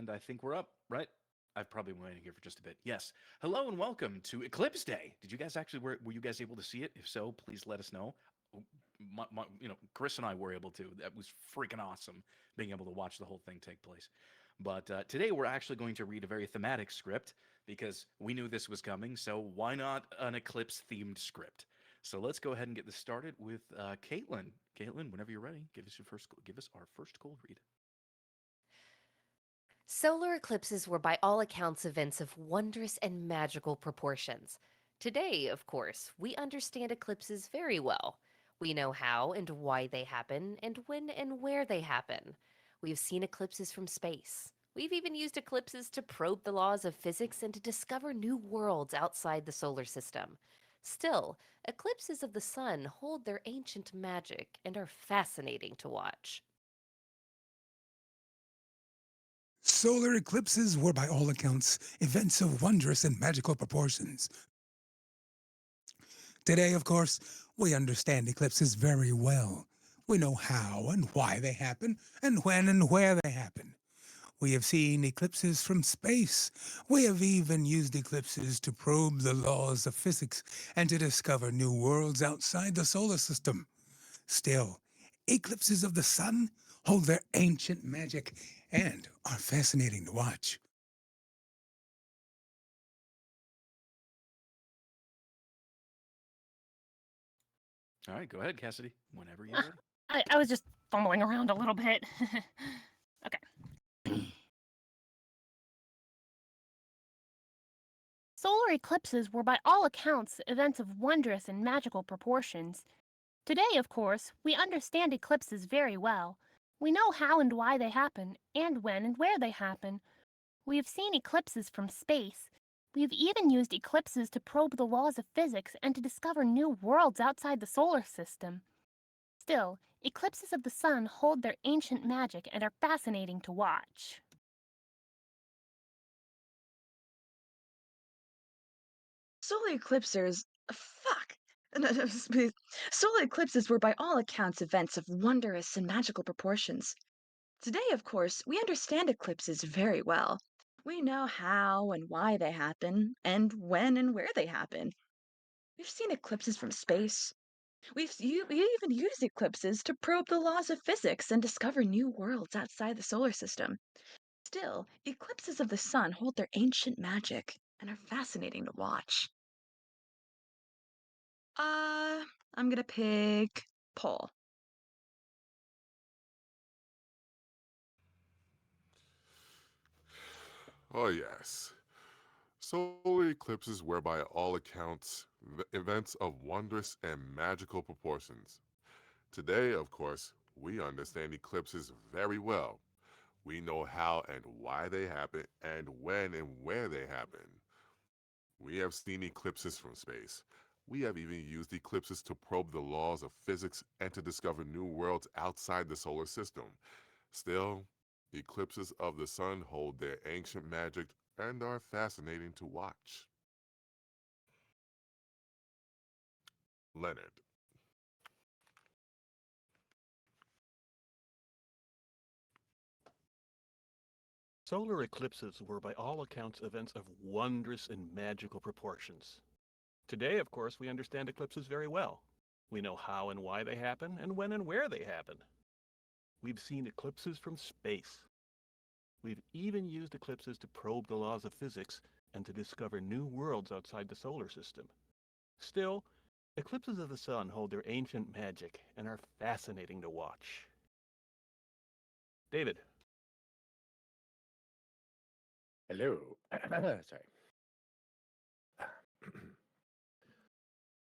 And I think we're up, right? I've probably been waiting here for just a bit. Yes. Hello and welcome to Eclipse Day. Did you guys actually were you guys able to see it? If so, please let us know. Oh, Chris and I were able to. That was freaking awesome being able to watch the whole thing take place. But today we're actually going to read a very thematic script because we knew this was coming. So why not an eclipse themed script? So let's go ahead and get this started with Caitlin. Caitlin, whenever you're ready, give us our first cold read. Solar eclipses were by all accounts events of wondrous and magical proportions. Today, of course, we understand eclipses very well. We know how and why they happen, and when and where they happen. We've seen eclipses from space. We've even used eclipses to probe the laws of physics and to discover new worlds outside the solar system. Still, eclipses of the sun hold their ancient magic and are fascinating to watch. Solar eclipses were, by all accounts, events of wondrous and magical proportions. Today, of course, we understand eclipses very well. We know how and why they happen, and when and where they happen. We have seen eclipses from space. We have even used eclipses to probe the laws of physics and to discover new worlds outside the solar system. Still, eclipses of the sun hold their ancient magic and are fascinating to watch. All right, go ahead, Cassidy. Whenever you're ready. I was just fumbling around a little bit. Okay. Solar eclipses were by all accounts events of wondrous and magical proportions. Today, of course, we understand eclipses very well. We know how and why they happen, and when and where they happen. We have seen eclipses from space. We have even used eclipses to probe the laws of physics and to discover new worlds outside the solar system. Still, eclipses of the sun hold their ancient magic and are fascinating to watch. Solar eclipses. Fuck! Solar eclipses were by all accounts events of wondrous and magical proportions. Today, of course, we understand eclipses very well. We know how and why they happen, and when and where they happen. We've seen eclipses from space. We even use eclipses to probe the laws of physics and discover new worlds outside the solar system. Still, eclipses of the sun hold their ancient magic and are fascinating to watch. Uh, I'm gonna pick Paul. Oh, yes. Solar eclipses were, by all accounts, events of wondrous and magical proportions. Today, of course, we understand eclipses very well. We know how and why they happen, and when and where they happen. We have seen eclipses from space. We have even used eclipses to probe the laws of physics and to discover new worlds outside the solar system. Still, eclipses of the sun hold their ancient magic and are fascinating to watch. Leonard. Solar eclipses were by all accounts events of wondrous and magical proportions. Today, of course, we understand eclipses very well. We know how and why they happen, and when and where they happen. We've seen eclipses from space. We've even used eclipses to probe the laws of physics and to discover new worlds outside the solar system. Still, eclipses of the sun hold their ancient magic and are fascinating to watch. David. Hello. Sorry.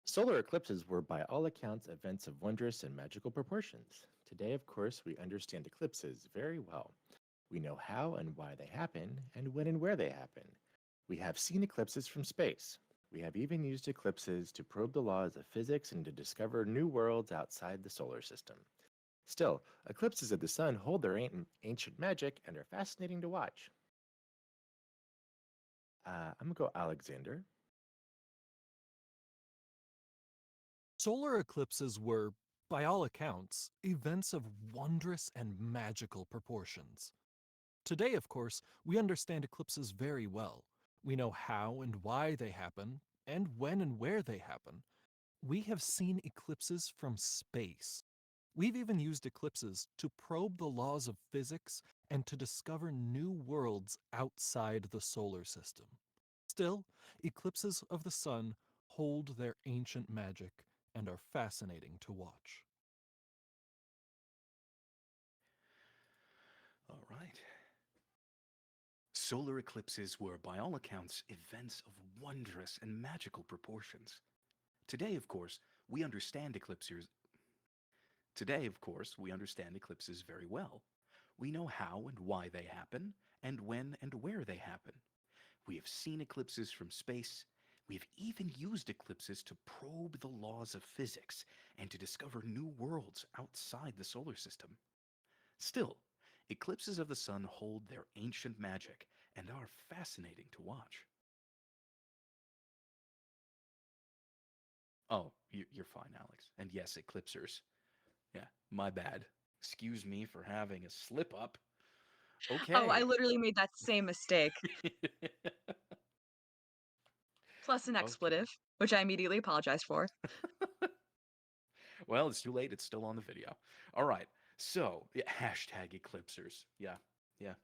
Solar eclipses were, by all accounts, events of wondrous and magical proportions. Today, of course, we understand eclipses very well. We know how and why they happen, and when and where they happen. We have seen eclipses from space. We have even used eclipses to probe the laws of physics and to discover new worlds outside the solar system. Still, eclipses of the sun hold their ancient magic and are fascinating to watch. I'm gonna go Alexander. Solar eclipses were, by all accounts, events of wondrous and magical proportions. Today, of course, we understand eclipses very well. We know how and why they happen, and when and where they happen. We have seen eclipses from space. We've even used eclipses to probe the laws of physics and to discover new worlds outside the solar system. Still, eclipses of the sun hold their ancient magic and are fascinating to watch. All right. Solar eclipses were, by all accounts, events of wondrous and magical proportions. Today, of course, we understand eclipses. Today, of course, we understand eclipses very well. We know how and why they happen, and when and where they happen. We have seen eclipses from space. We have even used eclipses to probe the laws of physics and to discover new worlds outside the solar system. Still, eclipses of the sun hold their ancient magic and are fascinating to watch. Oh, you're fine, Alex. And yes, eclipsers. Yeah, my bad. Excuse me for having a slip up. Oh, I Okay. literally made that same mistake. Plus an Okay. expletive, which I immediately apologized for. Well, it's too late. It's still on the video. All right. So, yeah, hashtag eclipsers. Yeah. Yeah.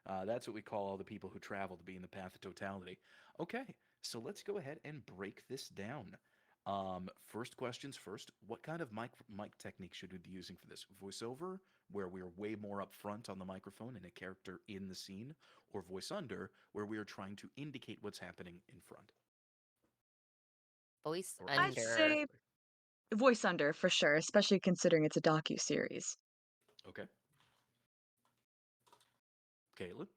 That's what we call all the people who travel to be in the path of totality. Okay. So let's go ahead and break this down. First questions first. What kind of mic technique should we be using for this? Voiceover, where we are way more upfront on the microphone and a character in the scene, or voice under, where we are trying to indicate what's happening in front? Voice Or I'd opposite, under. say actually. voice under for sure, especially considering it's a docu-series. Okay. Caleb?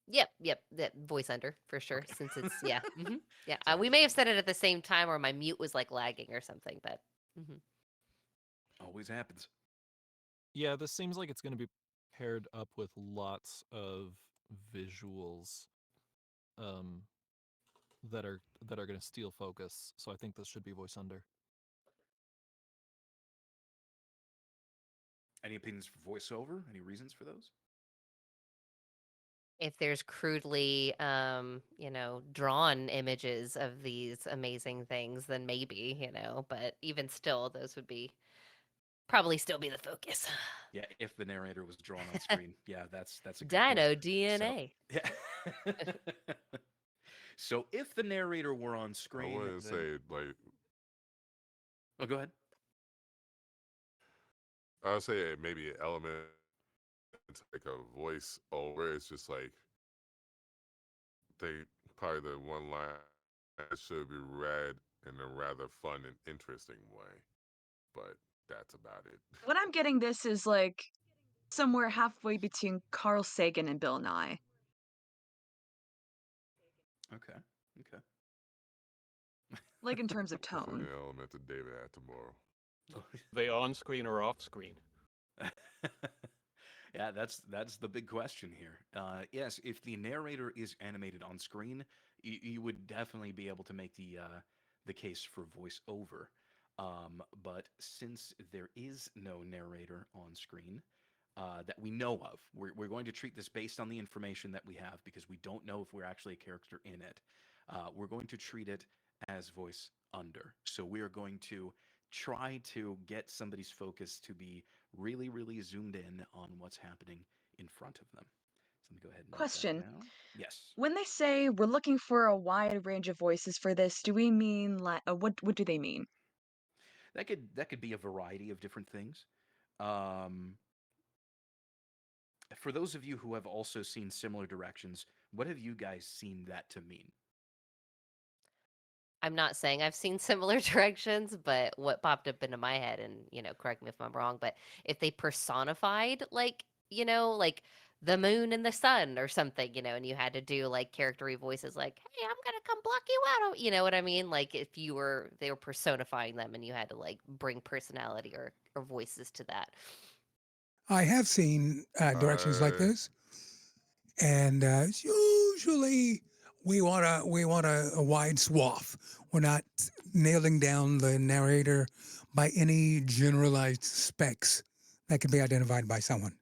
Yep, that voice under for sure. Okay. Since it's yeah, yeah. So I We just may have wanted said it at the same time, or my mute was like lagging or something. But mhm. always happens. Yeah, this seems like it's going to be paired up with lots of visuals um, that are going to steal focus. So I think this should be voice under. Any opinions for voiceover? Any reasons for those? If there's crudely, drawn images of these amazing things, then maybe, But even still, those would be probably still be the focus. Yeah, if the narrator was drawn on screen. Yeah, that's a good point. Dino So, DNA. yeah. So if the narrator were on I screen, wouldn't then say like oh, go ahead. I would say maybe an element like a voice over. It's just like they probably the one line that should be read in a rather fun and interesting way. But that's about it. What I'm getting this is like somewhere halfway between Carl Sagan and Bill Nye. Okay. Okay. Like in terms of Definitely tone. an element of David Attenborough. They on screen or off screen? Yeah, that's the big question here. Yes, if the narrator is animated on screen, you would definitely be able to make the case for voiceover. But since there is no narrator on screen that we know of, we're going to treat this based on the information that we have because we don't know if we're actually a character in it. We're going to treat it as voice under. So we are going to try to get somebody's focus to be really, really zoomed in on what's happening in front of them. So let me go ahead and note that Question. down. Yes. When they say we're looking for a wide range of voices for this, do we mean like what do they mean? That could be a variety of different things. Um, for those of you who have also seen similar directions, what have you guys seen that to mean? I'm not saying I've seen similar directions, but what popped up into my head, and correct me if I'm wrong, but if they personified like the moon and the sun or something, and you had to do like charactery voices like, "Hey, I'm gonna come block you out," you know what I mean? Like if they were personifying them, and you had to like bring personality or voices to that. I have seen directions like I this, and it's usually we want a wide swath. We're not nailing down the narrator by any generalized specs that can be identified by someone.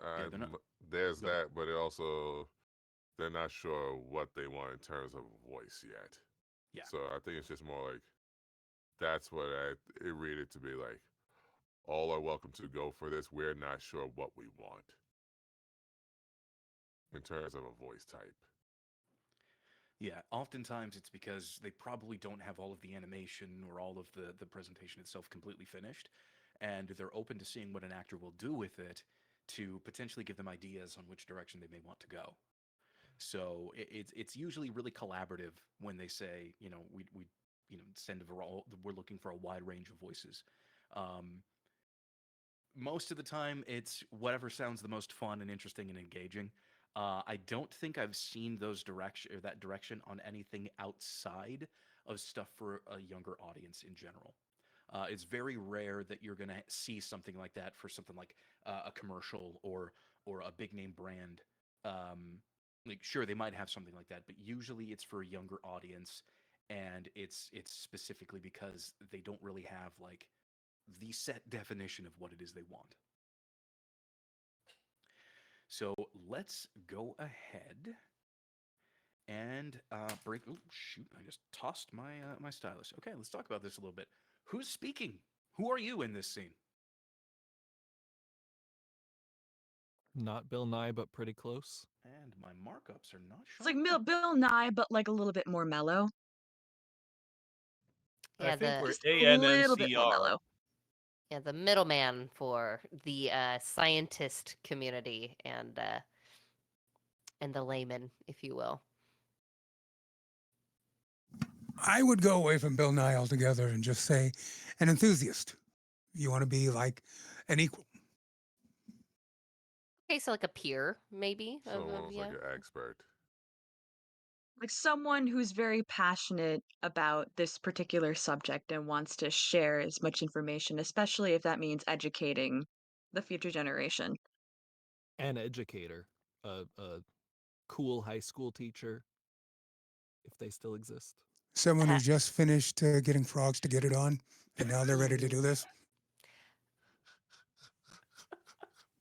Yeah, they're not. There's Go ahead. that, but it also they're not sure what they want in terms of voice yet. Yeah. So I think it's just more like that's what it read it to be like. All are welcome to go for this. We're not sure what we want in terms of a voice type. Yeah, oftentimes it's because they probably don't have all of the animation or all of the presentation itself completely finished, and they're open to seeing what an actor will do with it to potentially give them ideas on which direction they may want to go. So it's usually really collaborative when they say, we send we're looking for a wide range of voices. Um, Most of the time, it's whatever sounds the most fun and interesting and engaging. I don't think I've seen that direction on anything outside of stuff for a younger audience in general. It's very rare that you're gonna see something like that for something like a commercial or a big name brand. Like sure, they might have something like that, but usually it's for a younger audience, and it's specifically because they don't really have like the set definition of what it is they want. So let's go ahead and break. Oh shoot! I just tossed my stylus. Okay, let's talk about this a little bit. Who's speaking? Who are you in this scene? Not Bill Nye, but pretty close. And my markups are not It's like showing up. Bill Nye, but like a little bit more mellow. I Yeah, think we're Just a little bit more ANNCR. mellow. the middleman for the scientist community and the layman, if you will. I would go away from Bill Nye altogether and just say an enthusiast. You want to be like an equal. Okay, so like a peer, maybe. So almost like an expert. Like someone who's very passionate about this particular subject and wants to share as much information, especially if that means educating the future generation. An educator, a cool high school teacher, if they still exist. Someone who just finished getting frogs to get it on, and now they're ready to do this.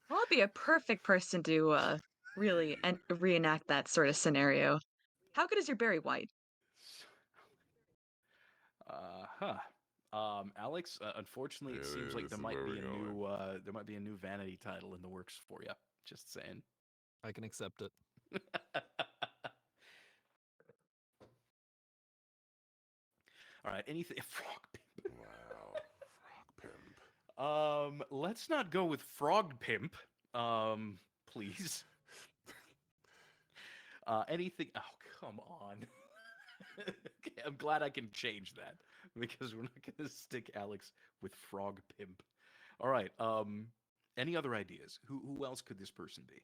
Well, I'd be a perfect person to really reenact that sort of scenario. How good is your Barry White? Huh. Alex, unfortunately, it Yeah, seems like this is where we're going. there might be a new vanity title in the works for you. Just saying. I can accept it. All right. Anything frog pimp. Wow, frog pimp. Let's not go with frog pimp. Please. Anything. Oh, come on. Okay, I'm glad I can change that because we're not going to stick Alex with frog pimp. All right. Any other ideas? Who else could this person be?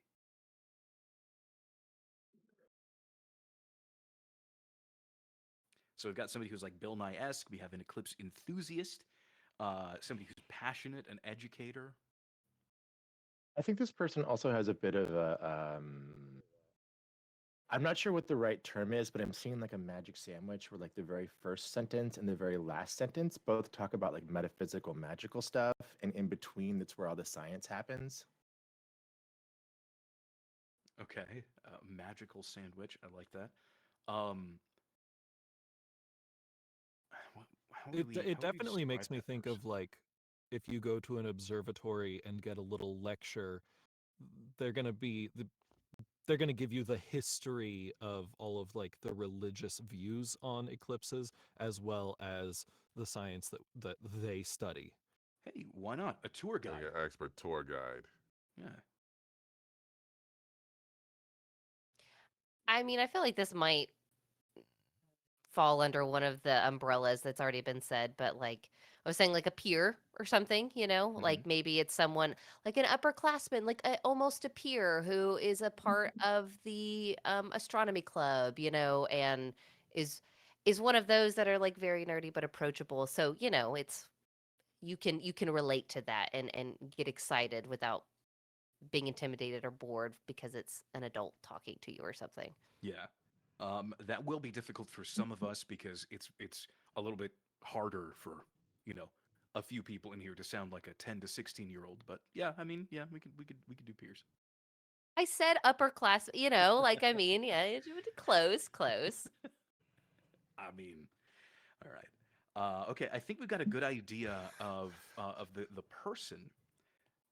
So we've got somebody who's like Bill Nye-esque. We have an Eclipse enthusiast, somebody who's passionate, an educator. I think this person also has a bit of a. I'm not sure what the right term is, but I'm seeing like a magic sandwich where like the very first sentence and the very last sentence both talk about like metaphysical, magical stuff, and in between, that's where all the science happens. Okay, magical sandwich. I like that. Um, how It do we, it how would you definitely makes describe me that think person? of like if you go to an observatory and get a little lecture, they're gonna be they're gonna give you the history of all of like the religious views on eclipses as well as the science that they study. Hey, why not a tour guide? Like an expert tour guide. Yeah. I mean, I feel like this might fall under one of the umbrellas that's already been said, but like I was saying, like a peer or something, like maybe it's someone like an upperclassman, like almost a peer who is a part of the astronomy club, and is one of those that are like very nerdy but approachable. So it's you can relate to that and get excited without being intimidated or bored because it's an adult talking to you or something. Yeah. That will be difficult for some of us because it's a little bit harder for, a few people in here to sound like a 10 to 16-year-old. But yeah, I mean, yeah, we could do peers. I said upper class, like I mean, yeah, close, close. I mean, all right. Okay, I think we've got a good idea of the person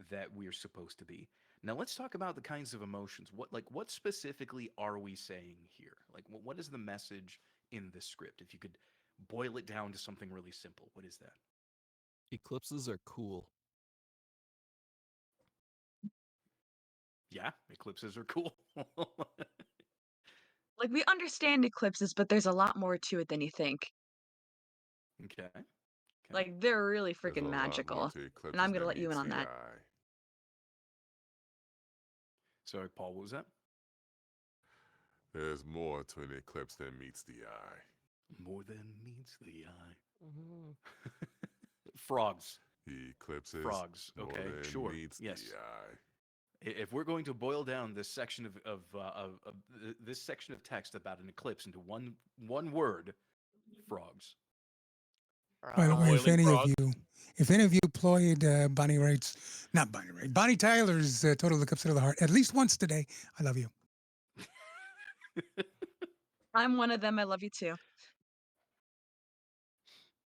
that we're supposed to be. Now let's talk about the kinds of emotions. What specifically are we saying here? Like what is the message in this script? If you could boil it down to something really simple, what is that? Eclipses are cool. Yeah, eclipses are cool. Like, we understand eclipses, but there's a lot more to it than you think. Okay. Okay. Like, they're really There's a freaking lot more magical. to And eclipses I'm gonna than let you in meets on the that. eye. Sorry, Paul, what was that? There's more to an eclipse than meets the eye. More than meets the eye. Mhm. Frogs. Eclipses Frogs. more Okay, than sure. meets Yes. the eye. If we're going to boil down this section this section of text about an eclipse into one word, frogs. By the way, Boiling frog. if any of you played Bonnie Tyler's Total Eclipse of the Heart at least once today, I love you. I'm one of them. I love you too.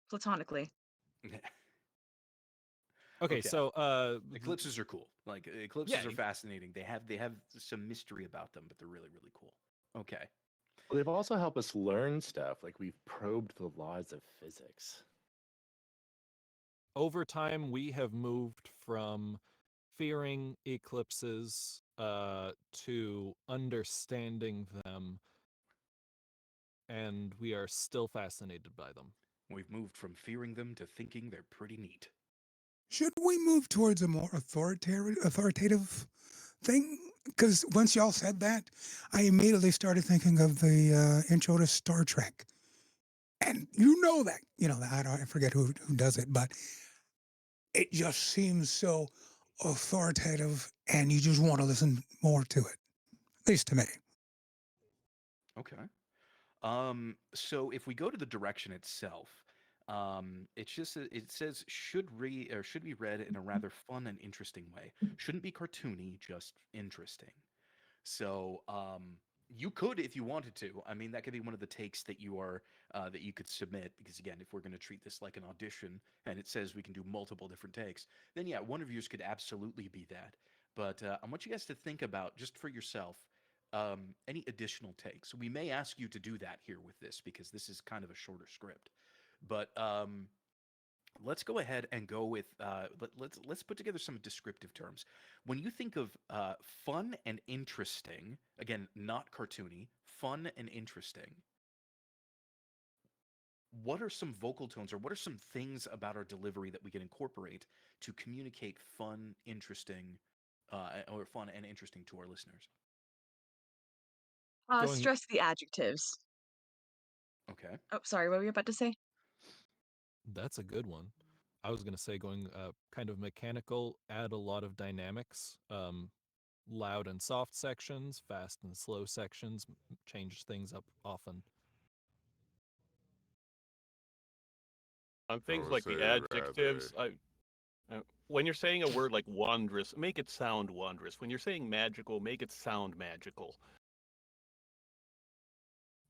Platonically. Okay, Okay. so Eclipses are cool. Like eclipses are fascinating. They have some mystery about them, but they're really really cool. Okay. Well, they've also helped us learn stuff, like we've probed the laws of physics. over time we have moved from fearing eclipses to understanding them, and we are still fascinated by them. We've moved from fearing them to thinking they're pretty neat. Should we move towards a more authoritative thing? Because once y'all said that, I immediately started thinking of the intro to Star Trek. And I forget who does it, but it just seems so authoritative, and you just want to listen more to it, at least to me. Okay. So if we go to the direction itself, it says should be read in a rather fun and interesting way. Shouldn't be cartoony, just interesting. So you could, if you wanted to. I mean, that could be one of the takes that that you could submit. Because again, if we're going to treat this like an audition, and it says we can do multiple different takes, then yeah, one of yours could absolutely be that. But I want you guys to think about just for yourself any additional takes. We may ask you to do that here with this because this is kind of a shorter script. But let's go ahead and go with let's put together some descriptive terms. When you think of fun and interesting, again, not cartoony, fun and interesting, what are some vocal tones or what are some things about our delivery that we can incorporate to communicate fun, interesting, or fun and interesting to our listeners? Going Stress the adjectives. Okay. Oh, sorry, what were you about to say? That's a good one. I was going to say going kind of mechanical, add a lot of dynamics, loud and soft sections, fast and slow sections, change things up often. On things would like the say adjectives, when you're saying a word like wondrous, make it sound wondrous. When you're saying magical, make it sound magical.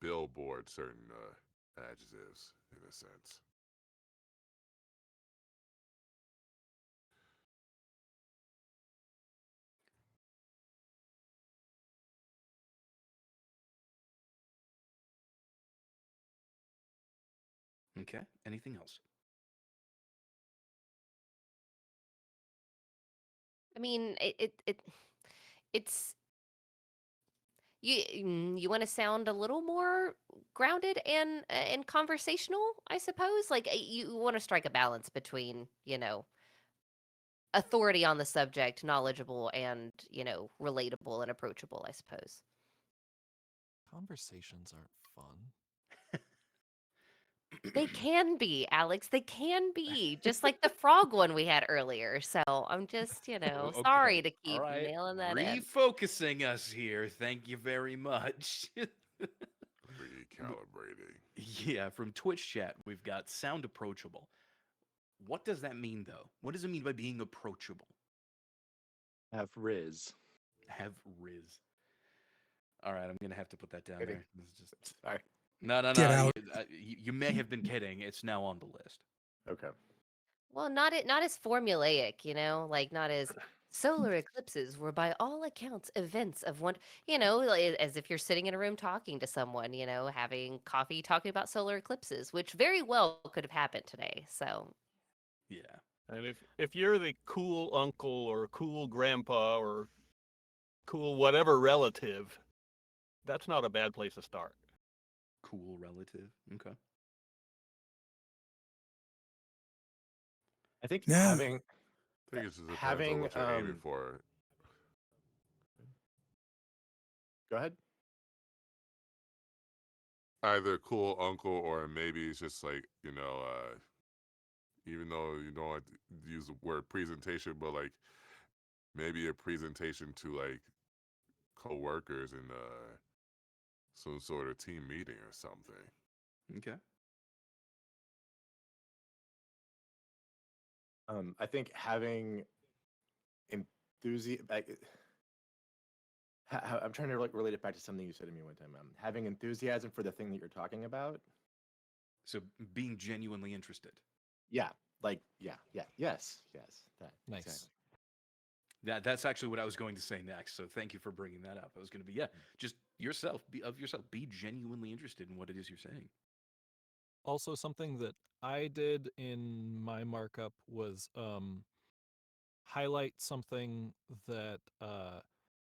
Billboard certain adjectives in a sense. Okay. Anything else? I mean, it's you want to sound a little more grounded and conversational, I suppose. Like you want to strike a balance between, authority on the subject, knowledgeable and, relatable and approachable, I suppose. Conversations aren't fun. They can be, Alex. They can be, just like the frog one we had earlier. So I'm just, sorry Okay. to All keep right. nailing that in. Refocusing us here. Thank you very much. Recalibrating. Yeah, from Twitch chat, we've got sound approachable. What does that mean, though? What does it mean by being approachable? Have Riz. Have Riz. All right, I'm gonna have to put that down Kidding. there. This is just Sorry. no. Get out. You may have been kidding. It's now on the list. Okay. Well, not as formulaic, like not as solar eclipses were by all accounts events of one, as if you're sitting in a room talking to someone, having coffee, talking about solar eclipses, which very well could have happened today. So, Yeah. And if you're the cool uncle or cool grandpa or cool whatever relative, that's not a bad place to start. Cool relative. Okay. I think Yeah. having I think it just depends having on what you're aiming for. go ahead. Either cool uncle or maybe it's just like, even though you don't like to use the word presentation, but like maybe a presentation to like co-workers in some sort of team meeting or something. Okay. I think having enthusiasm. I'm trying to like relate it back to something you said to me one time. Having enthusiasm for the thing that you're talking about. So being genuinely interested. Yeah. Yes. That. Nice. Exactly. That's actually what I was going to say next. So thank you for bringing that up. I was going to be just yourself. Be genuinely interested in what it is you're saying. Also, something that I did in my markup was highlight something that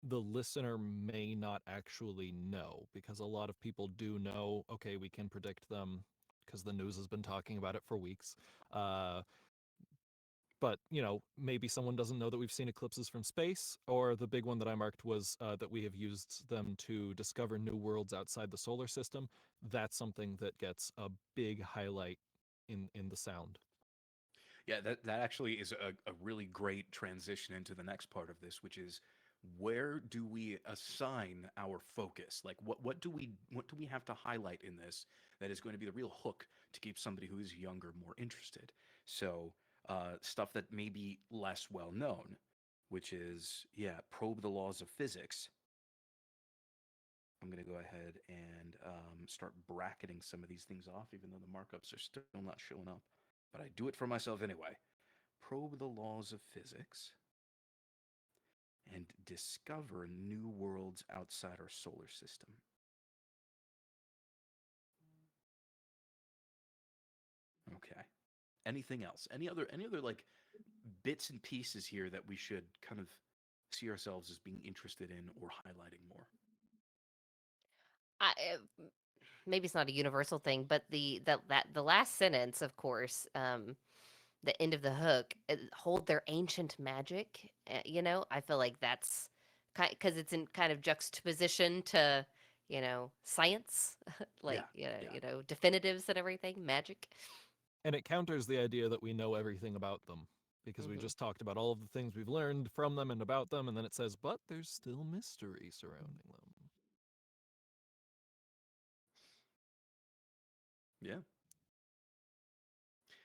the listener may not actually know, because a lot of people do know, okay, we can predict them because the news has been talking about it for weeks. But, maybe someone doesn't know that we've seen eclipses from space, or the big one that I marked was that we have used them to discover new worlds outside the solar system. That's something that gets a big highlight in the sound. Yeah, that actually is a really great transition into the next part of this, which is where do we assign our focus? Like what do we have to highlight in this that is going to be the real hook to keep somebody who is younger more interested? So stuff that may be less well known, which is probe the laws of physics. I'm going to go ahead and start bracketing some of these things off, even though the markups are still not showing up. But I do it for myself anyway. Probe the laws of physics and discover new worlds outside our solar system. Okay. Anything else? Any other like bits and pieces here that we should kind of see ourselves as being interested in or highlighting more? maybe it's not a universal thing, but the last sentence, of course, the end of the hook, hold their ancient magic. I feel like that's because it's in kind of juxtaposition to science, like Yeah. definitives and everything, magic. And it counters the idea that we know everything about them, because we Mhm. just talked about all of the things we've learned from them and about them, and then it says, but there's still mystery surrounding them. Yeah.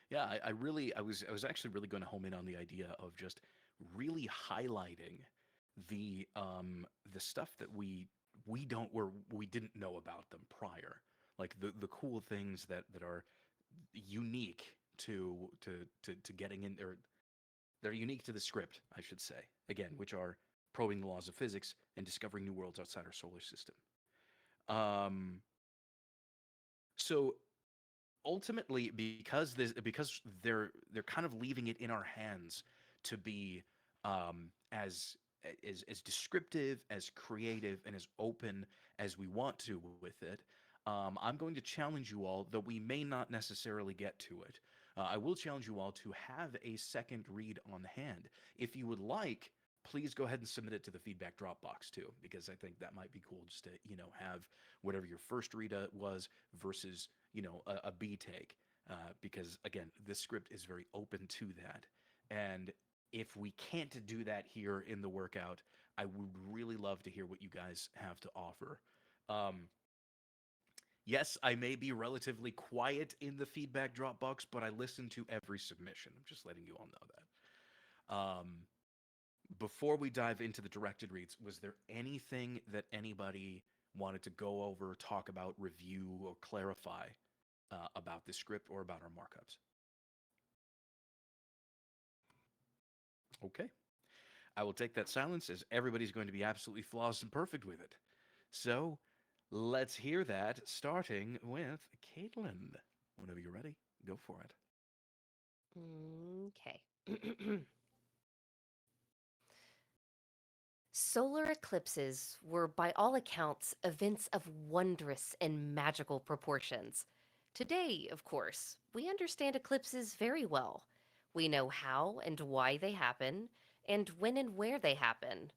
Yeah, I was actually really going to home in on the idea of just really highlighting the stuff that we didn't know about them prior, like the cool things that are unique to getting in there. They're unique to the script, I should say. Again, which are probing the laws of physics and discovering new worlds outside our solar system. Um, so ultimately, because they're kind of leaving it in our hands to be as descriptive, as creative, and as open as we want to with it. I'm going to challenge you all, though we may not necessarily get to it. I will challenge you all to have a second read on hand. If you would like, please go ahead and submit it to the feedback Dropbox too, because I think that might be cool just to have whatever your first read was versus a B take, because again, this script is very open to that. And if we can't do that here in the workout, I would really love to hear what you guys have to offer. Yes, I may be relatively quiet in the feedback Dropbox, but I listen to every submission. I'm just letting you all know that. before we dive into the directed reads, was there anything that anybody wanted to go over, talk about, review, or clarify about this script or about our markups? Okay. I will take that silence as everybody's going to be absolutely flawless and perfect with it. So let's hear that, starting with Caitlin. Whenever you're ready, go for it. Okay. Solar eclipses were, by all accounts, events of wondrous and magical proportions. Today, of course, we understand eclipses very well. We know how and why they happen, and when and where they happen.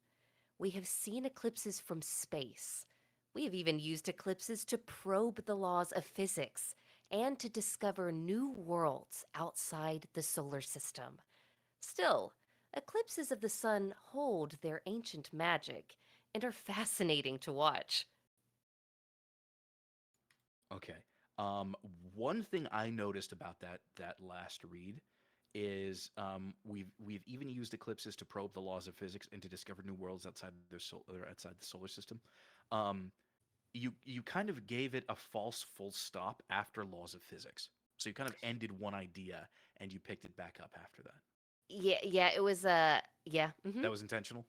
We have seen eclipses from space. We have even used eclipses to probe the laws of physics and to discover new worlds outside the solar system. Still, eclipses of the sun hold their ancient magic and are fascinating to watch. Okay. One thing I noticed about that last read is we've even used eclipses to probe the laws of physics and to discover new worlds outside outside the solar system. Um, you kind of gave it a false full stop after laws of physics. So you kind of ended one idea and you picked it back up after that. Yeah, it was yeah. That was intentional.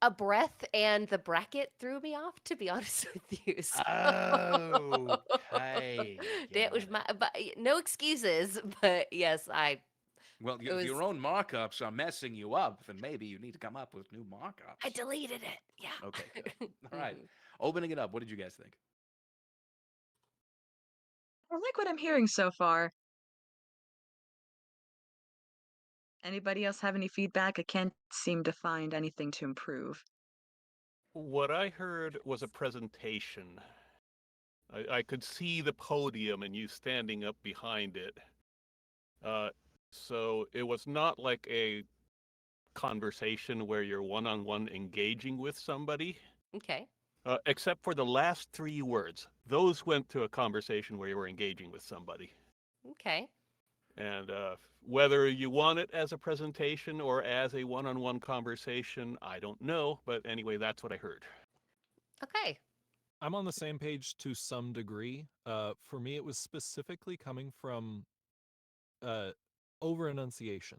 A breath and the bracket threw me off, to be honest with you. So Okay. that was Got my, it. but no excuses. But yes, Well, it if was. your own markups are messing you up, then maybe you need to come up with new markups. I deleted it. Yeah. Okay, good. All right. Mhm. Opening it up, what did you guys think? I like what I'm hearing so far. Anybody else have any feedback? I can't seem to find anything to improve. What I heard was a presentation. I could see the podium and you standing up behind it. Uh, so it was not like a conversation where you're one-on-one engaging with somebody, Okay. except for the last three words. Those went to a conversation where you were engaging with somebody. Okay. And whether you want it as a presentation or as a one-on-one conversation, I don't know. But anyway, that's what I heard. Okay. I'm on the same page to some degree. For me, it was specifically coming from over enunciation.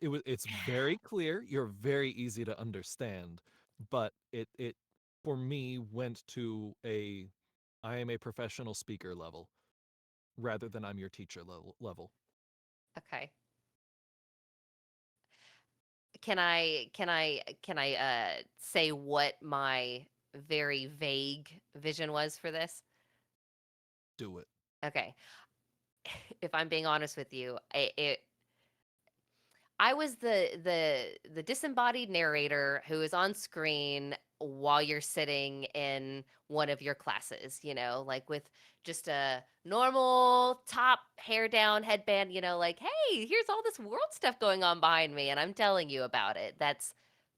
It's very clear. You're very easy to understand, but it for me went to I am a professional speaker level rather than I'm your teacher level. Okay. Can I say what my very vague vision was for this? Do it. Okay. If I'm being honest with you, I was the disembodied narrator who is on screen while you're sitting in one of your classes, like with just a normal top hair down headband, like, hey, here's all this world stuff going on behind me and I'm telling you about it. That's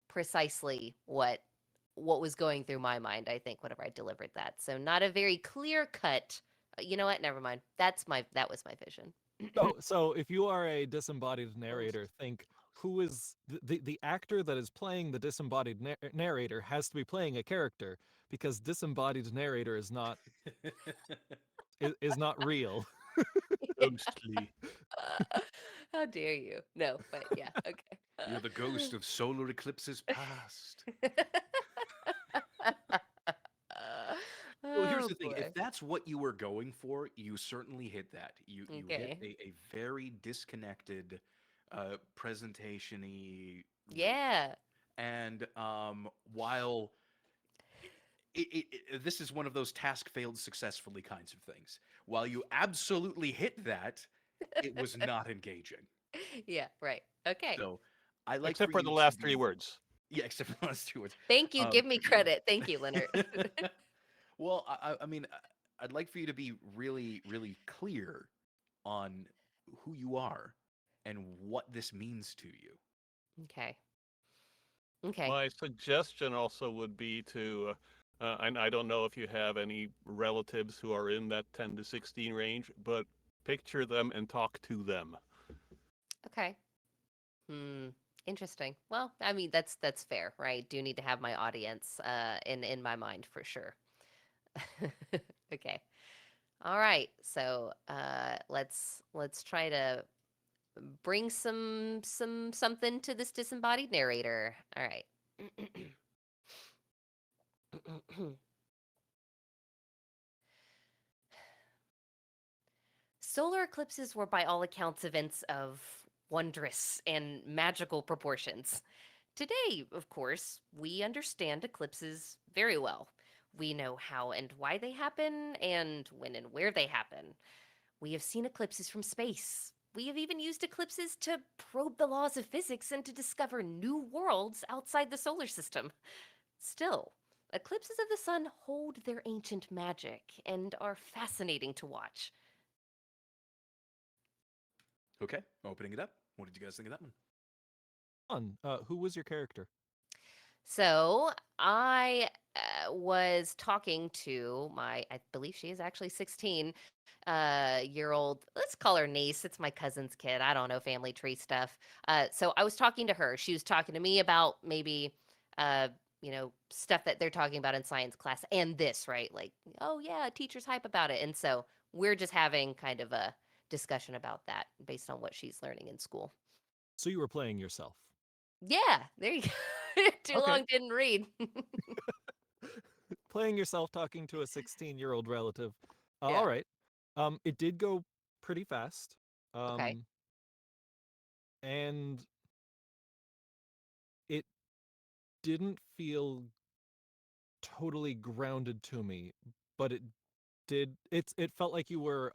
precisely what was going through my mind, I think, whenever I delivered that. So not a very clear cut. You know what? Never mind. That was my vision. So if you are a disembodied narrator, think who is the actor that is playing the disembodied narrator has to be playing a character because disembodied narrator is not real. Ghostly. How dare you? No, but yeah, okay. You're the ghost of solar eclipses past. Well, here's Oh the thing. boy. If that's what you were going for, you certainly hit that. You hit Okay. a very disconnected presentation-y Yeah. and while this is one of those task failed successfully kinds of things. While you absolutely hit that, it was not engaging. Yeah, right. Okay. So I like Except for you the to last three be words. yeah, except for the last two words. Thank you. Um, Give me credit. Thank you, Leonard. well, I mean, I'd like for you to be really, really clear on who you are and what this means to you. Okay. Okay. My suggestion also would be to, and I don't know if you have any relatives who are in that 10 to 16 range, but picture them and talk to them. Okay. Hmm. Interesting. Well, I mean that's fair, right? Do need to have my audience in my mind for sure. Okay. All right. So let's try to bring something to this disembodied narrator. All right. Solar eclipses were by all accounts events of wondrous and magical proportions. Today, of course, we understand eclipses very well. We know how and why they happen, and when and where they happen. We have seen eclipses from space. We have even used eclipses to probe the laws of physics and to discover new worlds outside the solar system. Still, eclipses of the sun hold their ancient magic and are fascinating to watch. Okay, opening it up. What did you guys think of that one? Who was your character? So I was talking to I believe she is actually 16 year old. Let's call her niece. It's my cousin's kid. I don't know family tree stuff. So I was talking to her. She was talking to me about maybe, uh, stuff that they're talking about in science class and this, right? Like, oh yeah, teacher's hype about it. And so we're just having kind of a discussion about that based on what she's learning in school. So you were playing yourself. Yeah, there you go. Too Okay. long didn't read. Playing yourself talking to a 16-year-old relative. Yeah. All right. It did go pretty fast. Okay. And it didn't feel totally grounded to me, but it felt like you were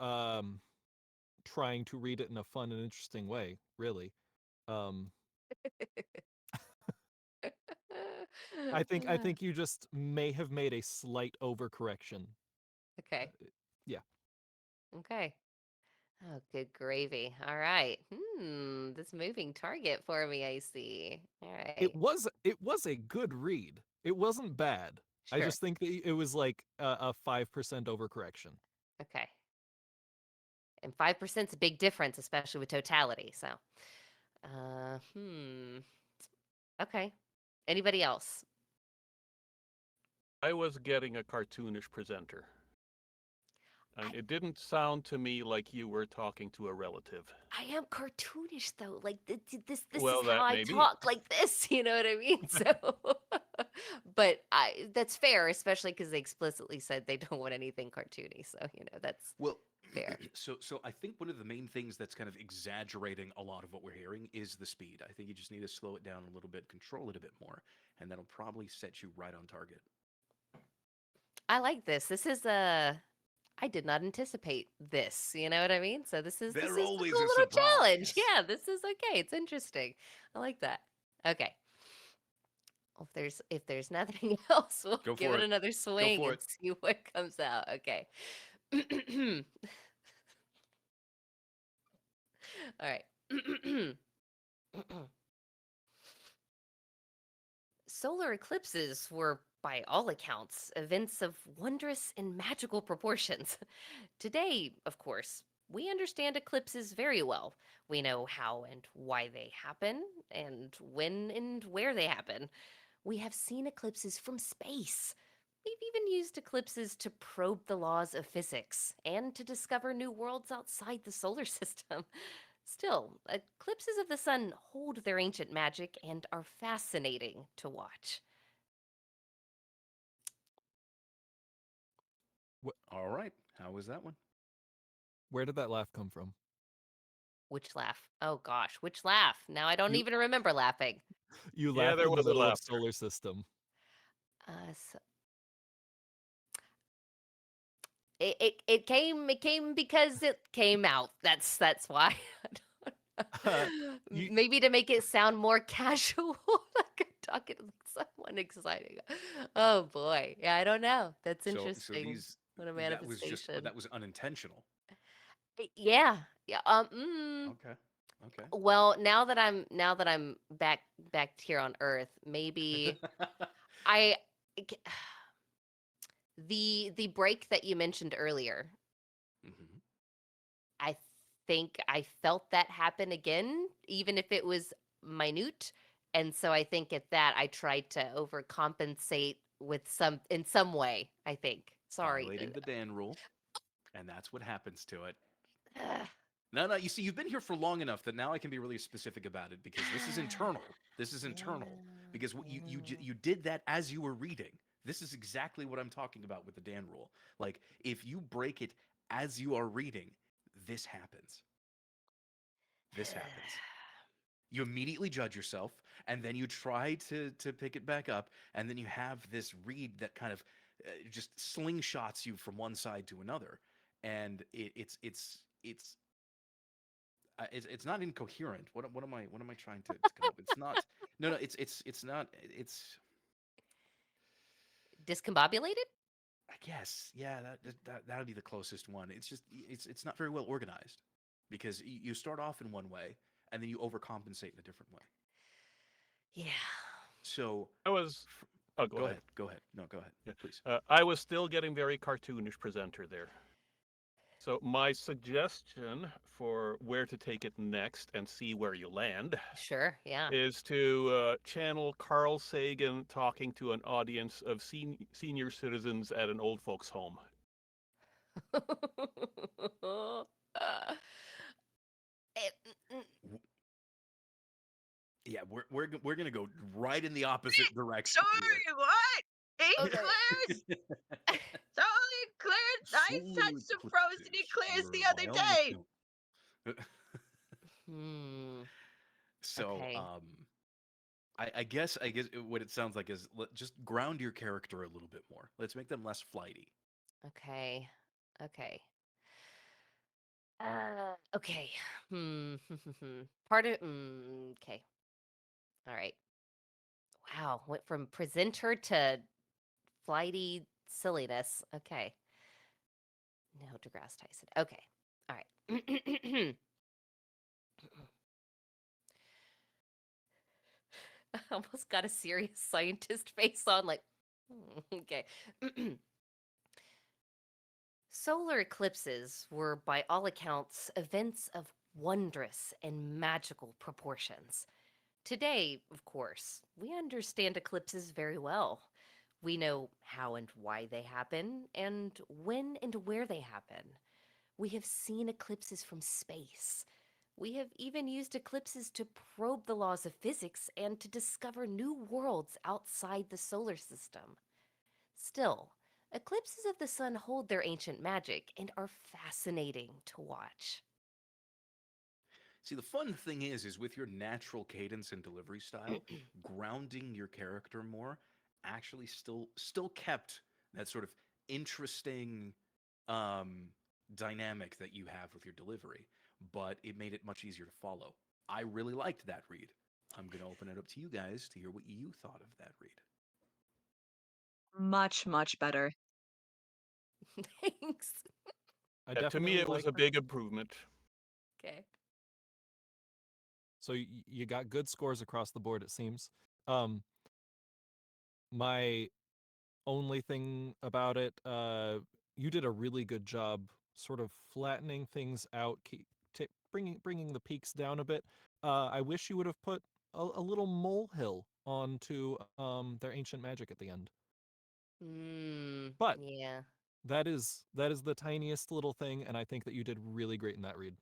trying to read it in a fun and interesting way, really. Um I think you just may have made a slight overcorrection. Okay. Yeah. Okay. Oh, good gravy. All right. This moving target for me, I see. All right. It was a good read. It wasn't bad. I Sure. just think that it was like a 5% overcorrection. Okay. And 5% is a big difference, especially with totality. So, uh, hmm. Okay. Anybody else? I was getting a cartoonish presenter. And I- it didn't sound to me like you were talking to a relative. I am cartoonish though. Like this Well, is how that I may be. talk like this, you know what I mean? So but that's fair, especially because they explicitly said they don't want anything cartoony. So, that's Well, fair. so I think one of the main things that's kind of exaggerating a lot of what we're hearing is the speed. I think you just need to slow it down a little bit, control it a bit more, and that'll probably set you right on target. I like this. This is I did not anticipate this. You know what I mean? So this They're is a always cool a little challenge. surprise. Yeah, this is okay. It's interesting. I like that. Okay. Well, if there's nothing else, we'll Go give for it it. another swing for and it. see what comes out. Okay. All right. Solar eclipses were, by all accounts, events of wondrous and magical proportions. Today, of course, we understand eclipses very well. We know how and why they happen, and when and where they happen. We have seen eclipses from space. We've even used eclipses to probe the laws of physics and to discover new worlds outside the solar system. Still, eclipses of the sun hold their ancient magic and are fascinating to watch. All right. How was that one? Where did that laugh come from? Which laugh? Oh gosh, which laugh? Now I don't You even remember laughing. you Yeah, laughed there in the was a middle of laughter. solar system. So it came because it came out. That's why. You Maybe to make it sound more casual, like I'm talking to someone exciting. Oh boy, yeah, I don't know. That's So interesting. these What a that manifestation. was unintentional. Yeah, yeah. Okay. Okay. Well, now that I'm back here on Earth, maybe I the break that you mentioned earlier. Mhm. I think I felt that happen again, even if it was minute. And so I think at that I tried to overcompensate in some way, I think. Sorry. Violating the Dan rule, and that's what happens to it. Ugh. No, you see, you've been here for long enough that now I can be really specific about it because this is internal. This is internal because you did that as you were reading. This is exactly what I'm talking about with the Dan rule. Like, if you break it as you are reading, this happens. This happens. You immediately judge yourself, and then you try to pick it back up, and then you have this read that kind of just slingshots you from one side to another, and it's not incoherent. What am I trying to come up with? It's not. No, it's not. It's Discombobulated? I guess, yeah, that would be the closest one. It's just it's not very well organized because you start off in one way and then you overcompensate in a different way. Yeah. So I was. Oh, go ahead. Go ahead. No, go ahead. Yeah. Please. I was still getting very cartoonish presenter there. So my suggestion for where to take it next and see where you land Sure. Yeah. is to channel Carl Sagan talking to an audience of senior citizens at an old folks' home. Yeah, we're gonna go right in the opposite direction. Sorry, what? Okay. Eclairs? Totally cleared. I had some frozen eclairs the other day. Hmm. So, Okay. I guess what it sounds like is just ground your character a little bit more. Let's make them less flighty. Okay. Okay. Okay. Part of. Okay. All right. Wow. Went from presenter to flighty silliness. Okay. Neil deGrasse Tyson. Okay. All right. I almost got a serious scientist face on, like, okay. Solar eclipses were, by all accounts, events of wondrous and magical proportions. Today, of course, we understand eclipses very well. We know how and why they happen, and when and where they happen. We have seen eclipses from space. We have even used eclipses to probe the laws of physics and to discover new worlds outside the solar system. Still, eclipses of the sun hold their ancient magic and are fascinating to watch. See, the fun thing is with your natural cadence and delivery style, grounding your character more actually still kept that sort of interesting um, dynamic that you have with your delivery, but it made it much easier to follow. I really liked that read. I'm going to open it up to you guys to hear what you thought of that read. Much, much better. Thanks. I To me, definitely it was like a big improvement. Okay. So you got good scores across the board, it seems. Um, my only thing about it, you did a really good job sort of flattening things out, bringing the peaks down a bit. I wish you would have put a little molehill onto their ancient magic at the end. But Yeah. that is the tiniest little thing, and I think that you did really great in that read.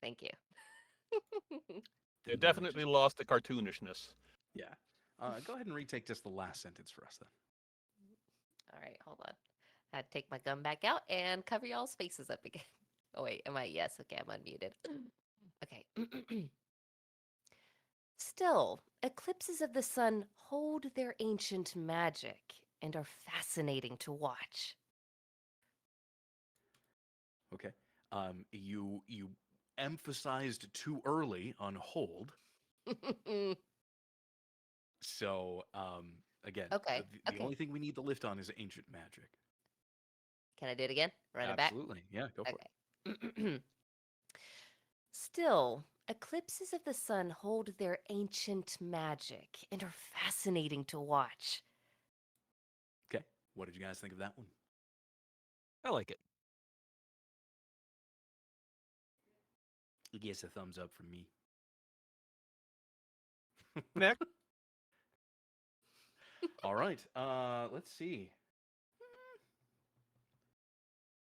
Thank you. It definitely lost the cartoonishness. Yeah. Go ahead and retake just the last sentence for us then. All right, hold on. I had to take my gum back out and cover y'all's faces up again. Oh, wait, am I? Yes, okay, I'm unmuted. Okay. Still, eclipses of the sun hold their ancient magic and are fascinating to watch. Okay. You emphasized too early on hold. So, again, Okay, the okay. only thing we need to lift on is ancient magic. Can I do it again? Run it back? Absolutely. Yeah, go for it. Okay. Still, eclipses of the sun hold their ancient magic and are fascinating to watch. Okay. What did you guys think of that one? I like it. It gets a thumbs up from me. Next. All right. Let's see.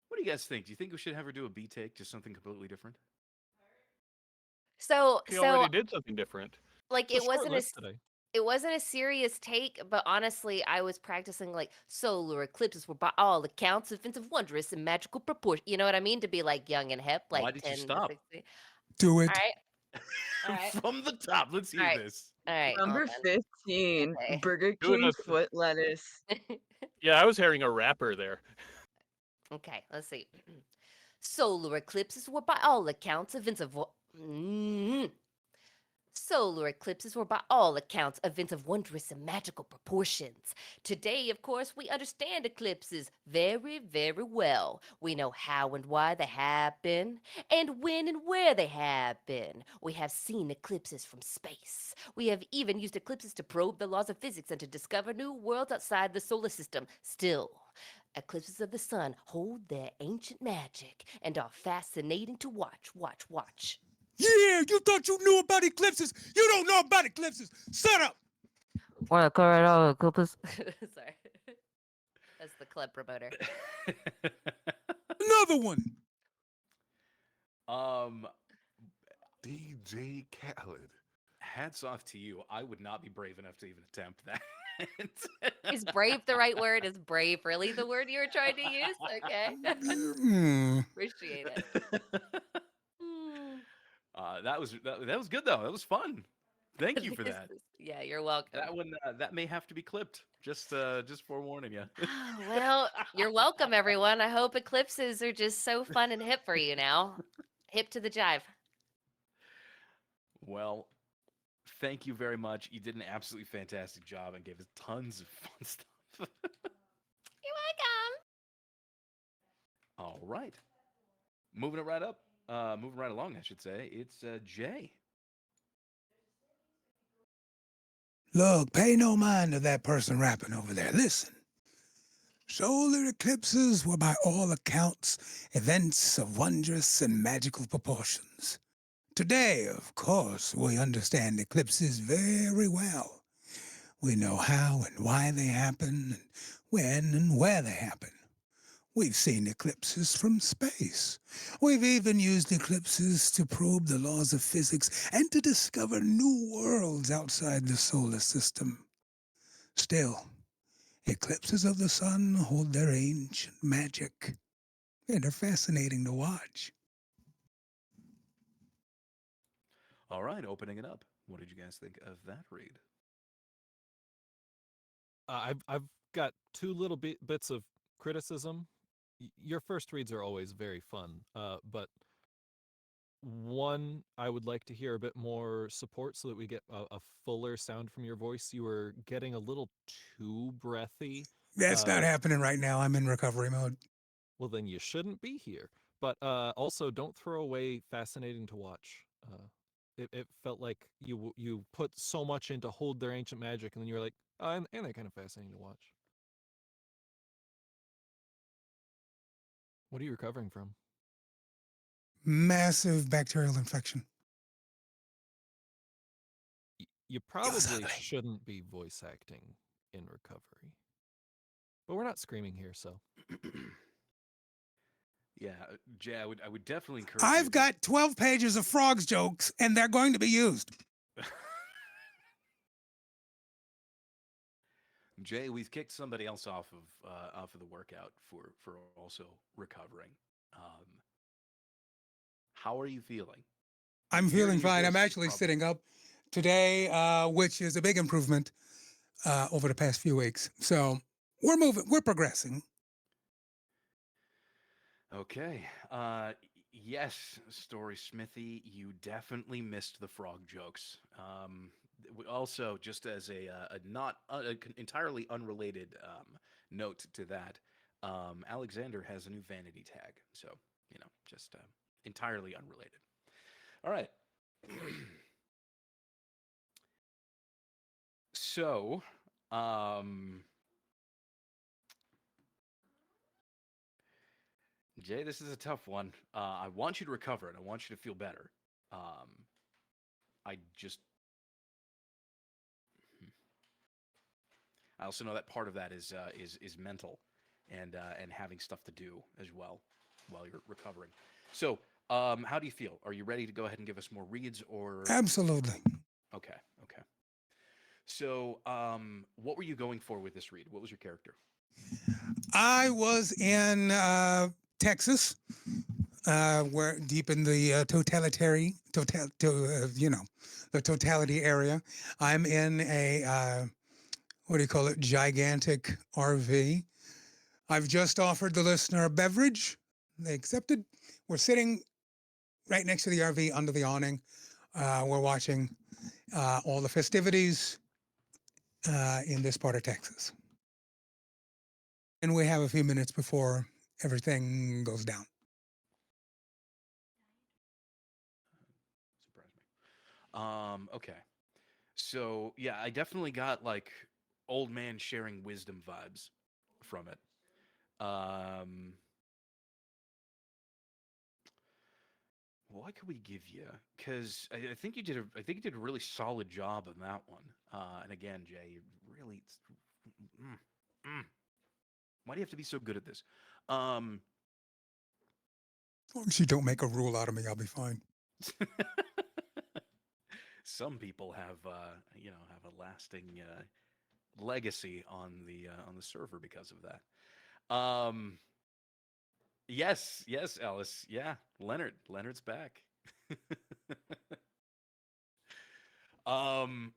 What do you guys think? Do you think we should have her do a B take, just something completely different? So He so already did something different. like It's a short list today. it wasn't a serious take, but honestly, I was practicing like solar eclipses were by all accounts events of wondrous and magical proportion. You know what I mean? To be like young and hip, like Why did you 10 to stop? 16. Do All it. right. All right. From the top. Let's All hear right. this. All right. Hold Number 15, Okay. Burger Doing King a- foot lettuce. Yeah, I was hearing a rapper there. Okay, let's see. Solar eclipses were by all accounts events of Solar eclipses were by all accounts events of wondrous and magical proportions. Today, of course, we understand eclipses very, very well. We know how and why they happen, and when and where they happen. We have seen eclipses from space. We have even used eclipses to probe the laws of physics and to discover new worlds outside the solar system. Still, eclipses of the sun hold their ancient magic and are fascinating to watch. Watch. Yeah, you thought you knew about eclipses. You don't know about eclipses. Shut up. What correct eclipses? Sorry. That's the club promoter. Another one. DJ Khaled. Hats off to you. I would not be brave enough to even attempt that. Is brave the right word? Is brave really the word you were trying to use? Okay. Hmm. Appreciate it. Hmm. That was good though. That was fun. Thank you for This that. Yeah, you're welcome. That one that may have to be clipped. Just forewarning you. Well, you're welcome, everyone. I hope eclipses are just so fun and hip for you now. Hip to the jive. Well, thank you very much. You did an absolutely fantastic job and gave us tons of fun stuff. You're welcome. All right. Moving right along, I should say. It's Jay. Look, pay no mind to that person rapping over there. Listen. Solar eclipses were by all accounts events of wondrous and magical proportions. Today, of course, we understand eclipses very well. We know how and why they happen, and when and where they happen. We've seen eclipses from space. We've even used eclipses to probe the laws of physics and to discover new worlds outside the solar system. Still, eclipses of the sun hold their ancient magic, and are fascinating to watch. All right, opening it up. What did you guys think of that read? I've got two little bits of criticism. Your first reads are always very fun, but one, I would like to hear a bit more support so that we get a fuller sound from your voice. You were getting a little too breathy. That's not happening right now. I'm in recovery mode. Well, then you shouldn't be here. But also, don't throw away fascinating to watch. It felt like you put so much into hold their ancient magic, and then you were like, and they're kind of fascinating to watch. What are you recovering from? Massive bacterial infection. You was probably ugly. shouldn't be voice acting in recovery. But we're not screaming here, so. Yeah, Jay, I would definitely encourage you I've to- got 12 pages of frogs jokes, and they're going to be used. Jay, we've kicked somebody else off of the workout for also recovering. How are you feeling? I'm Hearing feeling your fine. voice I'm is actually probably- sitting up today, which is a big improvement over the past few weeks. So we're moving. We're progressing. Okay. Yes, Story Smithy, you definitely missed the frog jokes. Also, just as a not entirely unrelated note to that, Alexander has a new vanity tag. So, just entirely unrelated. All right. So, Jay, this is a tough one. I want you to recover and I want you to feel better. I just I also know that part of that is mental, and having stuff to do as well while you're recovering. So, how do you feel? Are you ready to go ahead and give us more reads, or Absolutely. okay, okay. So, what were you going for with this read? What was your character? I was in Texas, where deep in the the totality area. I'm in a what do you call it? Gigantic RV. I've just offered the listener a beverage. They accepted. We're sitting right next to the RV under the awning. We're watching all the festivities in this part of Texas. And we have a few minutes before everything goes down. Surprise me. Okay. So yeah, I definitely got like old man sharing wisdom vibes from it. Um, what could we give you? Because I think I think you did a really solid job on that one. And again, Jay, you really, mm, mm. Why do you have to be so good at this? Um, As long as you don't make a rule out of me, I'll be fine. some people have, have a lasting legacy on the server because of that. Yes, yes, Alice. Yeah, Leonard's back. um,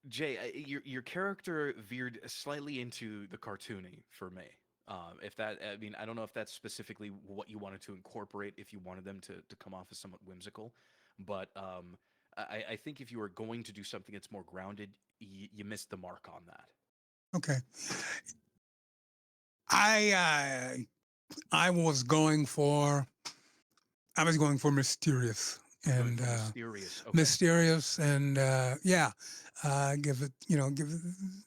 Jay, your character veered slightly into the cartoony for me. If that, I mean, I don't know if that's specifically what you wanted to incorporate. If you wanted them to come off as somewhat whimsical, but I think if you were going to do something that's more grounded, you missed the mark on that. Okay. I was going for mysterious Going and for mysterious. Okay. mysterious and yeah, give it give it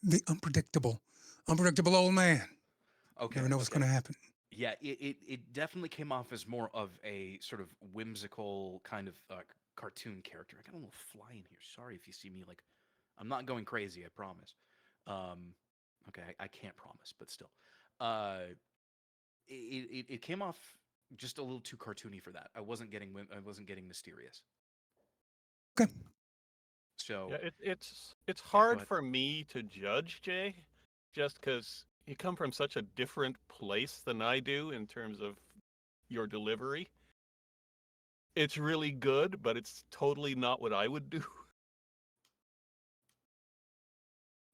the unpredictable old man. Okay. Never know what's Okay. going to happen. Yeah, it definitely came off as more of a sort of whimsical kind of cartoon character. I got a little fly in here. Sorry if you see me like, I'm not going crazy. I promise. Okay, I can't promise, but still, uh, it came off just a little too cartoony for that. I wasn't getting mysterious. Okay. So Yeah, it's yeah, go hard ahead. for me to judge Jay, just because you come from such a different place than I do in terms of your delivery. It's really good, but it's totally not what I would do.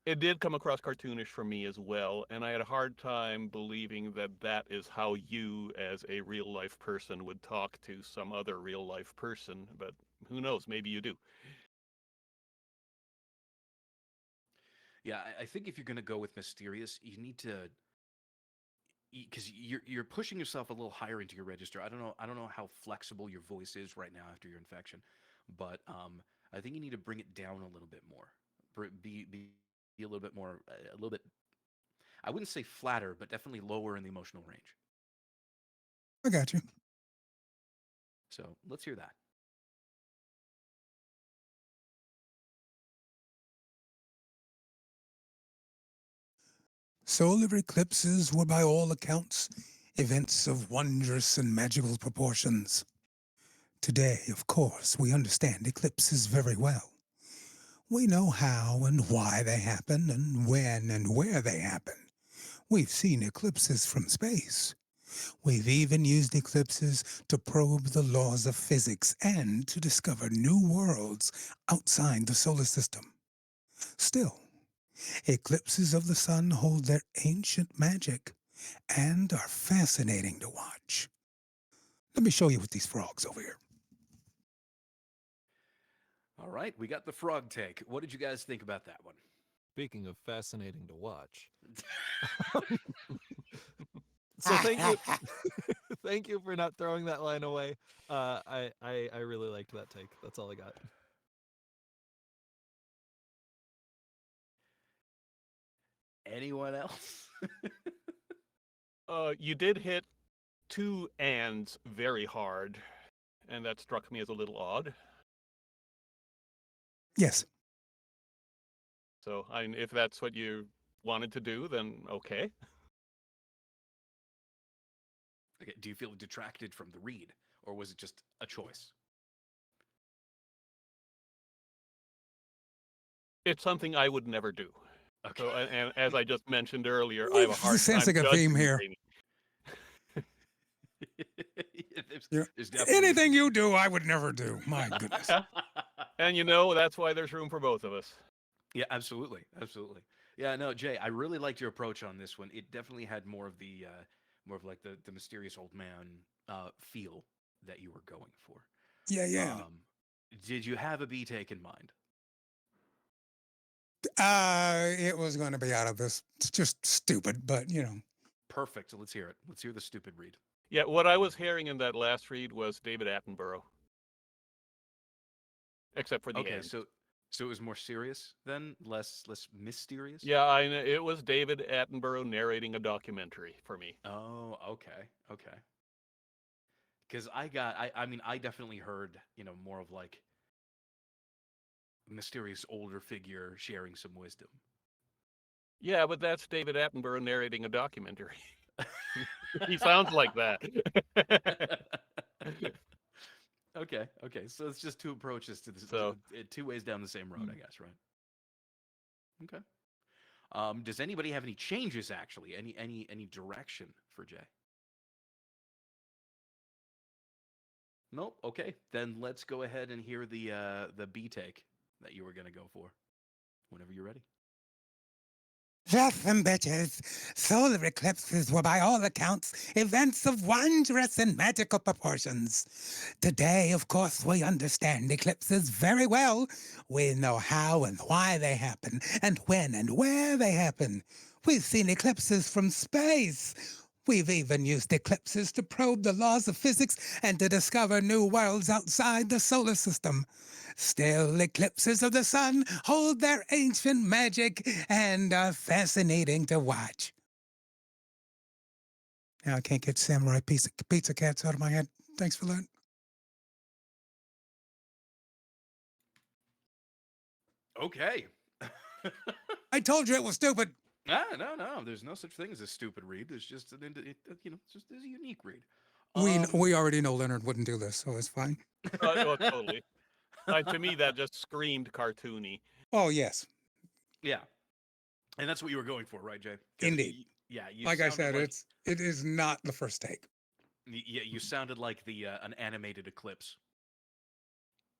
It did come across cartoonish for me as well, and I had a hard time believing that that is how you, as a real life person, would talk to some other real life person. But who knows? Maybe you do. Yeah, I think if you're gonna go with mysterious, you need to, because you're pushing yourself a little higher into your register. I don't know how flexible your voice is right now after your infection, but I think you need to bring it down a little bit more. Be a little bit more, a little bit. I wouldn't say flatter, but definitely lower in the emotional range. I got you. So let's hear that. Solar eclipses were by all accounts events of wondrous and magical proportions. Today, of course, we understand eclipses very well. We know how and why they happen and when and where they happen. We've seen eclipses from space. We've even used eclipses to probe the laws of physics and to discover new worlds outside the solar system. Still, eclipses of the sun hold their ancient magic and are fascinating to watch. Let me show you with these frogs over here. All right, we got the frog take. What did you guys think about that one? Speaking of fascinating to watch. So thank you. Thank you for not throwing that line away. I really liked that take. That's all I got. Anyone else? You did hit two ands very hard, and that struck me as a little odd. Yes. So, if that's what you wanted to do, then okay. Okay, do you feel detracted from the read, or was it just a choice? It's something I would never do. Okay. So, and as I just mentioned earlier, I have a hard time Sensing a theme judging here. things. Yeah. There's definitely Anything you do, I would never do. My goodness. And that's why there's room for both of us. Yeah, absolutely, absolutely. Yeah, no, Jay, I really liked your approach on this one. It definitely had more of like the mysterious old man feel that you were going for. Yeah. Did you have a B take in mind? It was going to be out of this. It's just stupid, but you know. Perfect. Let's hear it. Let's hear the stupid read. Yeah, what I was hearing in that last read was David Attenborough. Except for the Okay, end. so it was more serious then, less mysterious. Yeah, it was David Attenborough narrating a documentary for me. Oh, okay. Because I mean, I definitely heard more of like mysterious older figure sharing some wisdom. Yeah, but that's David Attenborough narrating a documentary. He sounds like that. Okay. So it's just two approaches to this. So- Two ways down the same road, I guess, right? Okay. Does anybody have any changes? Actually, any direction for Jay? Nope. Okay, then let's go ahead and hear the B take that you were gonna go for. Whenever you're ready. Just some bitches. Solar eclipses were, by all accounts, events of wondrous and magical proportions. Today, of course, we understand eclipses very well. We know how and why they happen, and when and where they happen. We've seen eclipses from space. We've even used eclipses to probe the laws of physics and to discover new worlds outside the solar system. Still, eclipses of the sun hold their ancient magic and are fascinating to watch. Now I can't get Samurai Pizza Cats out of my head. Thanks for that. Okay. I told you it was stupid. No. There's no such thing as a stupid read. There's just it's just a unique read. We already know Leonard wouldn't do this, so it's fine. Totally. To me, that just screamed cartoony. Oh, yes. Yeah, and that's what you were going for, right, Jay? 'Cause Indeed. Yeah, you Like I sounded said, it is not the first take. Yeah, you sounded like an animated eclipse.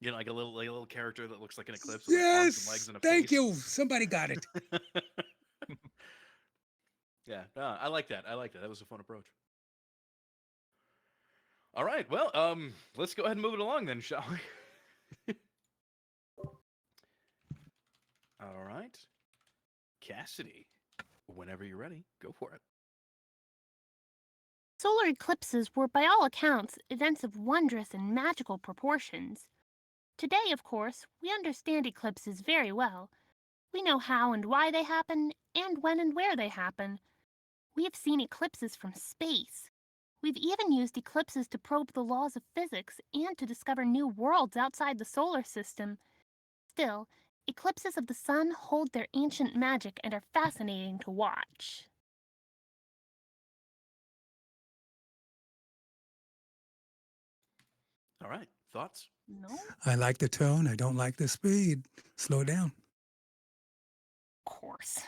Like a little character that looks like an eclipse with like arms and legs Yes. and a Thank face. you. Somebody got it. Yeah, I like that. That was a fun approach. All right, well, let's go ahead and move it along then, shall we? All right, Cassidy, whenever you're ready, go for it. Solar eclipses were, by all accounts, events of wondrous and magical proportions. Today, of course, we understand eclipses very well. We know how and why they happen, and when and where they happen. We have seen eclipses from space. We've even used eclipses to probe the laws of physics and to discover new worlds outside the solar system. Still, eclipses of the sun hold their ancient magic and are fascinating to watch. All right, thoughts? No? I like the tone. I don't like the speed. Slow down. Of course.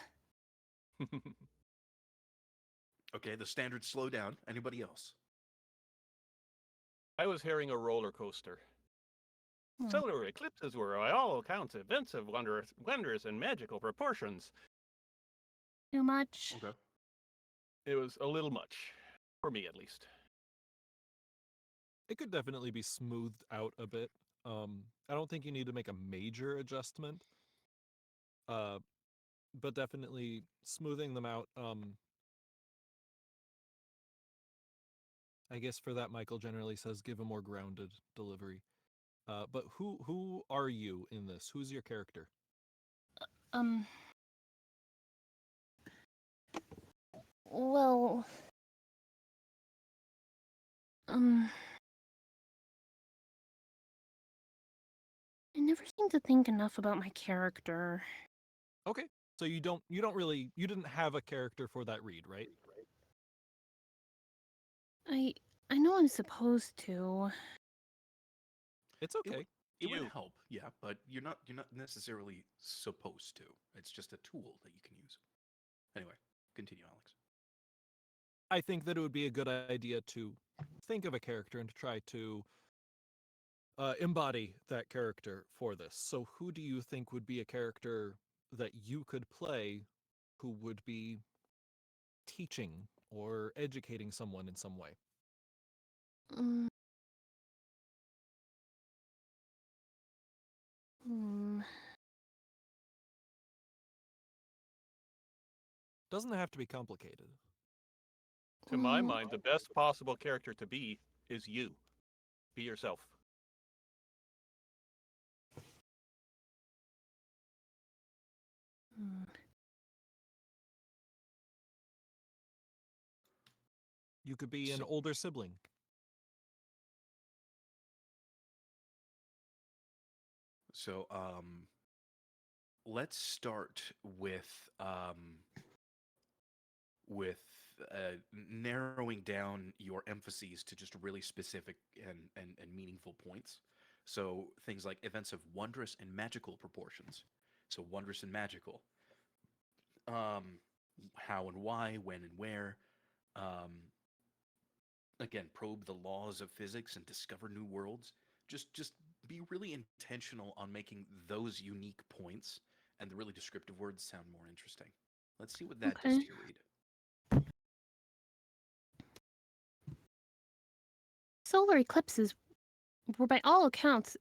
Okay, the standard slow down. Anybody else? I was hearing a roller coaster. Hmm. Solar eclipses were, by all accounts, events of wondrous and magical proportions. Too much? Okay. It was a little much, for me at least. It could definitely be smoothed out a bit. I don't think you need to make a major adjustment. But definitely smoothing them out. I guess for that, Michael generally says give a more grounded delivery. But who are you in this? Who's your character? Well, never seem to think enough about my character. Okay. So you didn't have a character for that read, right? I I know I'm supposed to. It's It, okay. it would You. help, yeah, but you're not necessarily supposed to. It's just a tool that you can use. Anyway, continue, Alex. I think that it would be a good idea to think of a character and to try to embody that character for this. So, who do you think would be a character that you could play who would be teaching or educating someone in some way? Mm. Hmm. Doesn't have to be complicated. To my Mm. mind, the best possible character to be is you. Be yourself. Hmm. You could be an So- older sibling. So, let's start with narrowing down your emphases to just really specific and meaningful points. So things like events of wondrous and magical proportions. So wondrous and magical. Um, how and why, when and where. Um, again, probe the laws of physics and discover new worlds. Just be really intentional on making those unique points, and the really descriptive words sound more interesting. Let's see what that does Okay. to your read. Solar eclipses were by all accounts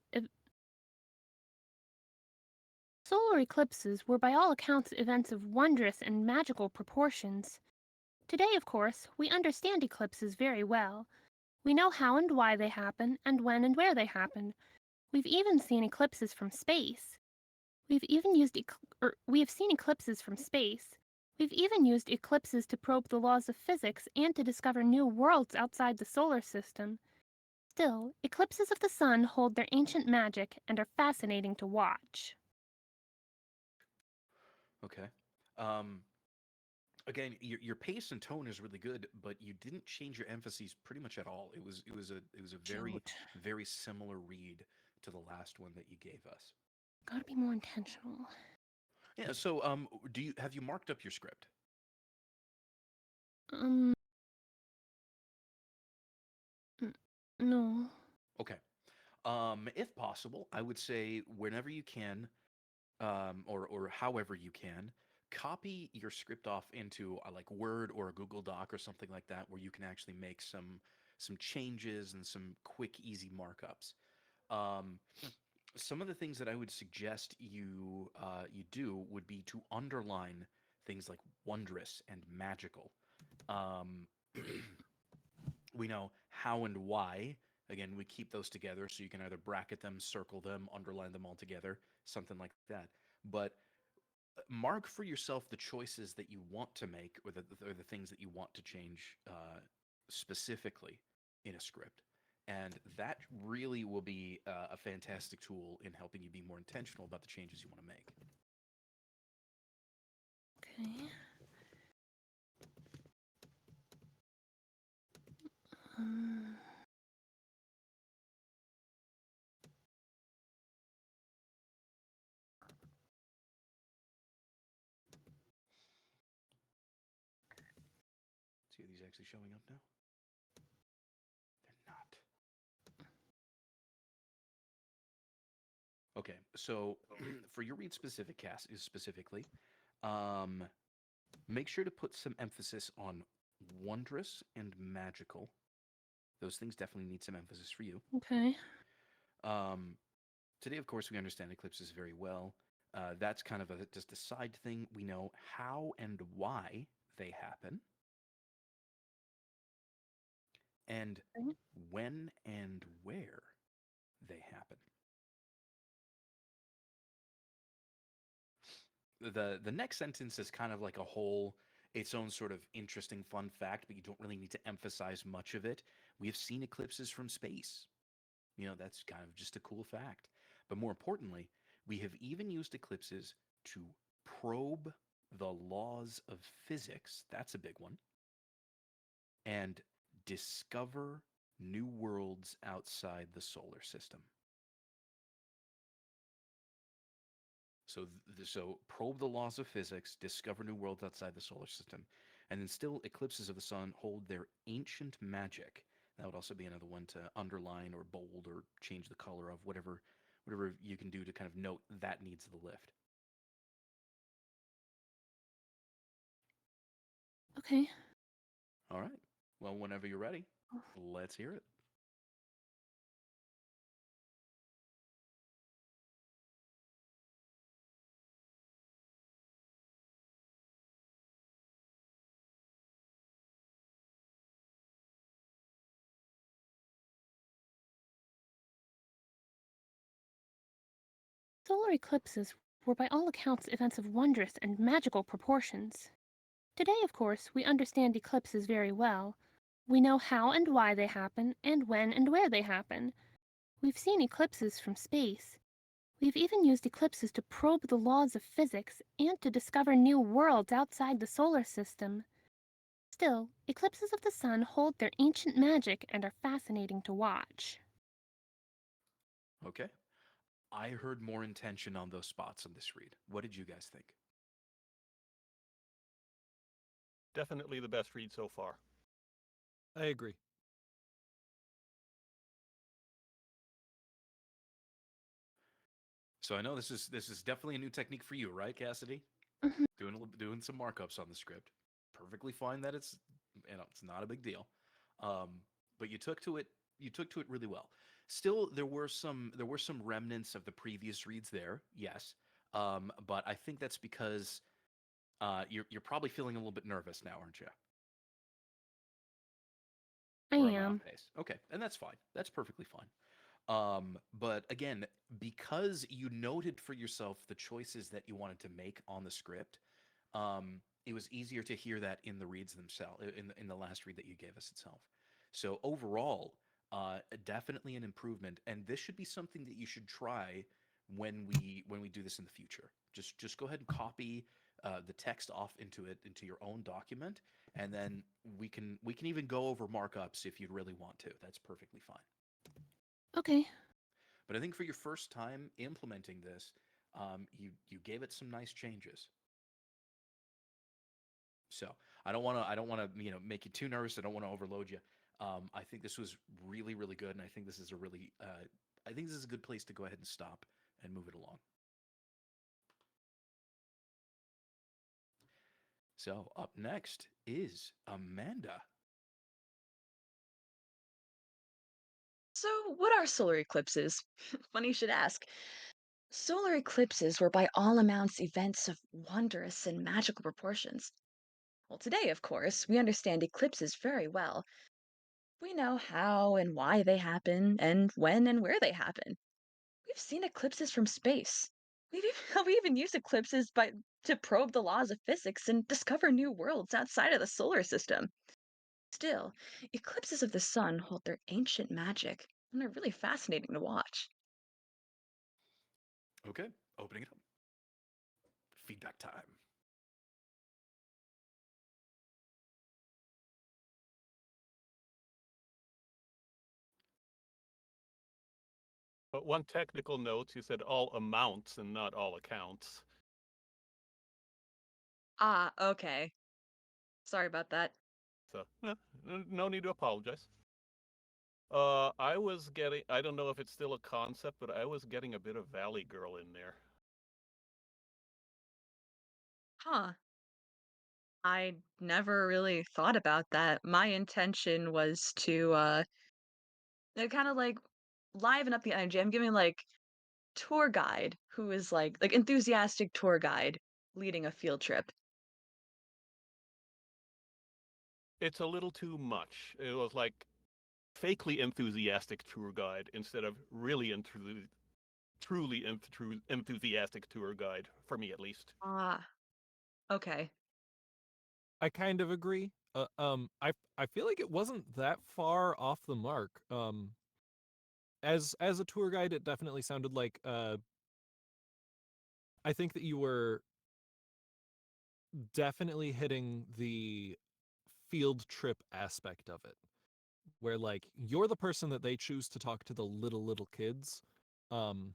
events of wondrous and magical proportions. Today, of course, we understand eclipses very well. We know how and why they happen, and when and where they happen. We've even seen eclipses from space. We have seen eclipses from space. We've even used eclipses to probe the laws of physics and to discover new worlds outside the solar system. Still, eclipses of the sun hold their ancient magic and are fascinating to watch. Okay. Um, again, your pace and tone is really good, but you didn't change your emphases pretty much at all. It was a very Shoot. very similar read to the last one that you gave us. Gotta be more intentional. Yeah. So have you marked up your script? Um, n- no. Okay. If possible, I would say whenever you can, or however you can, copy your script off into like Word or a Google Doc or something like that, where you can actually make some changes and some quick, easy markups. Um, some of the things that I would suggest you do would be to underline things like wondrous and magical. Um, we know how and why. Again, we keep those together so you can either bracket them, circle them, underline them all together, something like that. But mark for yourself the choices that you want to make, or the things that you want to change specifically in a script. And that really will be a fantastic tool in helping you be more intentional about the changes you want to make. Okay. Um, See, are these actually showing up now? They're not. Okay, so for your read specific cast specifically, um, make sure to put some emphasis on wondrous and magical. Those things definitely need some emphasis for you. okay. Um, today, of course, we understand eclipses very well. That's kind of just a side thing. We know how and why they happen, and Okay. when and where they happen. The next sentence is kind of like a whole its own sort of interesting fun fact, but you don't really need to emphasize much of it. We have seen eclipses from space. That's kind of just a cool fact. But more importantly, we have even used eclipses to probe the laws of physics. That's a big one. And discover new worlds outside the solar system. So probe the laws of physics, discover new worlds outside the solar system, and then still eclipses of the sun hold their ancient magic. That would also be another one to underline or bold or change the color of whatever you can do to kind of note that needs the lift. Okay. All right. Well, whenever you're ready, let's hear it. Solar eclipses were by all accounts events of wondrous and magical proportions. Today, of course, we understand eclipses very well. We know how and why they happen, and when and where they happen. We've seen eclipses from space. We've even used eclipses to probe the laws of physics and to discover new worlds outside the solar system. Still, eclipses of the sun hold their ancient magic and are fascinating to watch. Okay. I heard more intention on those spots on this read. What did you guys think? Definitely the best read so far. I agree. So I know this is definitely a new technique for you, right, Cassidy? Mhm. Doing some markups on the script. Perfectly fine that it's it's not a big deal. But you took to it really well. Still, there were some remnants of the previous reads there, yes. But I think that's because you're probably feeling a little bit nervous now, aren't you? I Or am I off am. pace? Okay, and that's fine. That's perfectly fine. But again, because you noted for yourself the choices that you wanted to make on the script, it was easier to hear that in the reads themselves, in the last read that you gave us itself. So overall, definitely an improvement, and this should be something that you should try when we do this in the future. Just go ahead and copy the text off into your own document, and then we can even go over markups if you'd really want to. That's perfectly fine. Okay. But I think for your first time implementing this, you gave it some nice changes. So I don't want to make you too nervous. I don't want to overload you. I think this was really really good, and I think this is a really I think this is a good place to go ahead and stop and move it along. So up next is Amanda. So, what are solar eclipses? Funny you should ask. Solar eclipses were by all amounts events of wondrous and magical proportions. Well, today, of course, we understand eclipses very well. We know how and why they happen, and when and where they happen. We've seen eclipses from space. We even use eclipses to probe the laws of physics and discover new worlds outside of the solar system. Still, eclipses of the sun hold their ancient magic, and are really fascinating to watch. Okay, opening it up. Feedback time. But one technical note, you said all amounts and not all accounts. Ah, okay. Sorry about that. So, no need to apologize. I was getting, I don't know if it's still a concept, but I was getting a bit of Valley Girl in there. Huh. I never really thought about that. My intention was to kind of like liven up the energy. I'm giving like tour guide who is like enthusiastic tour guide leading a field trip. It's a little too much. It was like fakely enthusiastic tour guide instead of really truly enthusiastic tour guide, for me at least. Ah, okay. I kind of agree. I feel like it wasn't that far off the mark. as a tour guide, it definitely sounded like I think that you were definitely hitting the field trip aspect of it, where like you're the person that they choose to talk to the little kids. Um,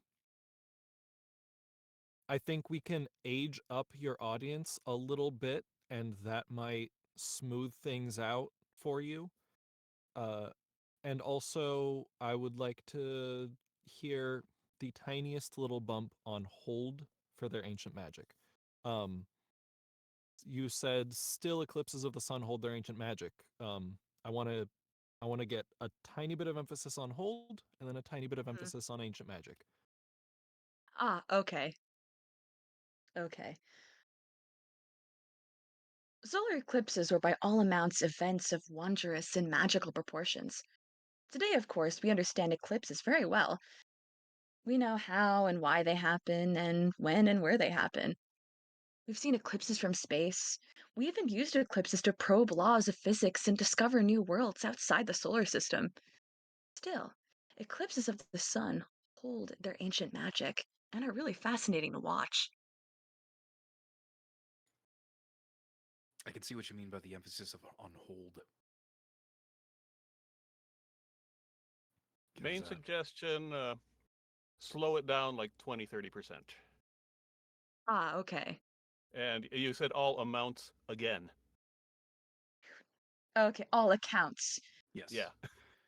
I think we can age up your audience a little bit, and that might smooth things out for you. Uh, and also, I would like to hear the tiniest little bump on hold for their ancient magic. Um, you said still eclipses of the sun hold their ancient magic. I want to get a tiny bit of emphasis on hold and then a tiny bit of Mhm. emphasis on ancient magic. Ah, okay. Okay. Solar eclipses were by all amounts events of wondrous and magical proportions. Today, of course, we understand eclipses very well. We know how and why they happen, and when and where they happen. We've seen eclipses from space. We even used eclipses to probe laws of physics and discover new worlds outside the solar system. Still, eclipses of the sun hold their ancient magic and are really fascinating to watch. I can see what you mean by the emphasis of on hold. Main 'Cause, suggestion, slow it down like 20-30%. Ah, okay. And you said all amounts again. Okay, all accounts. yes. Yeah.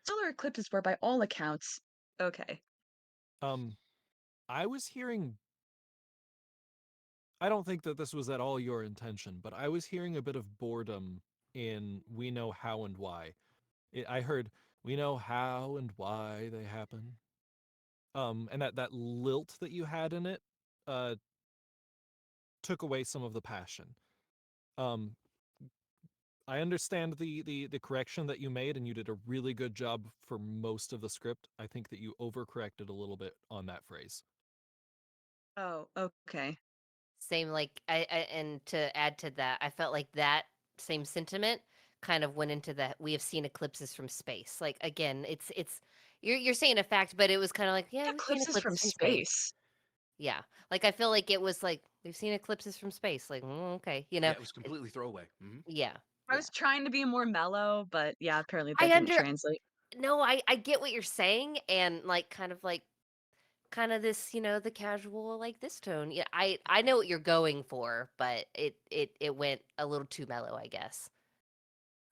Solar eclipses were by all accounts. Okay. Um, I was hearing. I don't think that this was at all your intention, but I was hearing a bit of boredom in "We know how and why." I heard "We know how and why they happen." And that lilt that you had in it, uh, took away some of the passion. Um, I understand the correction that you made, and you did a really good job for most of the script. I think that you overcorrected a little bit on that phrase. Oh, okay. Same, like and to add to that, I felt like that same sentiment kind of went into that we have seen eclipses from space. Like again, it's you're saying a fact, but it was kind of like, yeah, we've seen Eclipses from eclipses from space. space. Yeah. Like I feel like it was like we've seen eclipses from space. Like, okay, Yeah, it was completely throwaway. yeah. I Yeah. was trying to be more mellow, but yeah, apparently that I didn't under translate. no, I get what you're saying and like kind of this, the casual like this tone. Yeah, I know what you're going for, but it went a little too mellow, I guess.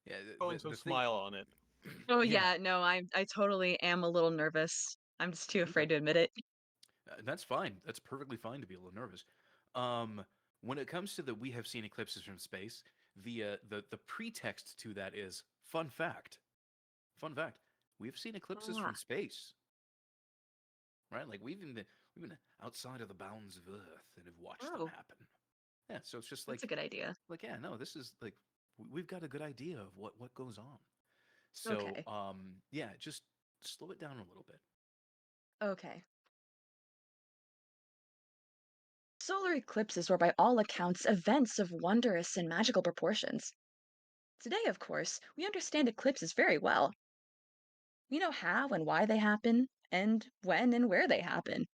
Yeah, Throwing some the thing. smile on it. Oh Yeah, yeah, no, I totally am a little nervous. I'm just too afraid to admit it. that's fine. That's perfectly fine to be a little nervous. Um, when it comes to the we have seen eclipses from space, the pretext to that is fun fact. Fun fact: we've seen eclipses Ah, from space, right? Like we've been outside of the bounds of Earth and have watched them oh, happen. Yeah, so it's just that's a good idea. yeah, no, this is like we've got a good idea of what goes on. So Okay, yeah, just slow it down a little bit. okay. Solar eclipses were by all accounts events of wondrous and magical proportions. Today, of course, we understand eclipses very well. We know how and why they happen, and when and where they happen.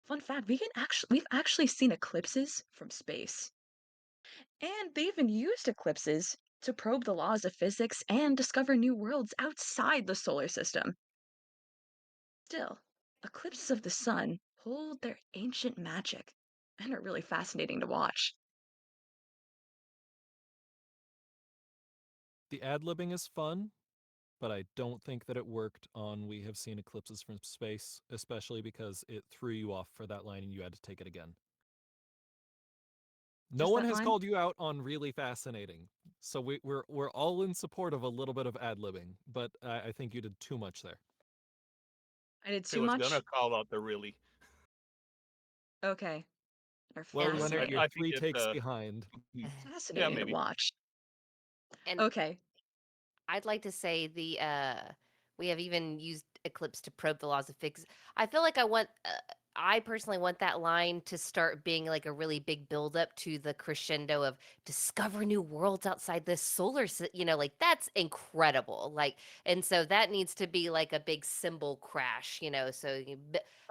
Fun fact, we've actually seen eclipses from space. And they even used eclipses to probe the laws of physics and discover new worlds outside the solar system. Still, eclipses of the sun hold their ancient magic and are really fascinating to watch. The ad-libbing is fun, but I don't think that it worked on "We have seen eclipses from space," especially because it threw you off for that line and you had to take it again. No Just one that has line? called you out on really fascinating, so we're all in support of a little bit of ad-libbing, but I think you did too much there. I did He too was gonna much? call out the really. Okay. They're Well, Yeah, you're I fascinating. think 3 it. takes behind. Yeah, Fascinating to maybe. watch. And Okay. I'd like to say we have even used Eclipse to probe the laws of physics. I feel like I personally want that line to start being like a really big buildup to the crescendo of discover new worlds outside the like that's incredible. Like, and so that needs to be like a big cymbal crash, so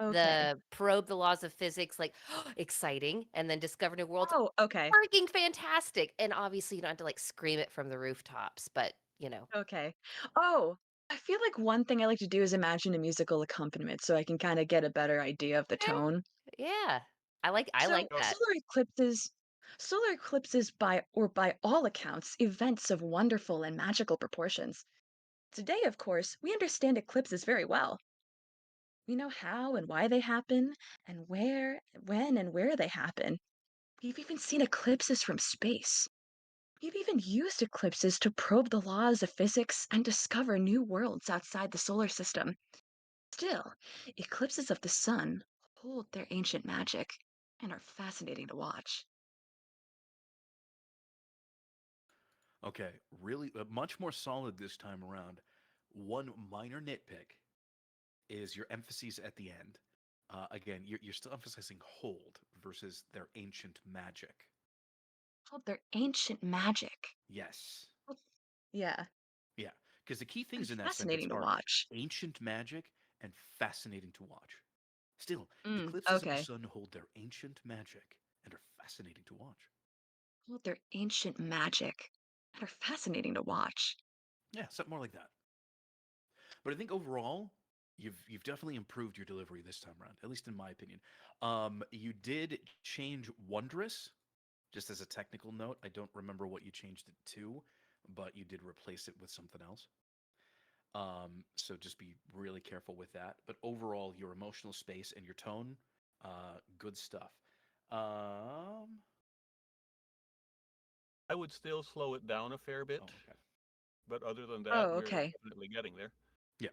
Okay. the probe the laws of physics, like exciting, and then discover new worlds, Oh, okay. freaking fantastic. And obviously you don't have to like scream it from the rooftops, but Okay. Oh, I feel like one thing I like to do is imagine a musical accompaniment so I can kind of get a better idea of the okay, tone. yeah. I like So, Oh, that. solar eclipses by all accounts events of wonderful and magical proportions. Today, of course, we understand eclipses very well. We know how and why they happen and when and where they happen. We've even seen eclipses from space. We've even used eclipses to probe the laws of physics and discover new worlds outside the solar system. Still, eclipses of the sun hold their ancient magic and are fascinating to watch. Okay, really much more solid this time around. One minor nitpick is your emphases at the end. Again, you're still emphasizing hold versus their ancient magic. Hold their ancient magic. Yes. Well, yeah, Yeah. Because the key and things in that sentence fascinating to are watch. ancient magic and fascinating to watch. Still, eclipses of the Okay. sun hold their ancient magic and are fascinating to watch. Hold their ancient magic and are fascinating to watch. Yeah, something more like that. But I think overall, you've definitely improved your delivery this time around, at least in my opinion. You did change wondrous, just as a technical note. I don't remember what you changed it to, but you did replace it with something else. So just be really careful with that. But overall, your emotional space and your tone, good stuff. Um, I would still slow it down a fair bit, oh, okay. but other than that, Oh, we're okay. definitely getting there. Yeah.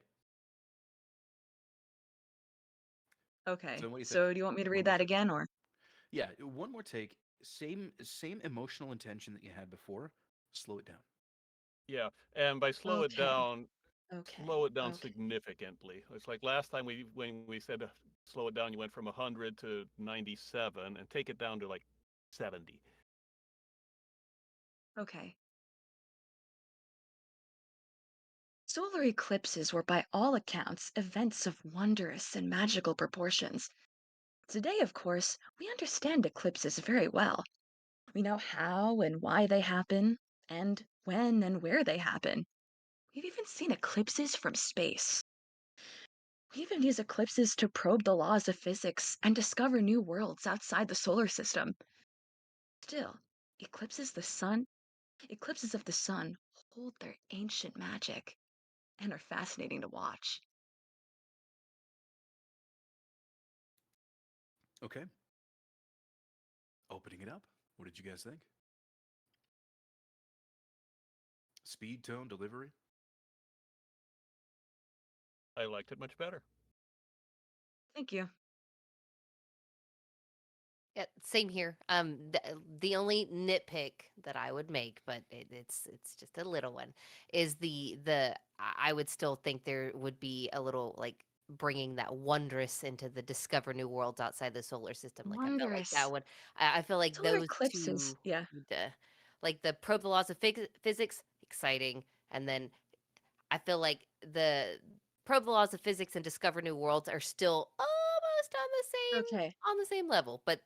Okay. So what do you think? So do you want me to One read more that take. again or? Yeah, one more take. Same emotional intention that you had before. Slow it down. Yeah, and by Okay. Okay. slow it down Okay. significantly. It's like last time when we said slow it down, you went from 100 to 97, and take it down to like 70. Okay. Solar eclipses were by all accounts events of wondrous and magical proportions. Today, of course, we understand eclipses very well. We know how and why they happen, and when and where they happen. We've even seen eclipses from space. We even use eclipses to probe the laws of physics and discover new worlds outside the solar system. Still, eclipses the sun, eclipses of the sun hold their ancient magic and are fascinating to watch. Okay. Opening it up. What did you guys think? Speed, tone, delivery. I liked it much better. Thank you. Yeah, same here. The only nitpick that I would make, but it's just a little one, is I would still think there would be a little like bringing that wondrous into the discover new worlds outside the solar system. Like I felt like that Wondrous. would. I feel like Solar those eclipses. two, Yeah. like the probe the laws of physics, exciting, and then I feel like the probe the laws of physics and discover new worlds are still almost Okay. on the same level. But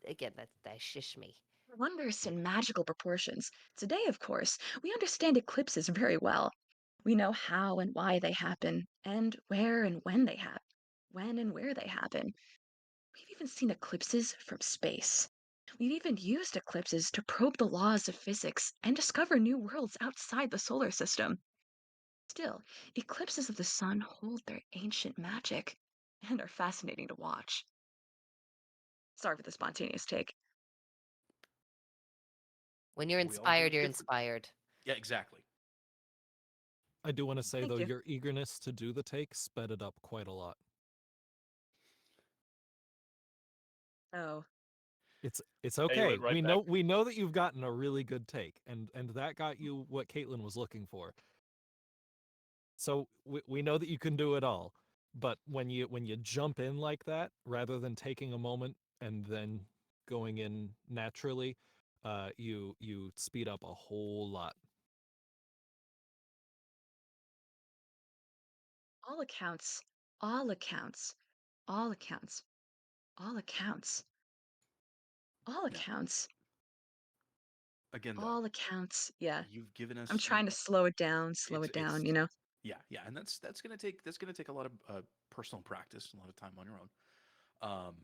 again, that's just me. Wondrous in magical proportions. Today, of course, we understand eclipses very well. We know how and why they happen, and where and when they happen. When and where they happen. We've even seen eclipses from space. We've even used eclipses to probe the laws of physics and discover new worlds outside the solar system. Still, eclipses of the sun hold their ancient magic and are fascinating to watch. Sorry for the spontaneous take. When you're We all bring inspired, you're different. inspired. Yeah, exactly. I do want to say, Thank though, you. your eagerness to do the take sped it up quite a lot. Oh, It's Yeah, you okay. went right We back. know that you've gotten a really good take, and that got you what Caitlin was looking for. So we know that you can do it all. But when you jump in like that, rather than taking a moment and then going in naturally, you speed up a whole lot. All accounts, all accounts, all accounts, all accounts, all Yeah. accounts, Again, though, all accounts. Yeah, you've given I'm us trying to slow it down, it's you know? yeah, and that's gonna take a lot of personal practice, a lot of time on your own. Um,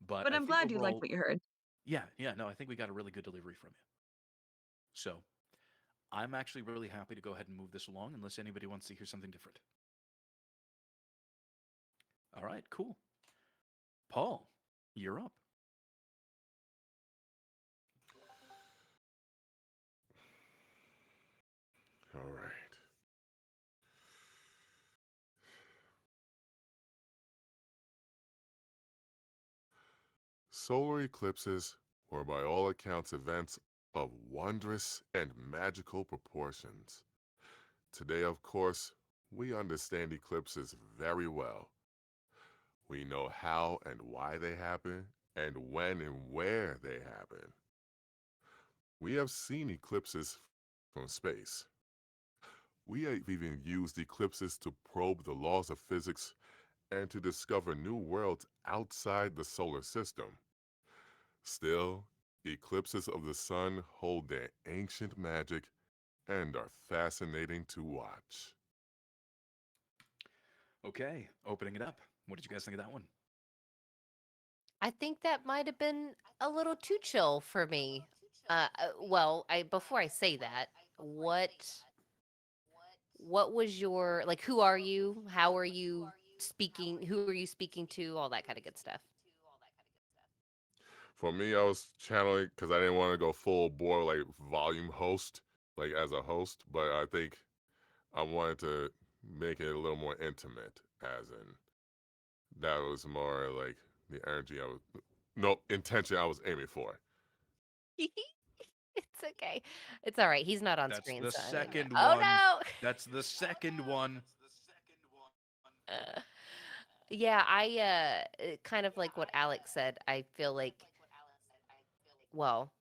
but But I I'm think glad you liked overall, what you heard. yeah, no, I think we got a really good delivery from you. So I'm actually really happy to go ahead and move this along, unless anybody wants to hear something different. All right, cool. Paul, you're up. All right. Solar eclipses were by all accounts events of wondrous and magical proportions. Today, of course, we understand eclipses very well. We know how and why they happen, and when and where they happen. We have seen eclipses from space. We have even used eclipses to probe the laws of physics and to discover new worlds outside the solar system. Still, eclipses of the sun hold their ancient magic and are fascinating to watch. Okay, opening it up. What did you guys think of that one? I think that might have been a little too chill for me. Well, I before I say that, what was your like? Who are you? How are you speaking? Who are you speaking to? All that kind of good stuff. For me, I was channeling because I didn't want to go full bore like volume host, like as a host, but I think I wanted to make it a little more intimate, as in that was more like the energy I was, no intention I was aiming for. It's okay. It's all right. He's not on That's screen, the so second oh one. no. That's the second one. Uh, yeah, kind of like what Alex said. Well,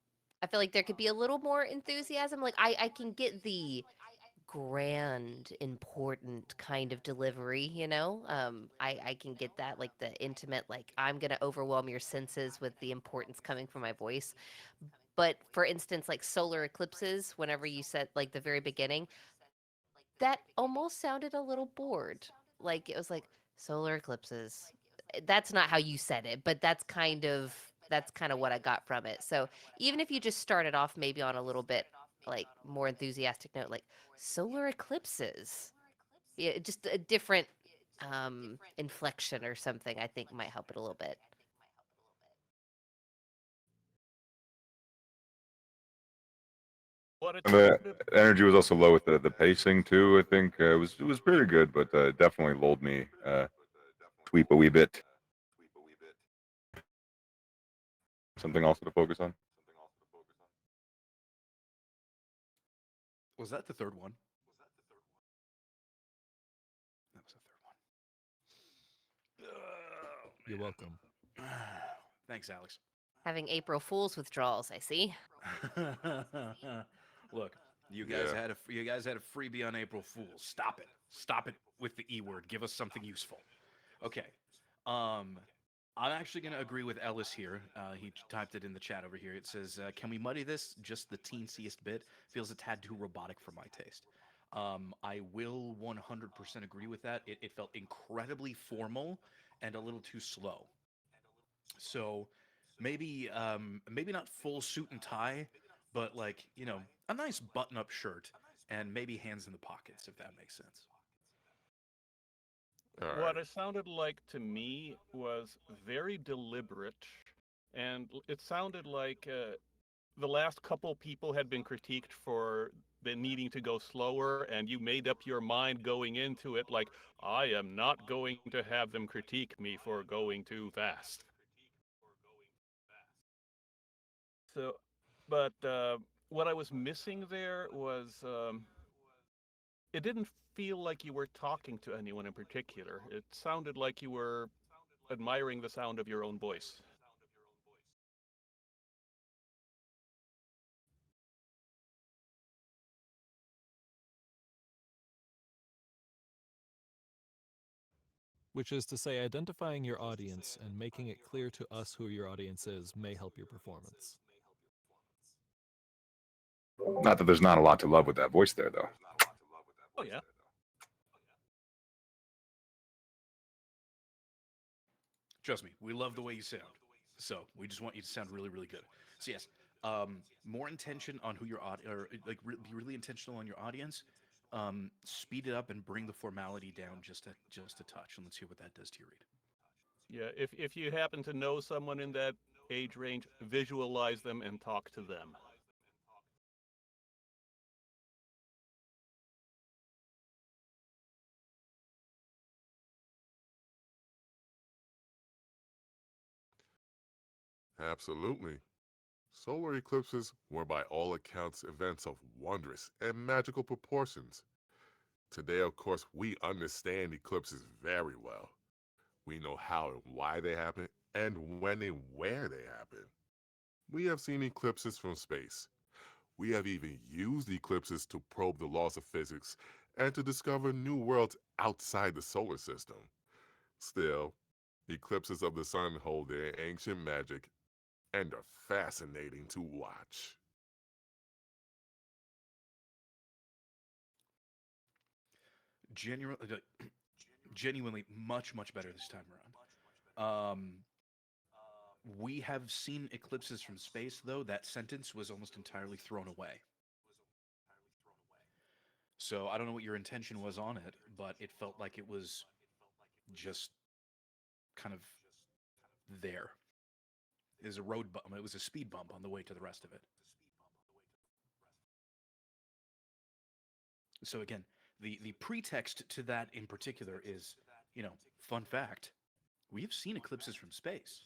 I feel like there could be a little more enthusiasm. Like I can get the grand, important kind of delivery, you know? I can get that, like the intimate, like I'm gonna overwhelm your senses with the importance coming from my voice. But for instance, like solar eclipses, whenever you said like the very beginning, that almost sounded a little bored. Like it was like solar eclipses. That's not how you said it, but that's kind of what I got from it. So even if you just started off maybe on a little bit like more enthusiastic note, like solar eclipses, yeah, just a different inflection or something, I think might help it a little bit. What it And the sounded energy was also low with the pacing too. I think it was pretty good, but definitely lulled me tweep a wee bit. Something also to focus on. Was that the third one? That was the third one. Oh, You're welcome. man. Thanks, Alex. Having April Fool's withdrawals, I see. Look, Yeah. you guys had a freebie on April Fools. Stop it. Stop it with the E word. Give us something useful. Okay. Um, I'm actually going to agree with Ellis here. He typed it in the chat over here. It says, "Can we muddy this just the teensiest bit? Feels a tad too robotic for my taste." I will 100% agree with that. It felt incredibly formal and a little too slow. So maybe not full suit and tie, but like, a nice button-up shirt and maybe hands in the pockets, if that makes sense. All right. what it sounded like to me was very deliberate, and it sounded like the last couple people had been critiqued for the needing to go slower, and you made up your mind going into it like, I am not going to have them critique me for going too fast. So, but what I was missing there was It didn't feel like you were talking to anyone in particular. It sounded like you were admiring the sound of your own voice. Which is to say, identifying your audience and making it clear to us who your audience is may help your performance. Not that there's not a lot to love with that voice there, though. Oh, yeah. Trust me, we love the way you sound. So we just want you to sound really, really good. So yes, more intention on who your or like be really intentional on your audience. Speed it up and bring the formality down just a touch, and let's hear what that does to your read. Yeah, if you happen to know someone in that age range, visualize them and talk to them. Absolutely. Solar eclipses were by all accounts events of wondrous and magical proportions. Today, of course, we understand eclipses very well. We know how and why they happen, and when and where they happen. We have seen eclipses from space. We have even used eclipses to probe the laws of physics and to discover new worlds outside the solar system. Still, eclipses of the sun hold their ancient magic and are fascinating to watch. Genuinely, genuinely much better this time around. We have seen eclipses from space, though. That sentence was almost entirely thrown away. So I don't know what your intention was on it, but it felt like it was just kind of there. It was a road bump. It was a speed bump on the way to the rest of it. So again, the pretext to that in particular is, fun fact, we have seen eclipses from space,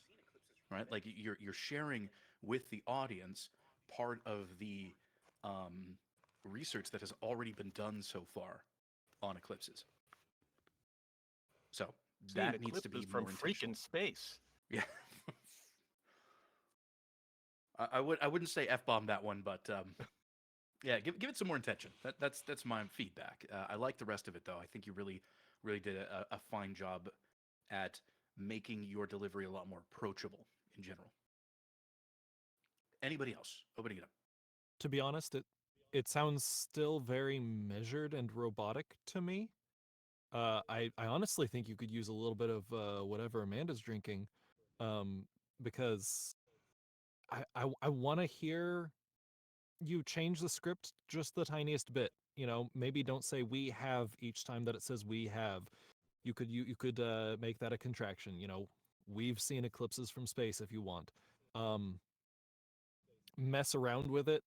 right? Like you're sharing with the audience part of the research that has already been done so far on eclipses. So Seeing that needs to be eclipses from more intentional. freaking space. Yeah. I wouldn't say f bomb that one, but yeah, give it some more intention. That's my feedback. I like the rest of it though. I think you really did a fine job at making your delivery a lot more approachable in general. Anybody else? Opening it up. To be honest, it sounds still very measured and robotic to me. I honestly think you could use a little bit of whatever Amanda's drinking, because I want to hear you change the script just the tiniest bit. Maybe don't say "we have" each time that it says "we have." You could make that a contraction. We've seen eclipses from space if you want. Mess around with it.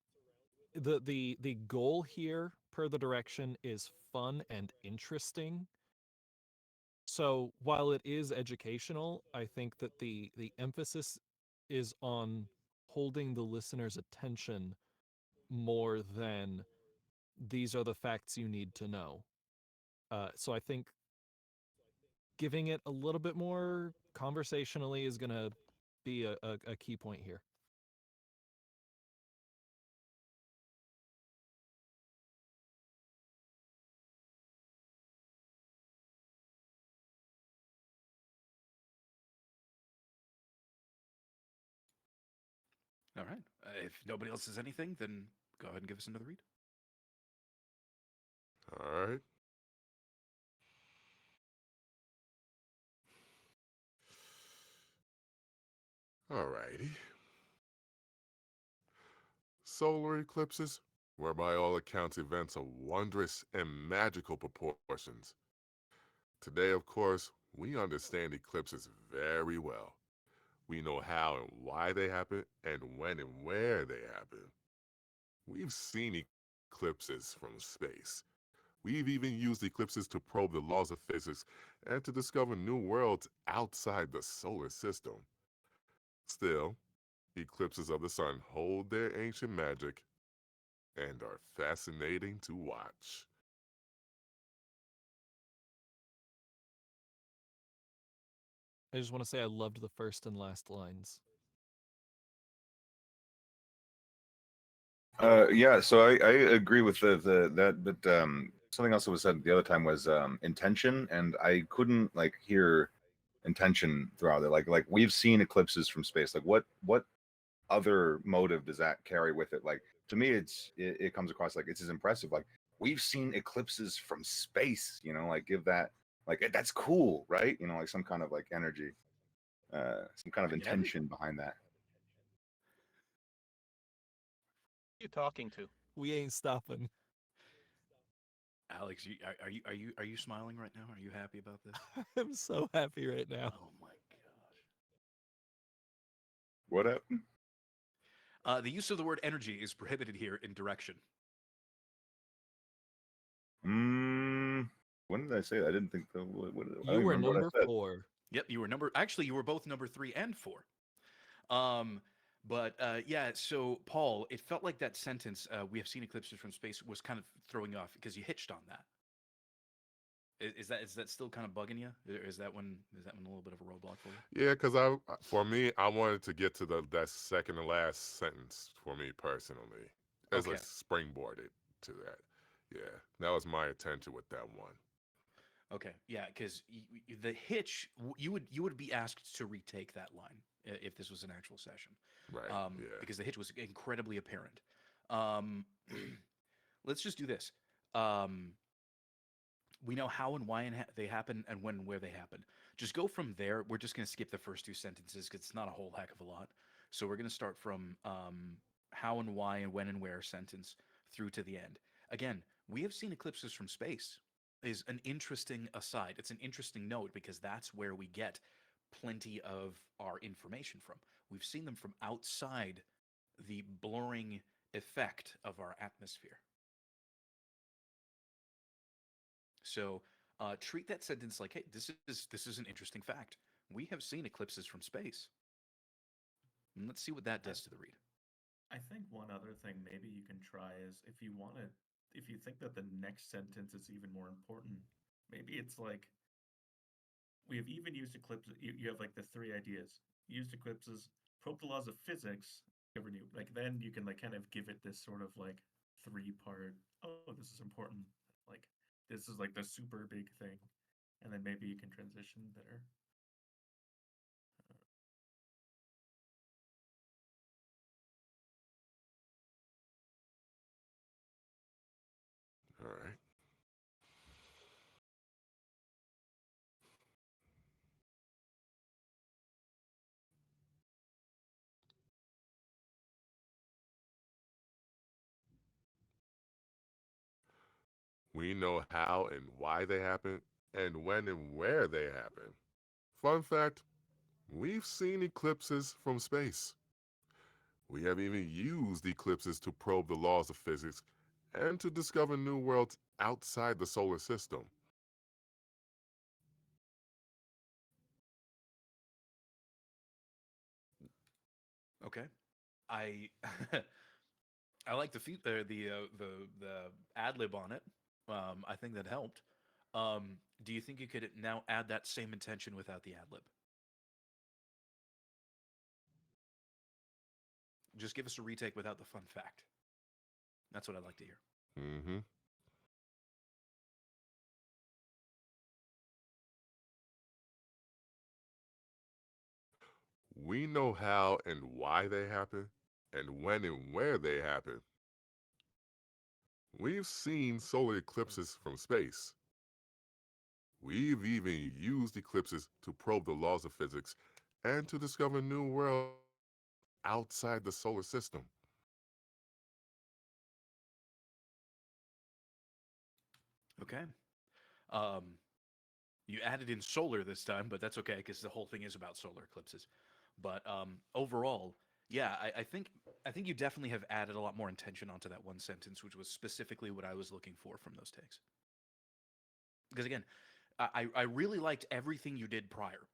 The goal here, per the direction, is fun and interesting. So while it is educational, I think that the emphasis is on holding the listener's attention more than these are the facts you need to know. So I think giving it a little bit more conversationally is going to be a key point here. All right. If nobody else says anything, then go ahead and give us another read. All right. All righty. Solar eclipses were by all accounts events of wondrous and magical proportions. Today, of course, we understand eclipses very well. We know how and why they happen and when and where they happen. We've seen eclipses from space. We've even used eclipses to probe the laws of physics and to discover new worlds outside the solar system. Still, eclipses of the sun hold their ancient magic and are fascinating to watch. I just want to say I loved the first and last lines. Yeah, so I agree with that, but something else that was said the other time was intention, and I couldn't like hear intention throughout it. Like we've seen eclipses from space. Like what other motive does that carry with it? Like to me, it comes across like it's as impressive. Like we've seen eclipses from space. You know, like give that like that's cool, right? You know, like some kind of like energy, some kind of I get it. intention behind that. Who are you talking to? We ain't stopping. Alex, are you smiling right now? Are you happy about this? I'm so happy right now. Oh my gosh. What happened? The use of the word energy is prohibited here in direction. When did I say that? I didn't think that. What, I don't You even were remember what I number said. 4. Yep, you were you were both number 3 and 4. But yeah, so Paul, it felt like that sentence, we have seen eclipses from space, was kind of throwing you off because you hitched on that. Is that still kind of bugging you? Is that one a little bit of a roadblock for you? Yeah, because for me, I wanted to get to that second and last sentence for me personally, as Okay. like springboarded to that. Yeah, that was my intention with that one. Okay, yeah, because the hitch, you would be asked to retake that line if this was an actual session, Right. Yeah. because the hitch was incredibly apparent. Um, let's just do this. We know how and why they happen, and when and where they happen. Just go from there. We're just going to skip the first 2 sentences because it's not a whole heck of a lot. So we're going to start from how and why and when and where sentence through to the end. Again, we have seen eclipses from space is an interesting aside. It's an interesting note because that's where we get plenty of our information from. We've seen them from outside the blurring effect of our atmosphere. So treat that sentence like, hey, this is an interesting fact. We have seen eclipses from space. And let's see what that does to the read. I think one other thing maybe you can try is if you think that the next sentence is even more important, maybe it's like we have even used eclipses. You have like the 3 ideas: used eclipses, probe the laws of physics. Ever knew? Like then you can like kind of give it this sort of like 3-part. Oh, this is important. Like this is like the super big thing, and then maybe you can transition there. All right. We know how and why they happen, and when and where they happen. Fun fact, we've seen eclipses from space. We have even used eclipses to probe the laws of physics and to discover new worlds outside the solar system. Okay. I I like the ad lib on it. I think that helped. Do you think you could now add that same intention without the ad lib? Just give us a retake without the fun fact. That's what I'd like to hear. Mm-hmm. We know how and why they happen, and when and where they happen. We've seen solar eclipses from space. We've even used eclipses to probe the laws of physics and to discover new worlds outside the solar system. Okay. Um, you added in solar this time, but that's okay because the whole thing is about solar eclipses. But overall, yeah, I think you definitely have added a lot more intention onto that one sentence, which was specifically what I was looking for from those takes. Because again, I really liked everything you did prior.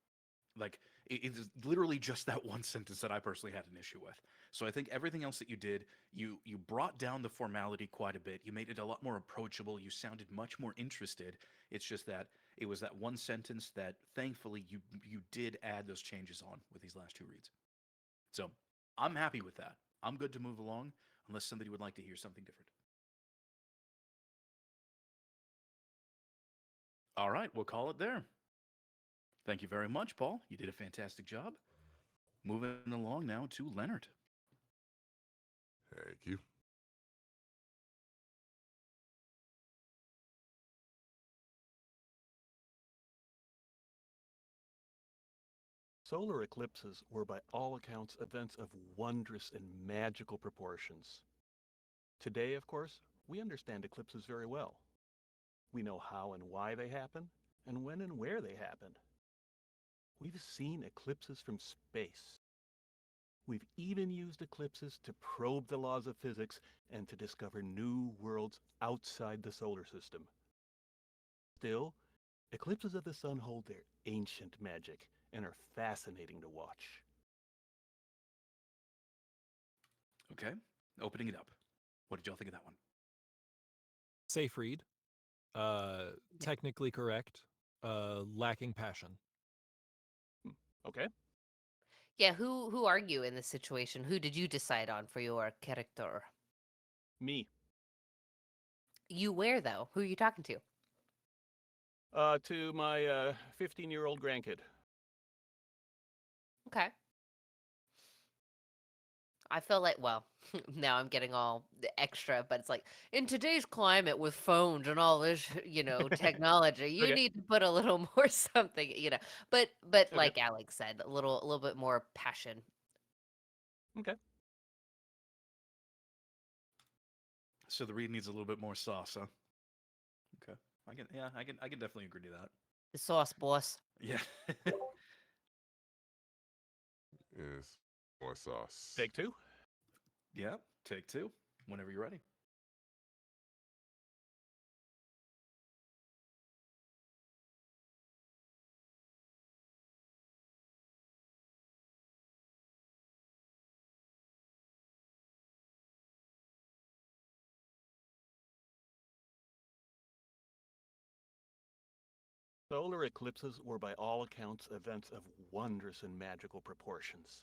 Like It is literally just that one sentence that I personally had an issue with. So I think everything else that you did, you brought down the formality quite a bit. You made it a lot more approachable. You sounded much more interested. It's just that it was that one sentence that thankfully you did add those changes on with these last two reads. So I'm happy with that. I'm good to move along unless somebody would like to hear something different. All right, we'll call it there. Thank you very much, Paul. You did a fantastic job. Moving along now to Leonard. Thank you. Solar eclipses were by all accounts events of wondrous and magical proportions. Today, of course, we understand eclipses very well. We know how and why they happen, and when and where they happen. We've seen eclipses from space. We've even used eclipses to probe the laws of physics and to discover new worlds outside the solar system. Still, eclipses of the sun hold their ancient magic and are fascinating to watch. Okay, opening it up. What did y'all think of that one? Safe read. Technically correct. Lacking passion. Okay? Yeah, who are you in this situation? Who did you decide on for your character? Me. You where though? Who are you talking to? To my 15-year-old grandkid. Okay. I feel like, well, now I'm getting all extra, but it's like in today's climate with phones and all this, technology, you Okay. need to put a little more something. But Okay. like Alex said, a little bit more passion. Okay. So the read needs a little bit more sauce, huh? Okay. I can definitely agree to that. The sauce, boss. Yeah. Yes. More sauce. Take two. Yeah. Take two. Whenever you're ready. Solar eclipses were by all accounts events of wondrous and magical proportions.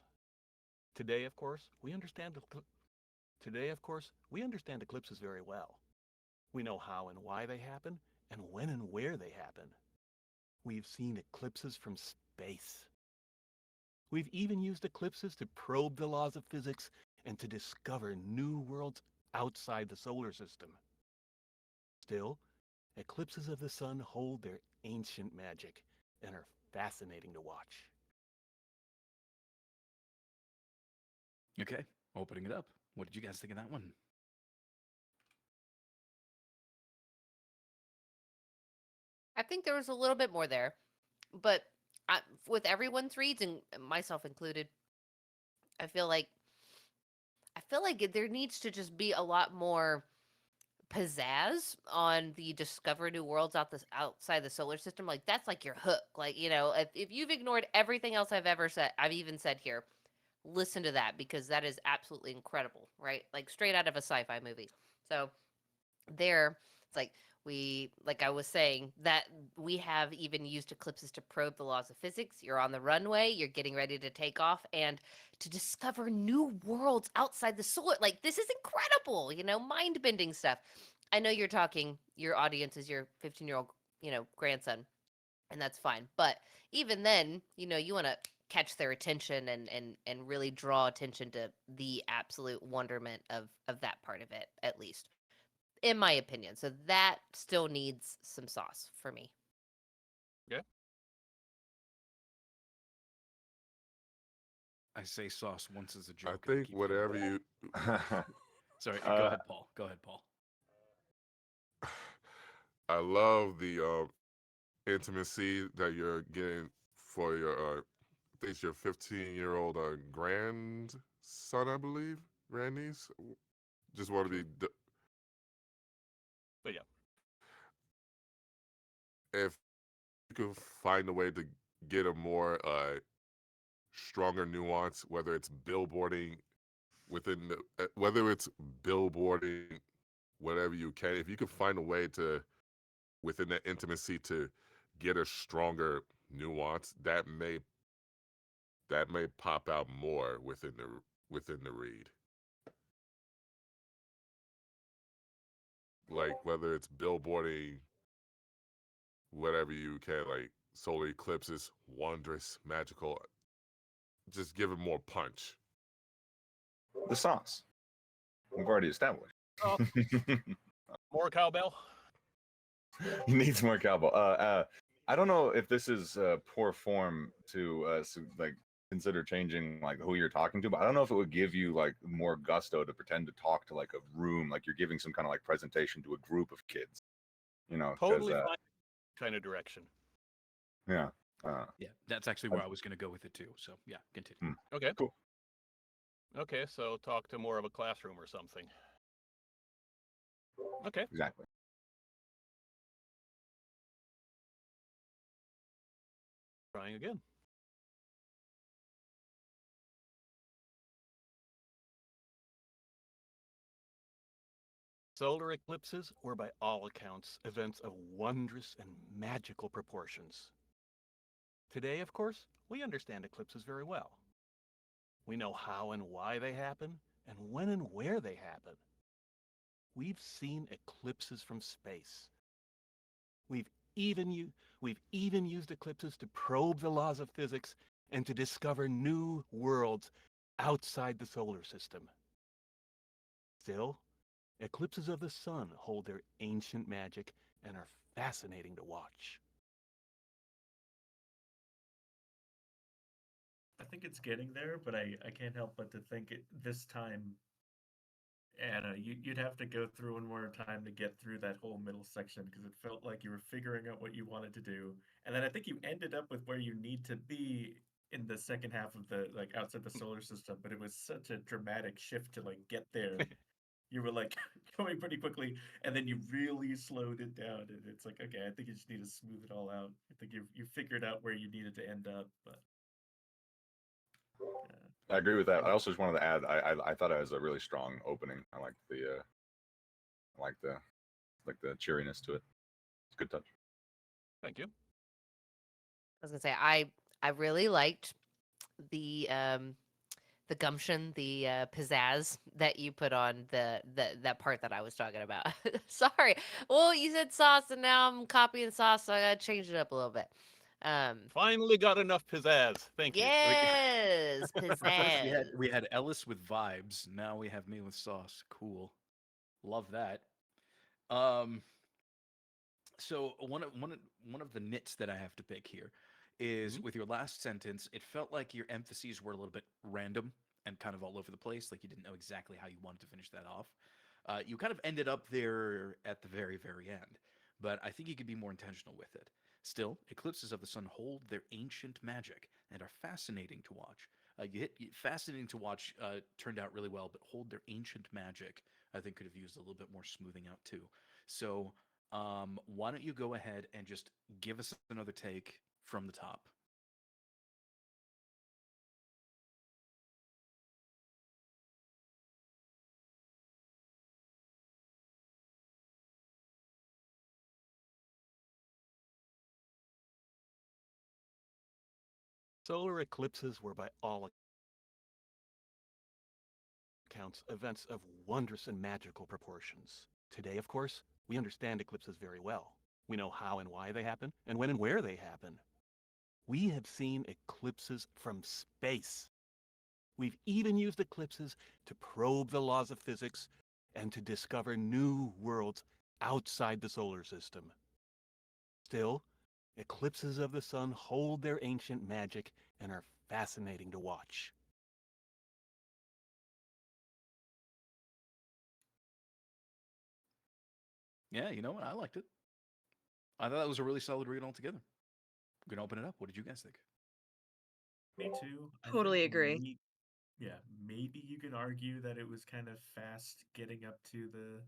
Today, of course, we understand eclipses very well. We know how and why they happen, and when and where they happen. We've seen eclipses from space. We've even used eclipses to probe the laws of physics and to discover new worlds outside the solar system. Still, eclipses of the sun hold their ancient magic and are fascinating to watch. Okay. Opening it up. What did you guys think of that one? I think there was a little bit more there, but with everyone's reads and myself included, I feel like there needs to just be a lot more pizzazz on the discover new worlds outside the solar system. Like that's like your hook. Like if you've ignored everything else I've even said here, listen to that because that is absolutely incredible, right? Like straight out of a sci-fi movie. So there, it's like I was saying, that we have even used eclipses to probe the laws of physics. You're on the runway, you're getting ready to take off, and to discover new worlds outside the solar. Like, this is incredible, mind bending stuff. I know your audience is your 15-year-old, grandson, and that's fine. But even then, you want to catch their attention and really draw attention to the absolute wonderment of that part of it, at least in my opinion. So that still needs some sauce for me. Yeah. I say sauce once as a joke. I and it think keeps getting whatever better. you. Sorry, go ahead, Paul. Go ahead, Paul. I love the intimacy that you're getting for your, I think it's your 15-year-old grandson, I believe, grandniece. Just want to be, But yeah. if you could find a way to get a more stronger nuance, whether it's billboarding within the, whether it's billboarding, whatever you can. If you could find a way to, within that intimacy, to get a stronger nuance, that may pop out more within the read. Like whether it's billboarding, whatever you can, like solar eclipses, wondrous, magical, just give it more punch. The sauce. We've already established. Oh, more cowbell. He needs more cowbell. I don't know if this is poor form to like consider changing like who you're talking to, but I don't know if it would give you like more gusto to pretend to talk to like a room, like you're giving some kind of like presentation to a group of kids. You know, 'cause, Totally fine kind of direction. yeah. Yeah, that's actually where I was going to go with it too. So yeah, continue. Okay. Cool. Okay, so talk to more of a classroom or something. Okay. Exactly. Trying again. Solar eclipses were by all accounts events of wondrous and magical proportions. Today, of course, we understand eclipses very well. We know how and why they happen, and when and where they happen. We've seen eclipses from space. We've even used eclipses to probe the laws of physics and to discover new worlds outside the solar system. Still, eclipses of the sun hold their ancient magic and are fascinating to watch. I think it's getting there, but I can't help but to think this time, Anna, you'd have to go through one more time to get through that whole middle section because it felt like you were figuring out what you wanted to do, and then I think you ended up with where you need to be in the second half of the like outside the solar system. But it was such a dramatic shift to like get there. You were like going pretty quickly, and then you really slowed it down, and it's like, okay, I think you just need to smooth it all out. I think you figured out where you needed to end up, but. I agree with that. I also just wanted to add, I thought it was a really strong opening. I like the cheeriness to it. It's a good touch. Thank you. I was gonna say I really liked the gumption, the pizzazz that you put on that part that I was talking about. Sorry. Well, you said sauce, and now I'm copying sauce, so I gotta change it up a little bit. Finally got enough pizzazz. Thank you. Yes, First pizzazz. we had Ellis with vibes. Now we have me with sauce. Cool. Love that. So one of the nits that I have to pick here is with your last sentence, it felt like your emphases were a little bit random and kind of all over the place, like you didn't know exactly how you wanted to finish that off. You kind of ended up there at the very, very end, but I think you could be more intentional with it. Still, eclipses of the sun hold their ancient magic and are fascinating to watch. Fascinating to watch turned out really well, but hold their ancient magic, I think could have used a little bit more smoothing out too. So, why don't you go ahead and just give us another take from the top? Solar eclipses were by all accounts events of wondrous and magical proportions. Today, of course, we understand eclipses very well. We know how and why they happen, and when and where they happen. We have seen eclipses from space. We've even used eclipses to probe the laws of physics and to discover new worlds outside the solar system. Still, eclipses of the sun hold their ancient magic and are fascinating to watch. Yeah, you know what? I liked it. I thought that was a really solid read altogether. We're gonna open it up. What did you guys think? Me too. I Totally think agree. yeah, maybe you can argue that it was kind of fast getting up to the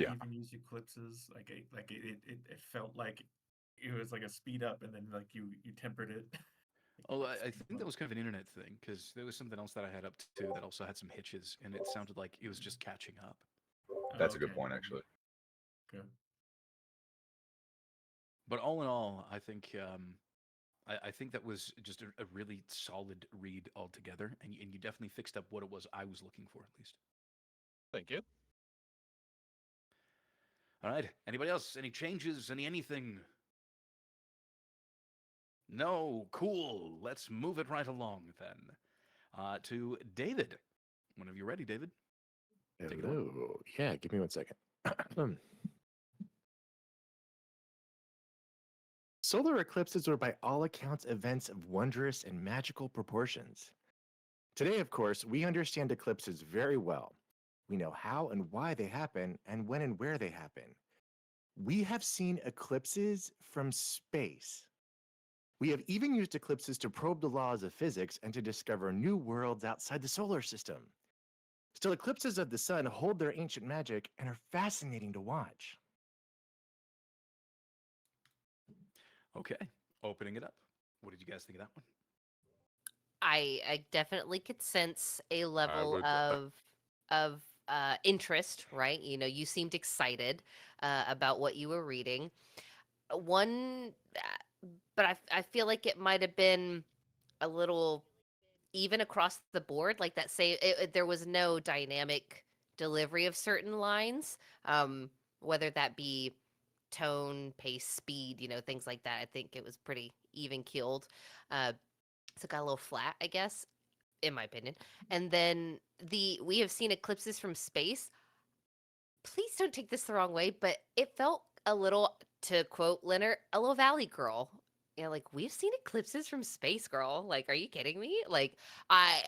Yeah. even use eclipses. It felt like it was like a speed up, and then like you tempered it. Oh, that's I the think that was kind of an internet thing because there was something else that I had up too that also had some hitches, and it sounded like it was just catching up. That's a good okay. point, actually. Okay. But all in all, I think I think that was just a really solid read altogether, and you definitely fixed up what it was I was looking for at least. Thank you. All right. Anybody else? Any changes? Anything? No. Cool. Let's move it right along then. To David. Whenever you're ready, David. Take it away. Hello. Yeah, give me 1 second. Solar eclipses are by all accounts events of wondrous and magical proportions. Today, of course, we understand eclipses very well. We know how and why they happen and when and where they happen. We have seen eclipses from space. We have even used eclipses to probe the laws of physics and to discover new worlds outside the solar system. Still, eclipses of the sun hold their ancient magic and are fascinating to watch. Okay. Opening it up. What did you guys think of that one? I definitely could sense a I level would. of interest, right? You know, you seemed excited about what you were reading. One, but I feel like it might have been a little even across the board, like that. Say there was no dynamic delivery of certain lines, whether that be tone, pace, speed, you know, things like that. I think it was pretty even keeled. So it got a little flat, I guess, in my opinion. And then we have seen eclipses from space. Please don't take this the wrong way, but it felt a little, to quote Leonard, a little Valley Girl. You know, like we've seen eclipses from space, girl. Like, are you kidding me? Like, I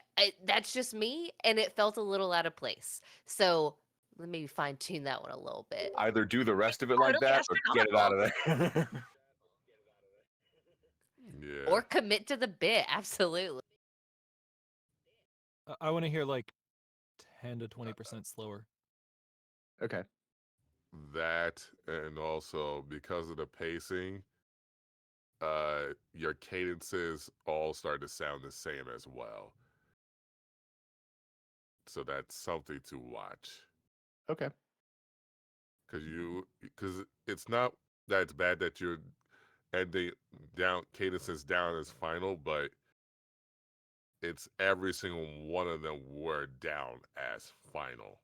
that's just me, and it felt a little out of place. So let me fine tune that one a little bit. Either do the rest of it like Totally that or get it out of there. Yeah. Or commit to the bit, absolutely. I want to hear like 10 to 20% slower. Okay. That, and also because of the pacing, your cadences all start to sound the same as well. So that's something to watch. Okay. Because it's not that it's bad that you're ending down cadences down as final, but it's every single one of them were down as final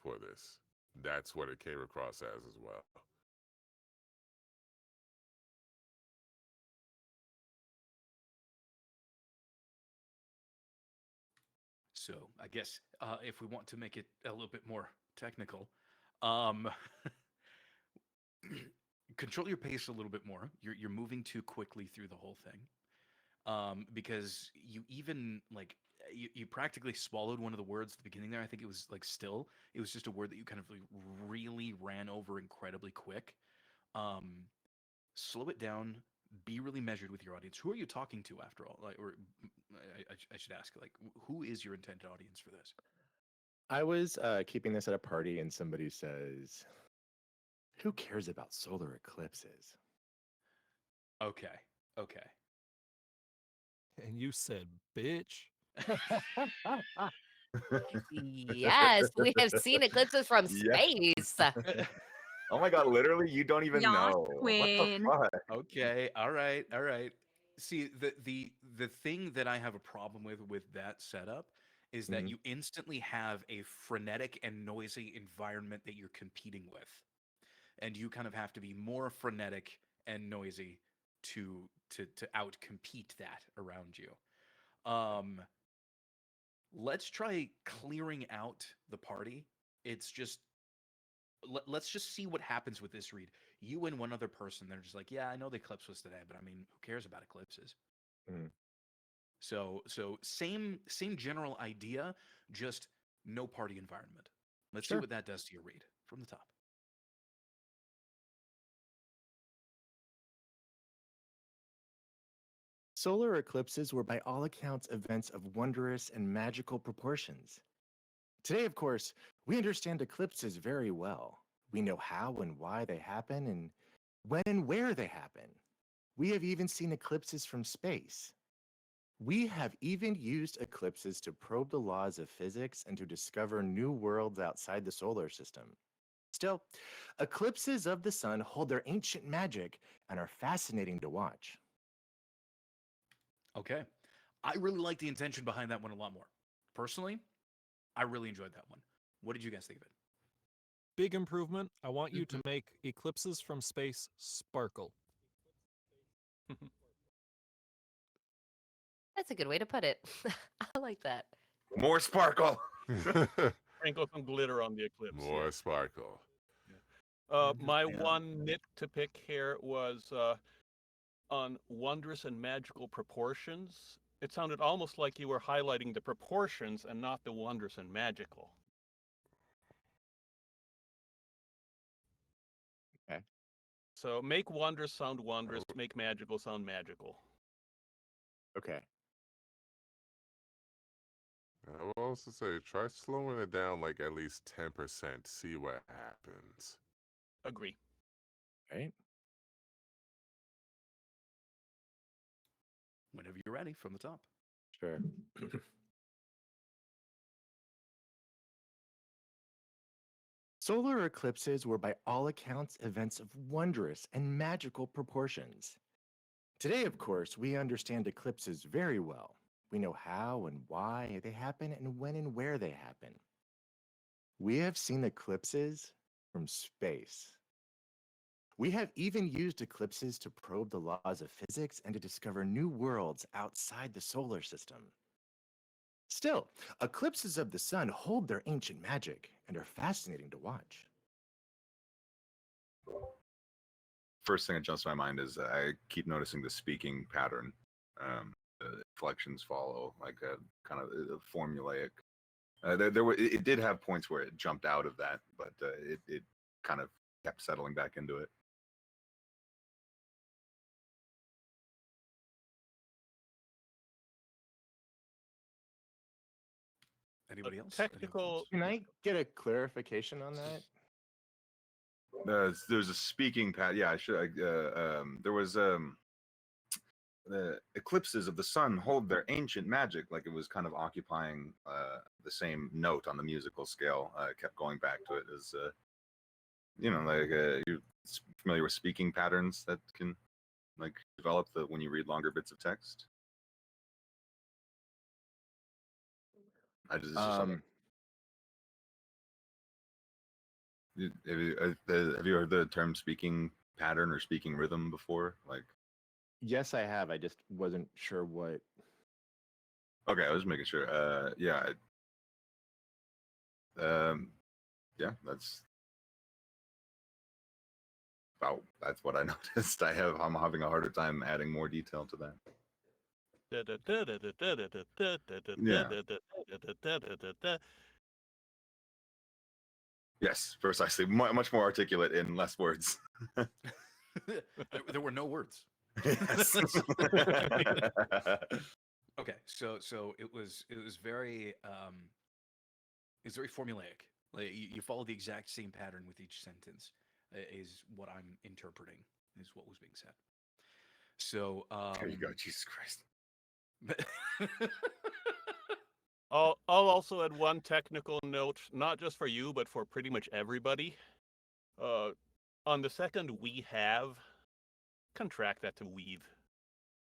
for this. That's what it came across as well. So I guess if we want to make it a little bit more technical, um, control your pace a little bit more. You're moving too quickly through the whole thing, because you even like you practically swallowed one of the words at the beginning there. I think it was like still. It was just a word that you kind of like really ran over incredibly quick. Um, Slow it down. Be really measured with your audience. Who are you talking to after all? Like, or I should ask, like, who is your intended audience for this? I was keeping this at a party and somebody says, "Who cares about solar eclipses?" Okay. Okay. And you said, bitch. Yes, we have seen eclipses from Yeah. space. Oh my god, literally, you don't even Yas know. queen. What the fuck? Okay. All right. All right. See, the thing that I have a problem with that setup is that Mhm. you instantly have a frenetic and noisy environment that you're competing with, and you kind of have to be more frenetic and noisy to outcompete that around you. Um, let's try clearing out the party. It's just let's just see what happens with this read. You and one other person, they're just like, yeah, I know the eclipse was today, but I mean, who cares about eclipses? Mhm. So same general idea, just no party environment. Let's see Sure. what that does to your read from the top. Solar eclipses were by all accounts events of wondrous and magical proportions. Today, of course, we understand eclipses very well. We know how and why they happen and when and where they happen. We have even seen eclipses from space. We have even used eclipses to probe the laws of physics and to discover new worlds outside the solar system. Still, eclipses of the sun hold their ancient magic and are fascinating to watch. Okay. I really like the intention behind that one a lot more. Personally, I really enjoyed that one. What did you guys think of it? Big improvement. I want you to make eclipses from space sparkle. That's a good way to put it. I like that. More sparkle. Sprinkle some glitter on the eclipse. More yeah. sparkle. My one nit to pick here was on wondrous and magical proportions. It sounded almost like you were highlighting the proportions and not the wondrous and magical. Okay. So make wondrous sound wondrous, make magical sound magical. Okay. I will also say, try slowing it down like at least 10%. See what happens. Agree. Right. Whenever you're ready, from the top. Sure. Solar eclipses were by all accounts events of wondrous and magical proportions. Today, of course, we understand eclipses very well. We know how and why they happen and when and where they happen. We have seen eclipses from space. We have even used eclipses to probe the laws of physics and to discover new worlds outside the solar system. Still, eclipses of the sun hold their ancient magic and are fascinating to watch. First thing that jumps to my mind is I keep noticing the speaking pattern. The inflections follow like a kind of formulaic. It did have points where it jumped out of that, but it kind of kept settling back into it. Anybody else? Technical. Can I get a clarification on that? There's a speaking pat. Yeah, I should. There was the eclipses of the sun hold their ancient magic, like it was kind of occupying the same note on the musical scale. Kept going back to it as you're familiar with speaking patterns that can like develop when you read longer bits of text. Have you heard the term speaking pattern or speaking rhythm before? Like, Yes, I have. I just wasn't sure what. okay, I was making sure. Yeah, that's what I noticed. I'm having a harder time adding more detail to that. Yes, precisely. Much more articulate in less words. There were no words. Yes. Okay, so it was very formulaic. Like you follow the exact same pattern with each sentence, is what I'm interpreting, is what was being said. So there you go. Jesus Christ. I'll also add one technical note, not just for you, but for pretty much everybody. On the second "we have," contract that to "we've."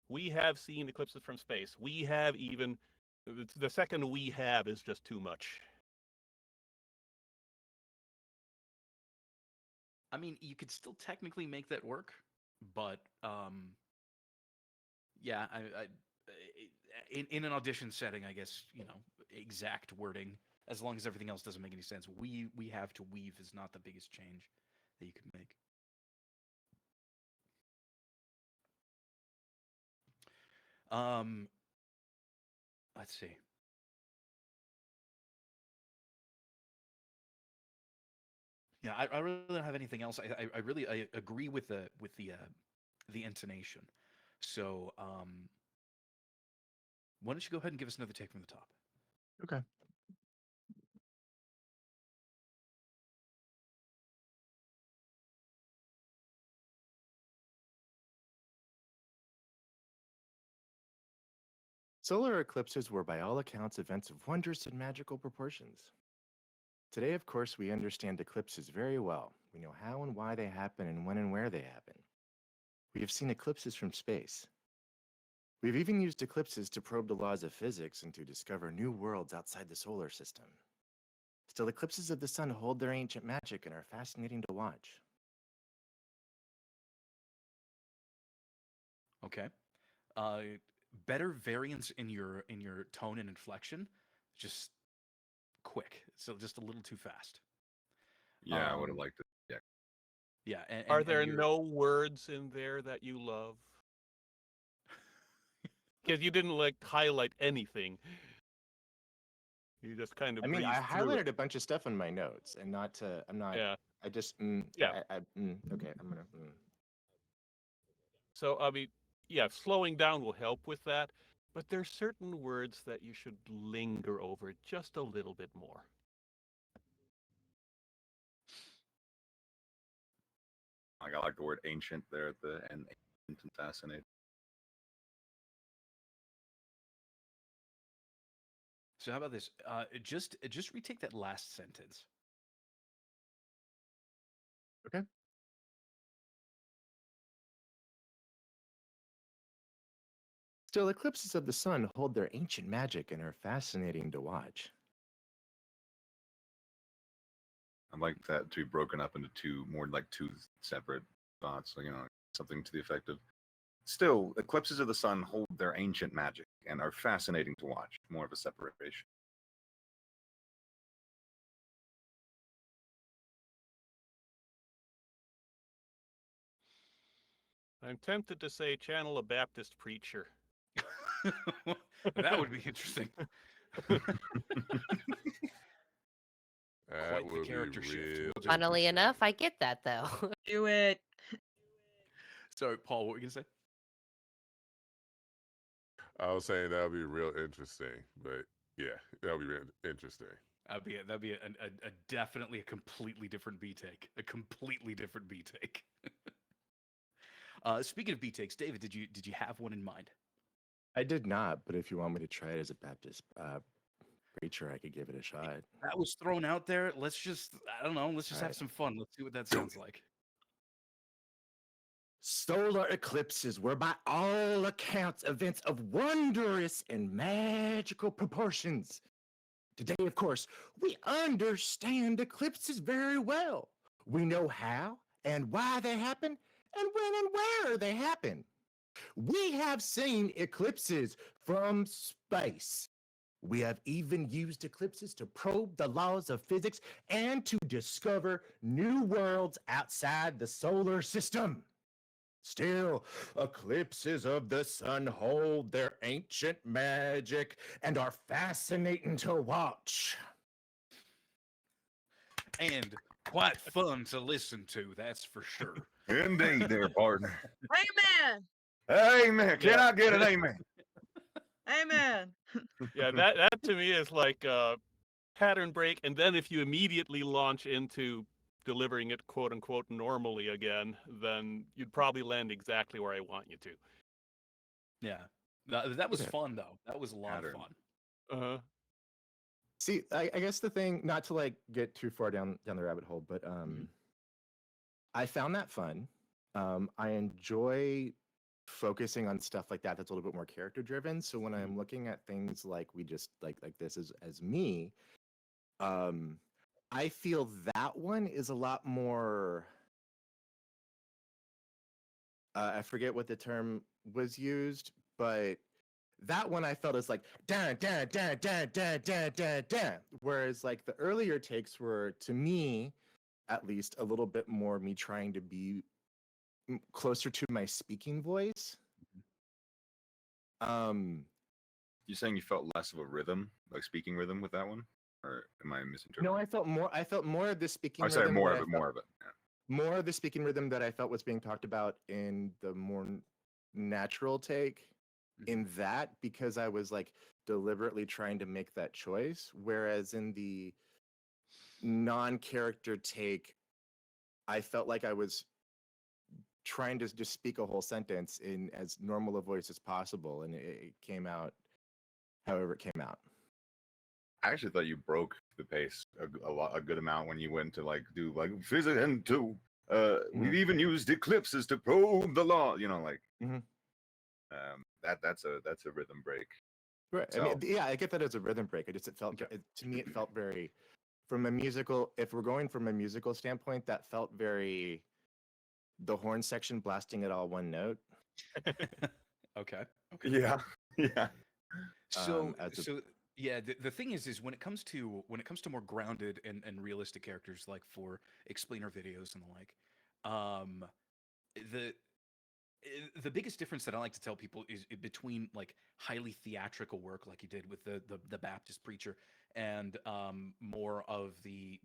We have seen eclipses from space. We have even. The second "we have" is just too much. I mean, you could still technically make that work, but yeah, in an audition setting, I guess, exact wording, as long as everything else doesn't make any sense. We have to weave is not the biggest change that you could make. Let's see. Yeah, I really don't have anything else. I really agree with the intonation. So why don't you go ahead and give us another take from the top? Okay. Solar eclipses were by all accounts events of wondrous and magical proportions. Today, of course, we understand eclipses very well. We know how and why they happen and when and where they happen. We have seen eclipses from space. We've even used eclipses to probe the laws of physics and to discover new worlds outside the solar system. Still, eclipses of the sun hold their ancient magic and are fascinating to watch. Okay. Better variance in your tone and inflection. Just quick. So just a little too fast. Yeah, I would have Um, liked it. Yeah. Yeah. Are there your no words in there that you love? Because you didn't like highlight anything. You just kind of I mean, I breezed through it. highlighted a bunch of stuff in my notes, and I'm not, Yeah. I just, Yeah. okay, I'm gonna, So, I mean, yeah, slowing down will help with that, but there's certain words that you should linger over just a little bit more. Like, I like the word ancient there at the end. Ancient and fascinating. So how about this? Just retake that last sentence. okay. Still, eclipses of the sun hold their ancient magic and are fascinating to watch. I like that to be broken up into two separate thoughts. So, something to the effect of, still, eclipses of the sun hold their ancient magic and are fascinating to watch. More of a separation. I'm tempted to say channel a Baptist preacher. That would be interesting. That Quite the would character be shift. real. We'll do. Funnily enough, I get that though. Do it. Sorry, Paul. What were you gonna say? I was saying that would be real interesting, but yeah, that would be real interesting. That'd be a definitely a completely different B take. A completely different B take. Speaking of B takes, David, did you have one in mind? I did not, but if you want me to try it as a Baptist preacher, I could give it a shot. That was thrown out there. Let's just I don't know. Let's just have Alright. some fun. Let's see what that sounds like. Solar eclipses were by all accounts events of wondrous and magical proportions. Today, of course, we understand eclipses very well. We know how and why they happen and when and where they happen. We have seen eclipses from space. We have even used eclipses to probe the laws of physics and to discover new worlds outside the solar system. Still, eclipses of the sun hold their ancient magic and are fascinating to watch. And quite fun to listen to, that's for sure. Indeed, there, partner. Amen. Amen. Can Yeah. I get an amen? Amen. Yeah, that to me is like a pattern break, and then if you immediately launch into delivering it quote unquote normally again, then you'd probably land exactly where I want you to. Yeah. That was Okay. fun though. That was a lot Pattern. of fun. Uh-huh. See, I guess the thing, not to like get too far down the rabbit hole, but I found that fun. I enjoy focusing on stuff like that that's a little bit more character driven. So when I'm looking at things like we just like this as me, I feel that one is a lot more I forget what the term was used, but that one I felt is like dan dan dan dan dan dan dan dan. Whereas like the earlier takes were, to me, at least, a little bit more me trying to be closer to my speaking voice. You saying you felt less of a rhythm, like speaking rhythm, with that one, or am I misinterpreting? No, I felt more of the speaking I'm sorry, rhythm. more that of I it, felt- more of it. Yeah. More of the speaking rhythm that I felt was being talked about in the more natural take. In that, because I was like deliberately trying to make that choice, whereas in the non-character take, I felt like I was trying to just speak a whole sentence in as normal a voice as possible, and it came out however it came out. I actually thought you broke the pace a good amount when you went to like do like physics and two. We've even used eclipses to probe the law. You know, like that's a rhythm break. Right. I So mean, yeah, I get that as a rhythm break. It felt Okay. to me it felt very from a musical. If we're going from a musical standpoint, that felt very the horn section blasting it all one note. Okay. yeah, yeah. So as a- so yeah, the thing is when it comes to more grounded and realistic characters like for explainer videos and the like, um, the the biggest difference that I like to tell people is between like highly theatrical work like you did with the Baptist preacher and more of the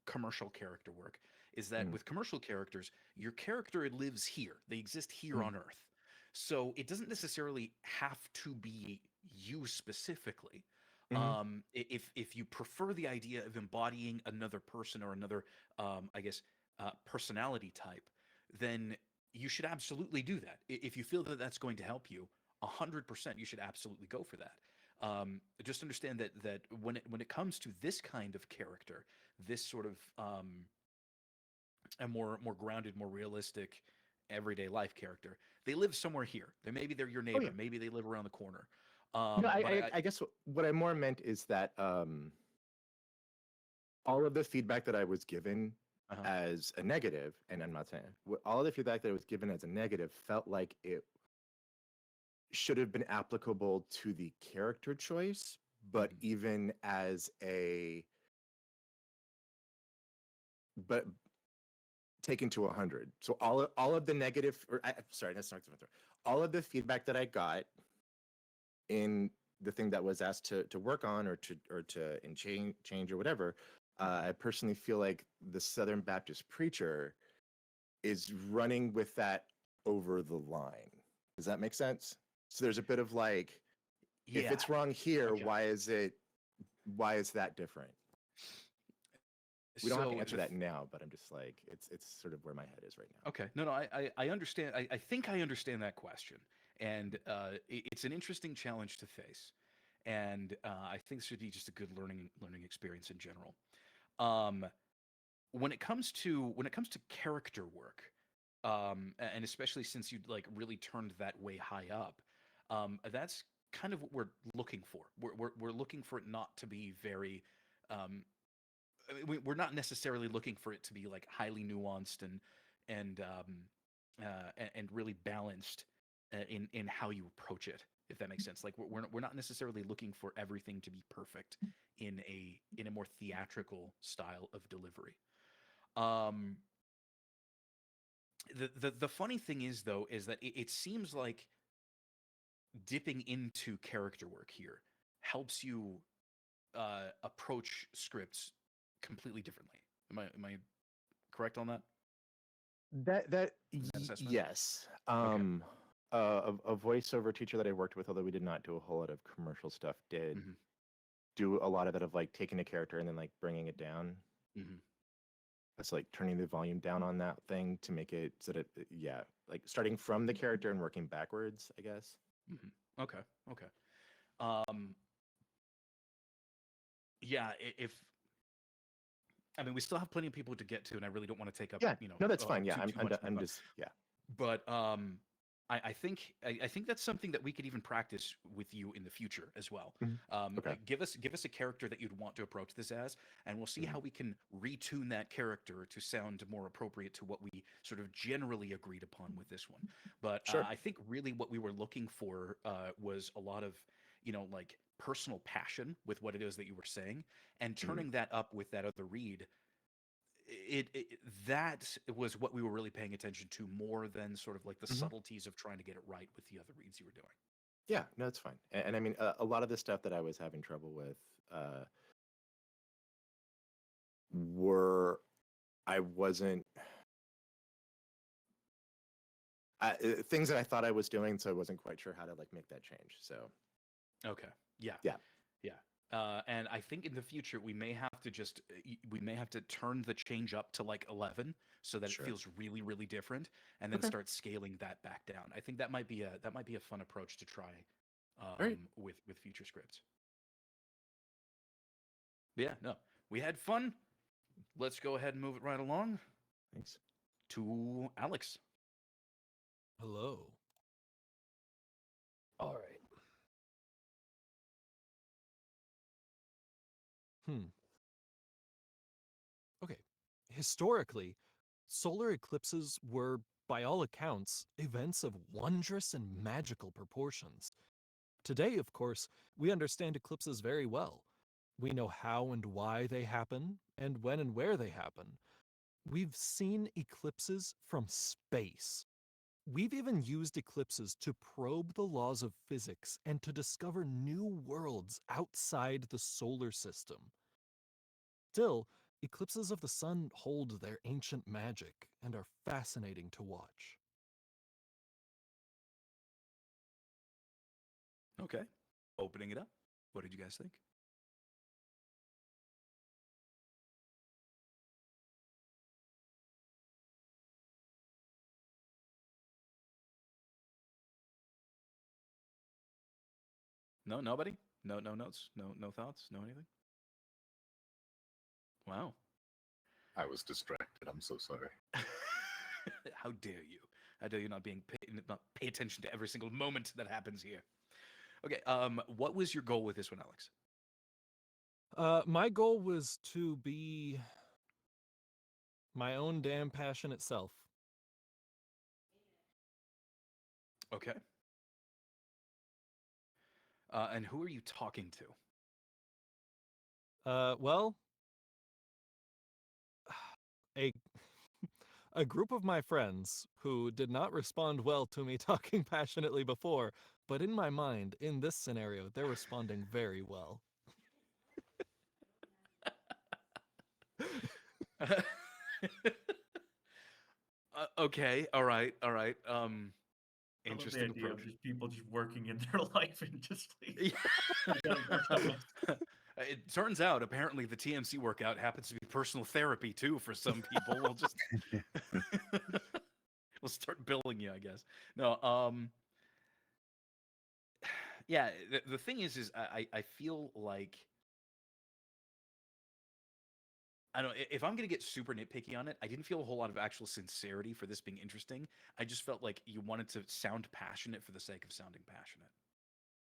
commercial character work is that Mm. with commercial characters your character lives here, they exist here Mm. on earth, so it doesn't necessarily have to be you specifically. Mhm. If you prefer the idea of embodying another person or another I guess personality type, then you should absolutely do that. If you feel that that's going to help you, 100%, you should absolutely go for that. Just understand that when it comes to this kind of character, this sort of a more grounded, more realistic, everyday life character, they live somewhere here. Maybe they're your neighbor. yeah. Maybe they live around the corner. No, But I guess what I more meant is that all of the feedback that I was given uh-huh. as a negative, and I'm not saying all of the feedback that I was given as a negative felt like it should have been applicable to the character choice, but even as but taken to 100. So all of the negative, sorry, that's not all of the feedback that I got in the thing that was asked to work on or to change or whatever, I personally feel like the Southern Baptist preacher is running with that over the line. Does that make sense? So there's a bit of like, if it's wrong here, Okay. why is that different? We don't have to answer that now, but I'm just like, it's sort of where my head is right now. Okay. No, I understand. I think I understand that question. And it's an interesting challenge to face. And I think this should be just a good learning experience in general. When it comes to character work, and especially since you like really turned that way high up, that's kind of what we're looking for. We're looking for it not to be very we're not necessarily looking for it to be like highly nuanced and really balanced in how you approach it, if that makes sense. Like we're not necessarily looking for everything to be perfect in a more theatrical style of delivery. The funny thing is though is that it seems like dipping into character work here helps you approach scripts completely differently. Am I correct on that? That assessment? yes. Okay. A voiceover teacher that I worked with, although we did not do a whole lot of commercial stuff, did do a lot of that of like taking a character and then like bringing it down. That's like turning the volume down on that thing to make it so that like starting from the character and working backwards, I guess. Okay. Yeah, if I mean, we still have plenty of people to get to, and I really don't want to take up. Yeah, no, that's fine. Yeah, too I'm much more time. just But I think that's something that we could even practice with you in the future as well. Okay. Like, give us a character that you'd want to approach this as, and we'll see how we can retune that character to sound more appropriate to what we sort of generally agreed upon with this one. But Sure. I think really what we were looking for was a lot of like personal passion with what it is that you were saying, and turning that up with that other read. That was what we were really paying attention to more than sort of like the subtleties of trying to get it right with the other reads you were doing. Yeah, no, it's fine. And I mean, a lot of the stuff that I was having trouble with things that I thought I was doing, so I wasn't quite sure how to like make that change. So, okay, yeah. And I think in the future we may have to turn the change up to like 11 so that Sure. it feels really, really different, and then start scaling that back down. I think that might be a fun approach to try Great. with future scripts. But yeah, no, we had fun. Let's go ahead and move it right along Thanks. to Alex. Hello. All right. Okay. Historically, solar eclipses were, by all accounts, events of wondrous and magical proportions. Today, of course, we understand eclipses very well. We know how and why they happen, and when and where they happen. We've seen eclipses from space. We've even used eclipses to probe the laws of physics and to discover new worlds outside the solar system. Still, eclipses of the sun hold their ancient magic and are fascinating to watch. Okay, opening it up. What did you guys think? No, nobody. No notes. No thoughts. No anything. Wow. I was distracted. I'm so sorry. How dare you? How dare you not pay attention to every single moment that happens here? Okay. What was your goal with this one, Alex? My goal was to be my own damn passionate self. Okay. And who are you talking to? Well, a a group of my friends who did not respond well to me talking passionately before, but in my mind, in this scenario, they're responding very well. Okay. All right. I love the Interesting idea approach. of just people just working in their life and just like Yeah. I gotta work on this. It turns out, apparently, the TMC workout happens to be personal therapy too for some people. We'll just we'll start billing you, I guess. No, yeah. The thing is I feel like I don't know if I'm gonna get super nitpicky on it. I didn't feel a whole lot of actual sincerity for this being interesting. I just felt like you wanted to sound passionate for the sake of sounding passionate.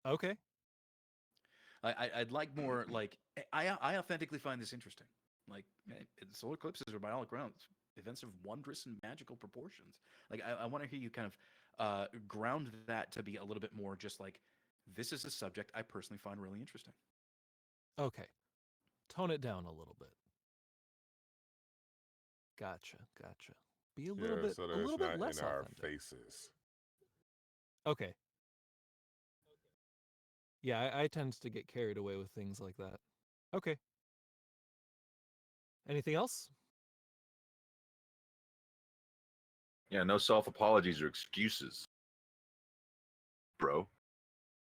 Okay. I'd like more like I authentically find this interesting. Like solar eclipses are by all accounts events of wondrous and magical proportions. Like I want to hear you kind of ground that to be a little bit more just like this is a subject I personally find really interesting. Okay. Tone it down a little bit. Gotcha. Be a little bit so a that little it's bit not less in our authentic. faces. Okay. Yeah, I tend to get carried away with things like that. Okay. Anything else? Yeah, no self apologies or excuses, bro.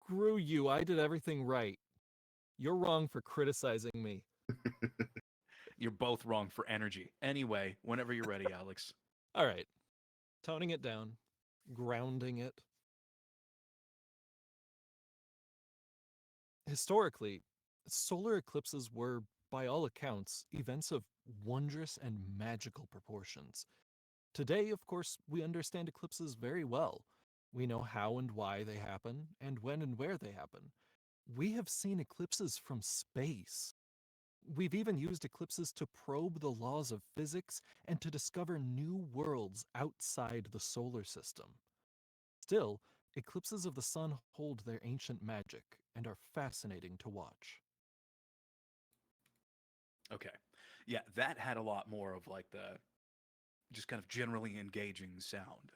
Screw you. I did everything right. You're wrong for criticizing me. You're both wrong for energy. Anyway, whenever you're ready, Alex. All right. Toning it down, grounding it. Historically, solar eclipses were, by all accounts, events of wondrous and magical proportions. Today, of course, we understand eclipses very well. We know how and why they happen, and when and where they happen. We have seen eclipses from space. We've even used eclipses to probe the laws of physics and to discover new worlds outside the solar system. Still, eclipses of the sun hold their ancient magic and are fascinating to watch. Okay. Yeah, that had a lot more of like the just kind of generally engaging sound.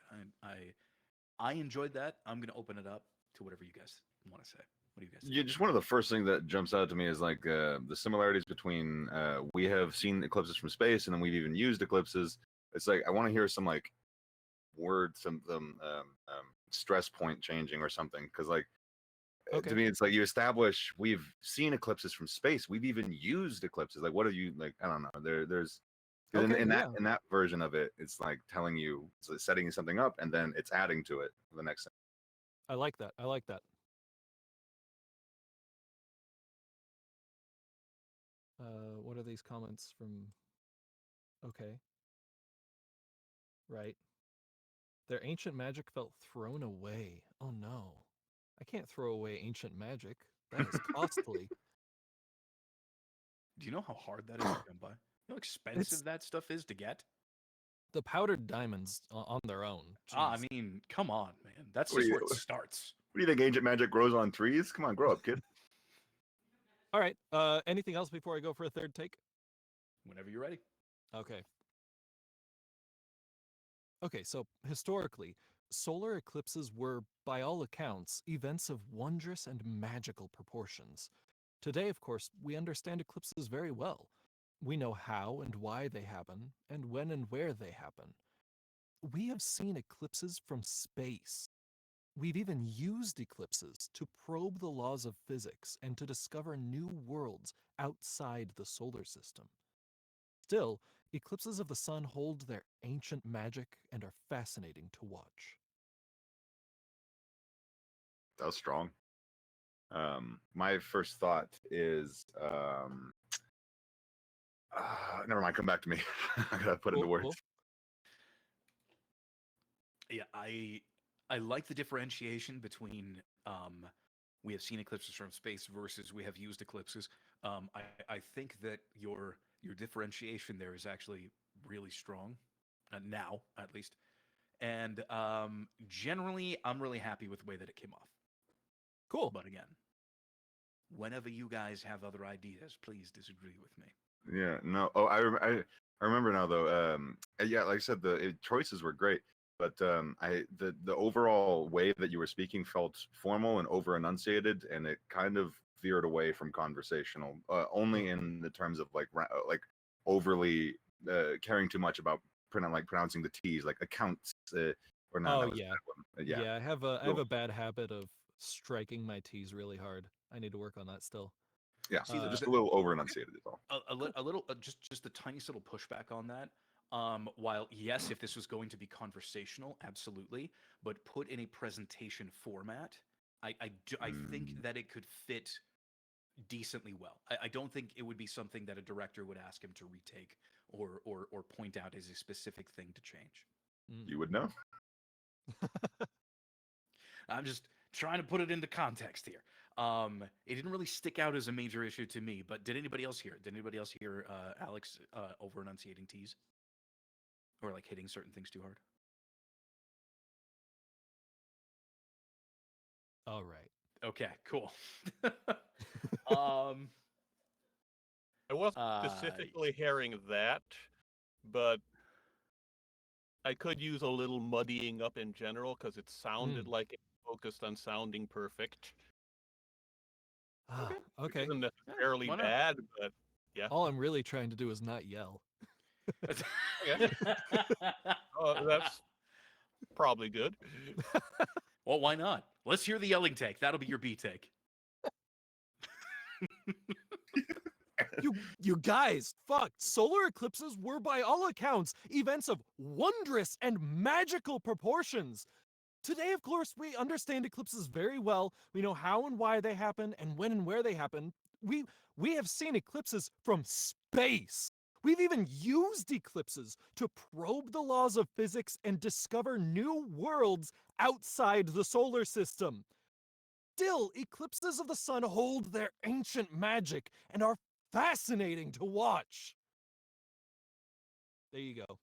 I enjoyed that. I'm gonna open it up to whatever you guys want to say. What do you guys think? Yeah, just one of the first things that jumps out to me is like the similarities between we have seen eclipses from space and then we've even used eclipses. It's like I want to hear some like words, some stress point changing or something, because like to me it's like you establish we've seen eclipses from space, we've even used eclipses. Like what are you like? I don't know. There's Okay, in yeah. that version of it, it's like telling you, it's setting something up and then it's adding to it for the next thing. I like that. are these comments from? Okay. Right. Their ancient magic felt thrown away. Oh no. I can't throw away ancient magic. That is costly. Do you know how hard that is to come by? You know how expensive that stuff is to get? The powdered diamonds on their own. I Jeez. mean, come on, man. That's What do just where you- it starts. What do you think? Ancient magic grows on trees? Come on, grow up, kid. All right. Anything else before I go for a third take? Whenever you're ready. Okay. Okay, so historically, solar eclipses were, by all accounts, events of wondrous and magical proportions. Today, of course, we understand eclipses very well. We know how and why they happen, and when and where they happen. We have seen eclipses from space. We've even used eclipses to probe the laws of physics and to discover new worlds outside the solar system. Still, eclipses of the sun hold their ancient magic and are fascinating to watch. That was strong. My first thought is, never mind. Come back to me. I gotta put into Cool, words. cool. Yeah, I like the differentiation between we have seen eclipses from space versus we have used eclipses. I think that your differentiation there is actually really strong, now at least. And generally, I'm really happy with the way that it came off. Cool. But again, whenever you guys have other ideas, please disagree with me. Yeah, no. Oh, I remember now though. Yeah, like I said, the choices were great, but the overall way that you were speaking felt formal and over enunciated, and it kind of veered away from conversational. Only in the terms of like overly caring too much about pronouncing the T's, like accounts or not. Oh that was yeah. that one. Yeah. I have a bad habit of striking my T's really hard. I need to work on that still. Yeah, so See, just a little over enunciated is all. A little, just the tiniest little pushback on that. While yes, if this was going to be conversational, absolutely, but put in a presentation format, I think that it could fit decently well. I don't think it would be something that a director would ask him to retake or point out as a specific thing to change. You would know. I'm just trying to put it into context here. It didn't really stick out as a major issue to me, but did anybody else hear it? Did anybody else hear Alex over enunciating T's? Or like hitting certain things too hard? All right. Okay, cool. I wasn't specifically hearing that, but I could use a little muddying up in general because it sounded like it focused on sounding perfect. Which Okay. isn't necessarily why not? bad, but yeah. All I'm really trying to do is not yell. That's probably good. Well, why not? Let's hear the yelling take. That'll be your B take. You guys, fuck. Solar eclipses were, by all accounts, events of wondrous and magical proportions. Today, of course, we understand eclipses very well. We know how and why they happen and when and where they happen. We have seen eclipses from space. We've even used eclipses to probe the laws of physics and discover new worlds outside the solar system. Still, eclipses of the sun hold their ancient magic and are fascinating to watch. There you go.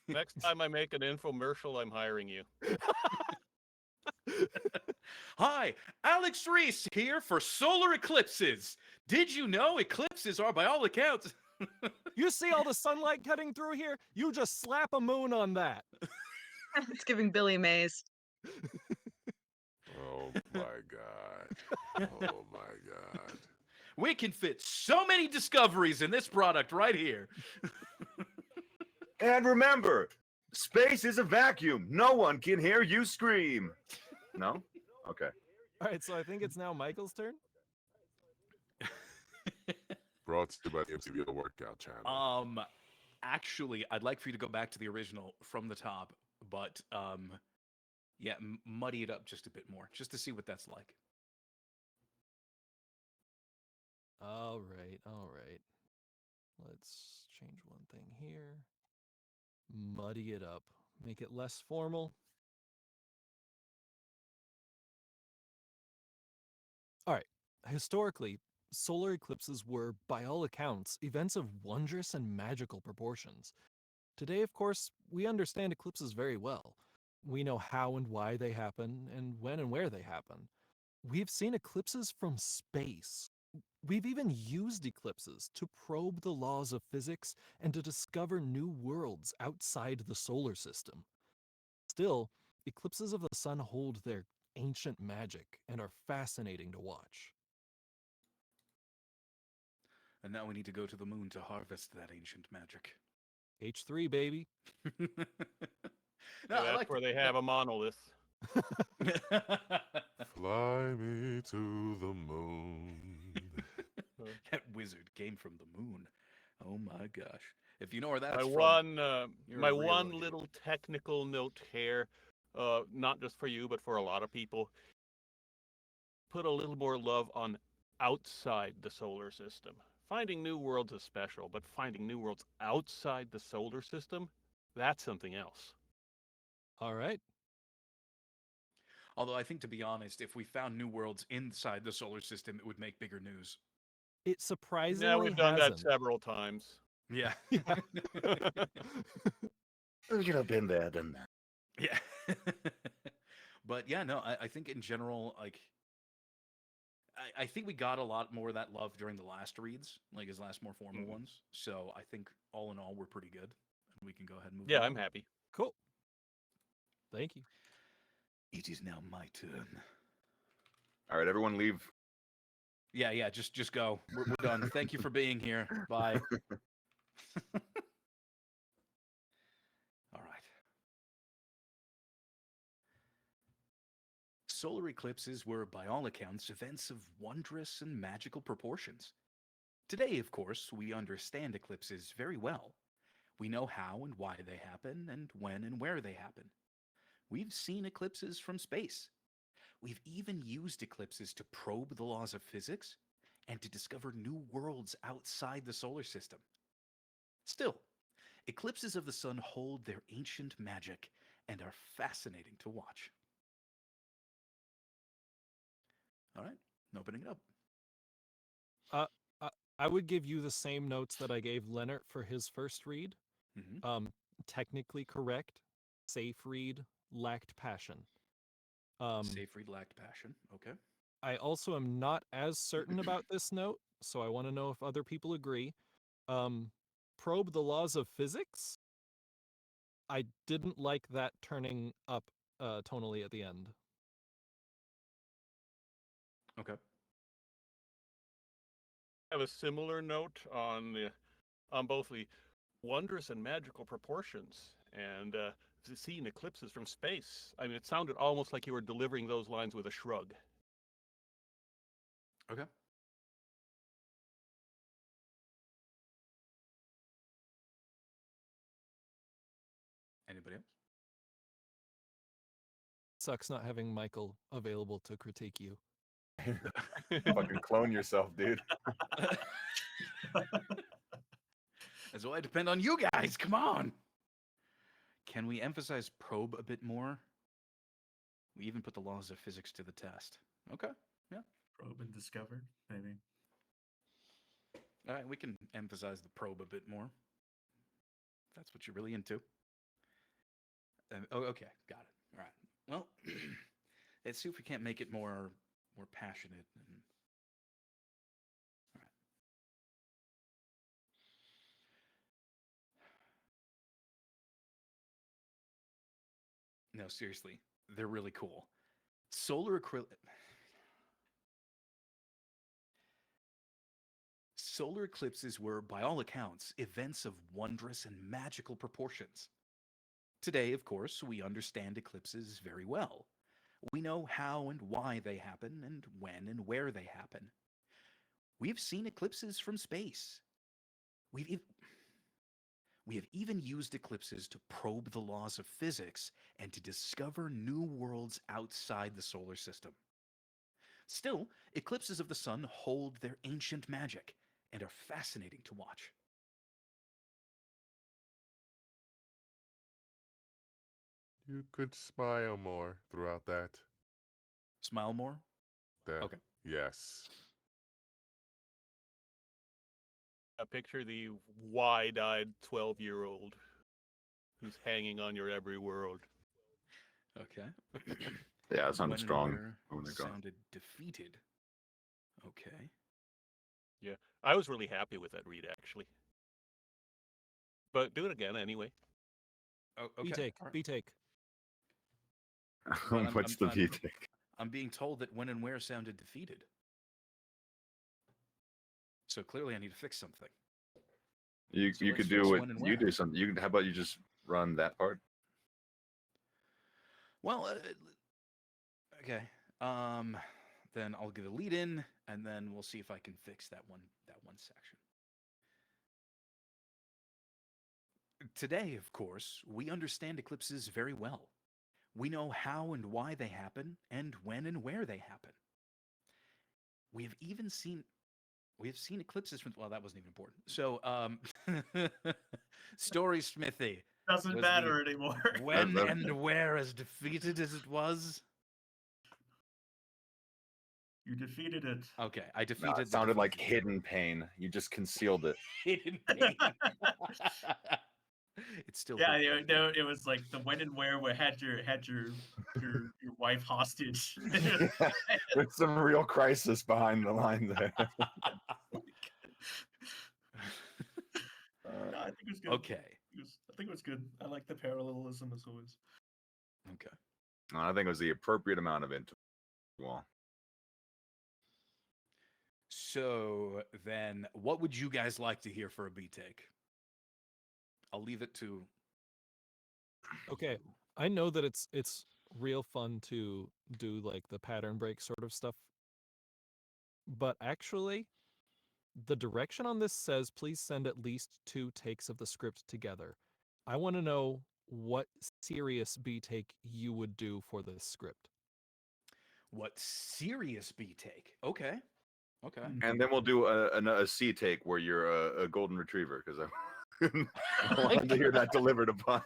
Next time I make an infomercial, I'm hiring you. Hi, Alex Reese here for solar eclipses. Did you know eclipses are, by all accounts... You see all the sunlight cutting through here? You just slap a moon on that. It's giving Billy Mays. Oh my god. Oh my god. We can fit so many discoveries in this product right here. And remember, space is a vacuum. No one can hear you scream. No? Okay. All right, so I think it's now Michael's turn. Brought to you by the MCVO Workout Channel. Actually, I'd like for you to go back to the original from the top, but yeah, muddy it up just a bit more, just to see what that's like. All right, all right. Let's change one thing here. Muddy it up. Make it less formal. All right. Historically, solar eclipses were, by all accounts, events of wondrous and magical proportions. Today, of course, we understand eclipses very well. We know how and why they happen, and when and where they happen. We've seen eclipses from space. We've even used eclipses to probe the laws of physics and to discover new worlds outside the solar system. Still, eclipses of the sun hold their ancient magic and are fascinating to watch. And now we need to go to the moon to harvest that ancient magic. H3, baby. No, Yeah, I that's like where they have a monolith. Fly me to the moon. That wizard came from the moon. Oh my gosh! If you know where that's My from, one, you're my a real one OG. little technical note here, not just for you, but for a lot of people. Put a little more love on outside the solar system. Finding new worlds is special, but finding new worlds outside the solar system, that's something else. All right. Although I think, to be honest, if we found new worlds inside the solar system, it would make bigger news. It surprisingly Yeah, we've done that hasn't. several times. Yeah. Yeah. You know, been there, done that. Yeah. But yeah, no, I think in general, like, I think we got a lot more of that love during the last reads, like his last more formal ones. So I think all in all, we're pretty good. And we can go ahead and move Yeah, on. I'm happy. Cool. Thank you. It is now my turn. All right, everyone leave. Yeah, just go. We're done. Thank you for being here. Bye. All right. Solar eclipses were, by all accounts, events of wondrous and magical proportions. Today, of course, we understand eclipses very well. We know how and why they happen, and when and where they happen. We've seen eclipses from space. We've even used eclipses to probe the laws of physics and to discover new worlds outside the solar system. Still, eclipses of the sun hold their ancient magic and are fascinating to watch. All right, opening it up. I would give you the same notes that I gave Leonard for his first read. Mm-hmm. Technically correct. Safe read, lacked passion. Safe read lacked passion. Okay. I also am not as certain about this note, so I want to know if other people agree. Probe the laws of physics. I didn't like that turning up tonally at the end. Okay. I have a similar note on both the wondrous and magical proportions and seeing eclipses from space. I mean, it sounded almost like you were delivering those lines with a shrug. Okay. Anybody else? Sucks not having Michael available to critique you. Fucking clone yourself, dude. That's why I depend on you guys. Come on. Can we emphasize probe a bit more? We even put the laws of physics to the test. Okay. Yeah. Probe and discover, maybe. All right. We can emphasize the probe a bit more. If that's what you're really into. Oh, okay. Got it. All right. Well, let's see if we can't make it more passionate. And... All right. No, seriously, they're really cool. Solar eclipses were, by all accounts, events of wondrous and magical proportions. Today, of course, we understand eclipses very well. We know how and why they happen, and when and where they happen. We've seen eclipses from space. We have even used eclipses to probe the laws of physics and to discover new worlds outside the solar system. Still, eclipses of the sun hold their ancient magic and are fascinating to watch. You could smile more throughout that. Smile more. That Okay. Yes. Picture the wide-eyed 12-year-old who's hanging on your every word. Okay. Yeah, it sounded When and strong. where when they go. sounded defeated. Okay. Yeah, I was really happy with that read, actually. But do it again anyway. Oh, B okay. take. all right. B take. But I'm- What's I'm- the I'm- V-take? I'm being told that when and where sounded defeated. So clearly I need to fix something. You So you let's could do fix what when and you where. do something. You could. How about you just run that part? Well, okay. Then I'll give a lead in, and then we'll see if I can fix that one section. Today, of course, we understand eclipses very well. We know how and why they happen, and when and where they happen. We have seen eclipses from. Well, that wasn't even important. So, Story Smithy. Doesn't Was matter anymore. When that- and where as defeated as it was. You defeated it. Okay, I No, defeated. it sounded like hidden pain. You just concealed it. hidden pain. It's still Yeah, hidden. yeah, no, it was like the when and where we had your wife hostage. There's some real crisis behind the line there. No, I think it was good. Okay. I think it was good. I like the parallelism as always. Okay. I think it was the appropriate amount of it. Well, So then, what would you guys like to hear for a B take? I'll leave it to. Okay. I know that it's real fun to do like the pattern break sort of stuff. But actually, the direction on this says please send at least 2 takes of the script together. I want to know what serious B take you would do for this script. What serious B take? Okay. Okay. and then we'll do a C take where you're a golden retriever because I wanted to hear that delivered upon.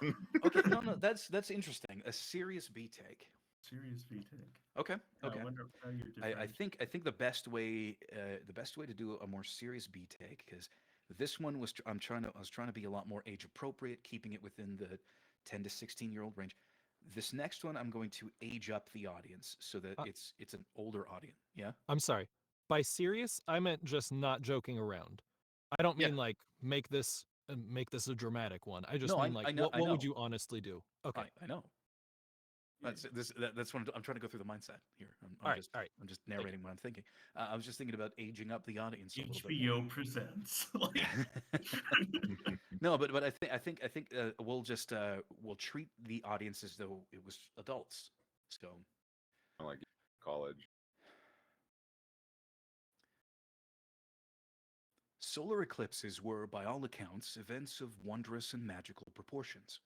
Okay. No, that's interesting. A serious B take. Serious V take. Okay. Okay. I wonder how you I think the best way to do a more serious B take, because this one was I was trying to be a lot more age appropriate, keeping it within the 10 to 16-year-old range. This next one I'm going to age up the audience so that it's an older audience. Yeah. I'm sorry. By serious, I meant just not joking around. I don't Yeah. mean like make this a dramatic one. I just No, mean I like know- I what would know. you honestly do? Okay. I know. That's what I'm trying to go through the mindset here. All right. I'm just narrating what I'm thinking. I was just thinking about aging up the audience a little bit. HBO presents. Like, No, but I think we'll just we'll treat the audience as though it was adults. So Like college. solar eclipses were, by all accounts, events of wondrous and magical proportions.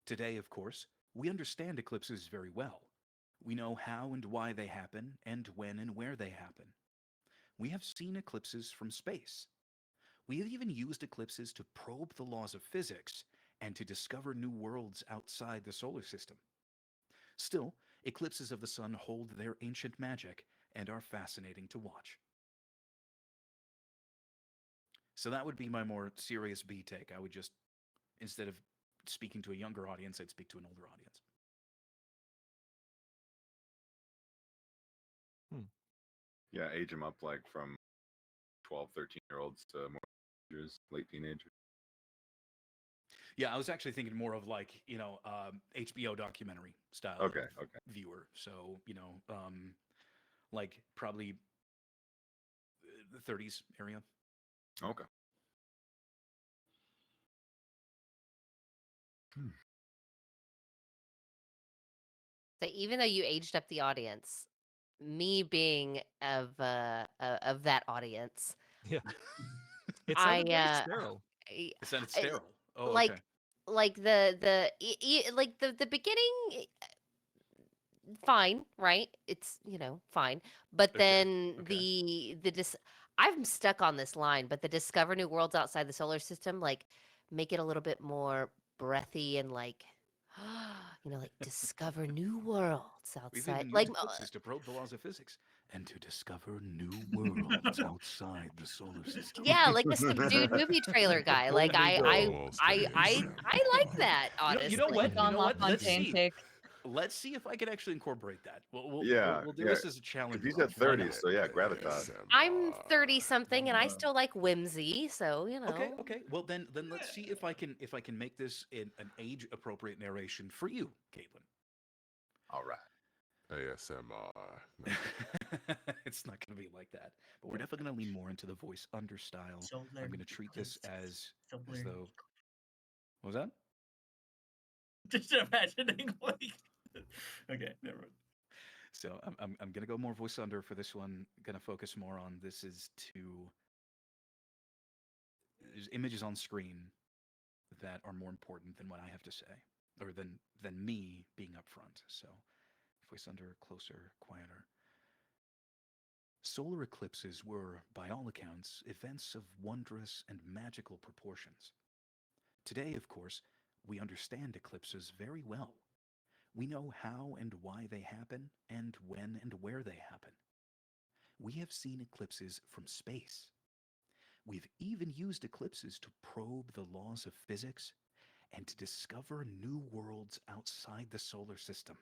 Today, of course, we understand eclipses very well. We know how and why they happen, and when and where they happen. We have seen eclipses from space. We have even used eclipses to probe the laws of physics and to discover new worlds outside the solar system. Still, eclipses of the sun hold their ancient magic and are fascinating to watch. So that would be my more serious B take. I would just, instead of speaking to a younger audience, I'd speak to an older audience. Yeah, age them up like from 12, 13-year-olds to more teenagers, late teenagers. Yeah, I was actually thinking more of like, HBO documentary style Okay. viewer. So, like probably the 30s area. Okay. So even though you aged up the audience, me being of that audience, Yeah. It I sounded very sterile. It sounded I- sterile. Oh, like okay. like the beginning, fine, right? It's fine, but Okay, then okay. I'm stuck on this line, but the discover new worlds outside the solar system, like make it a little bit more breathy and like Like discover new worlds We've outside. even Like, used eclipses to probe the laws of physics and to discover new worlds outside the solar system. yeah, like a subdued movie trailer guy. Like Almost there, I like that, honestly. You know what? John You know what? Let's LaFontaine see. take. Let's see if I can actually incorporate that. Yeah, We'll do yeah. this as a challenge. He's run. at Why 30s, not? so yeah, gravitas. I'm 30 something and I Uh, still like whimsy, so Okay, okay. Well, then let's see if I can make this an age appropriate narration for you, Caitlin. All right. ASMR. No. It's not going to be like that, but we're definitely going to lean more into the voice under style. I'm going to treat this as though. What was that? Just imagining like. Okay, never mind. So I'm going to go more voice under for this one. Going to focus more on this is to. There's images on screen that are more important than what I have to say, or than me being up front. So, voice under, closer, quieter. Solar eclipses were, by all accounts, events of wondrous and magical proportions. Today, of course, we understand eclipses very well. We know how and why they happen, and when and where they happen. We have seen eclipses from space. We've even used eclipses to probe the laws of physics and to discover new worlds outside the solar system.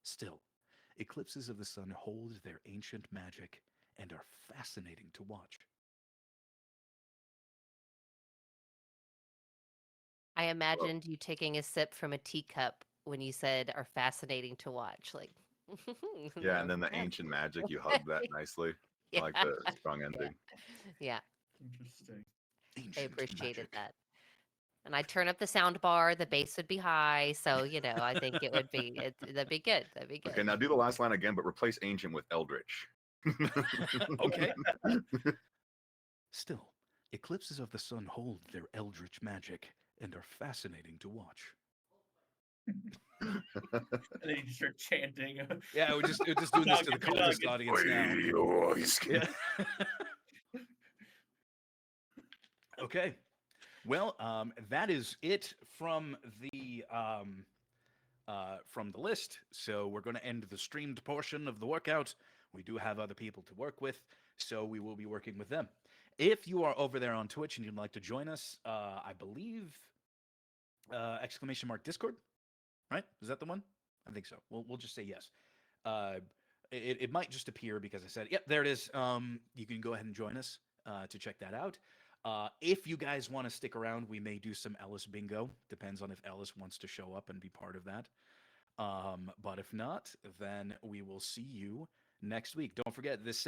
Still, eclipses of the sun hold their ancient magic and are fascinating to watch. I imagined you taking a sip from a teacup when you said are fascinating to watch. Like, Yeah, and then the ancient magic, you hugged that nicely. I like the strong ending. Yeah, Interesting. I Ancient appreciated magic. that. And I'd turn up the sound bar, the bass would be high. So, I think it would be, that'd be good. That'd be good. Okay, now do the last line again, but replace ancient with eldritch. Okay. Still, eclipses of the sun hold their eldritch magic and are fascinating to watch. And then you just start chanting. Yeah, we're just doing this to the coldest audience now. Yeah. Okay. Well, that is it from the list. So we're going to end the streamed portion of the workout. We do have other people to work with, so we will be working with them. If you are over there on Twitch and you'd like to join us, I believe !Discord, right? Is that the one? I think so. We'll just say yes. It might just appear because I said, yep, there it is. You can go ahead and join us to check that out. If you guys want to stick around, we may do some Ellis bingo. Depends on if Ellis wants to show up and be part of that. But if not, then we will see you next week. Don't forget, this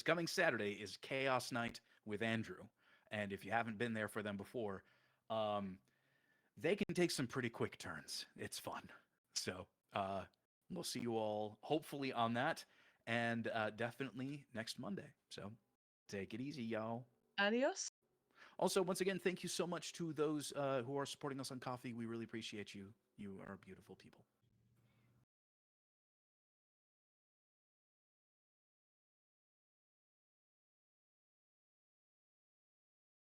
coming Saturday is Chaos Night with Andrew. And if you haven't been there for them before, they can take some pretty quick turns. It's fun. So we'll see you all hopefully on that, and definitely next Monday. So take it easy, y'all. Adios. Also, once again, thank you so much to those who are supporting us on Coffee. We really appreciate you. You are beautiful people.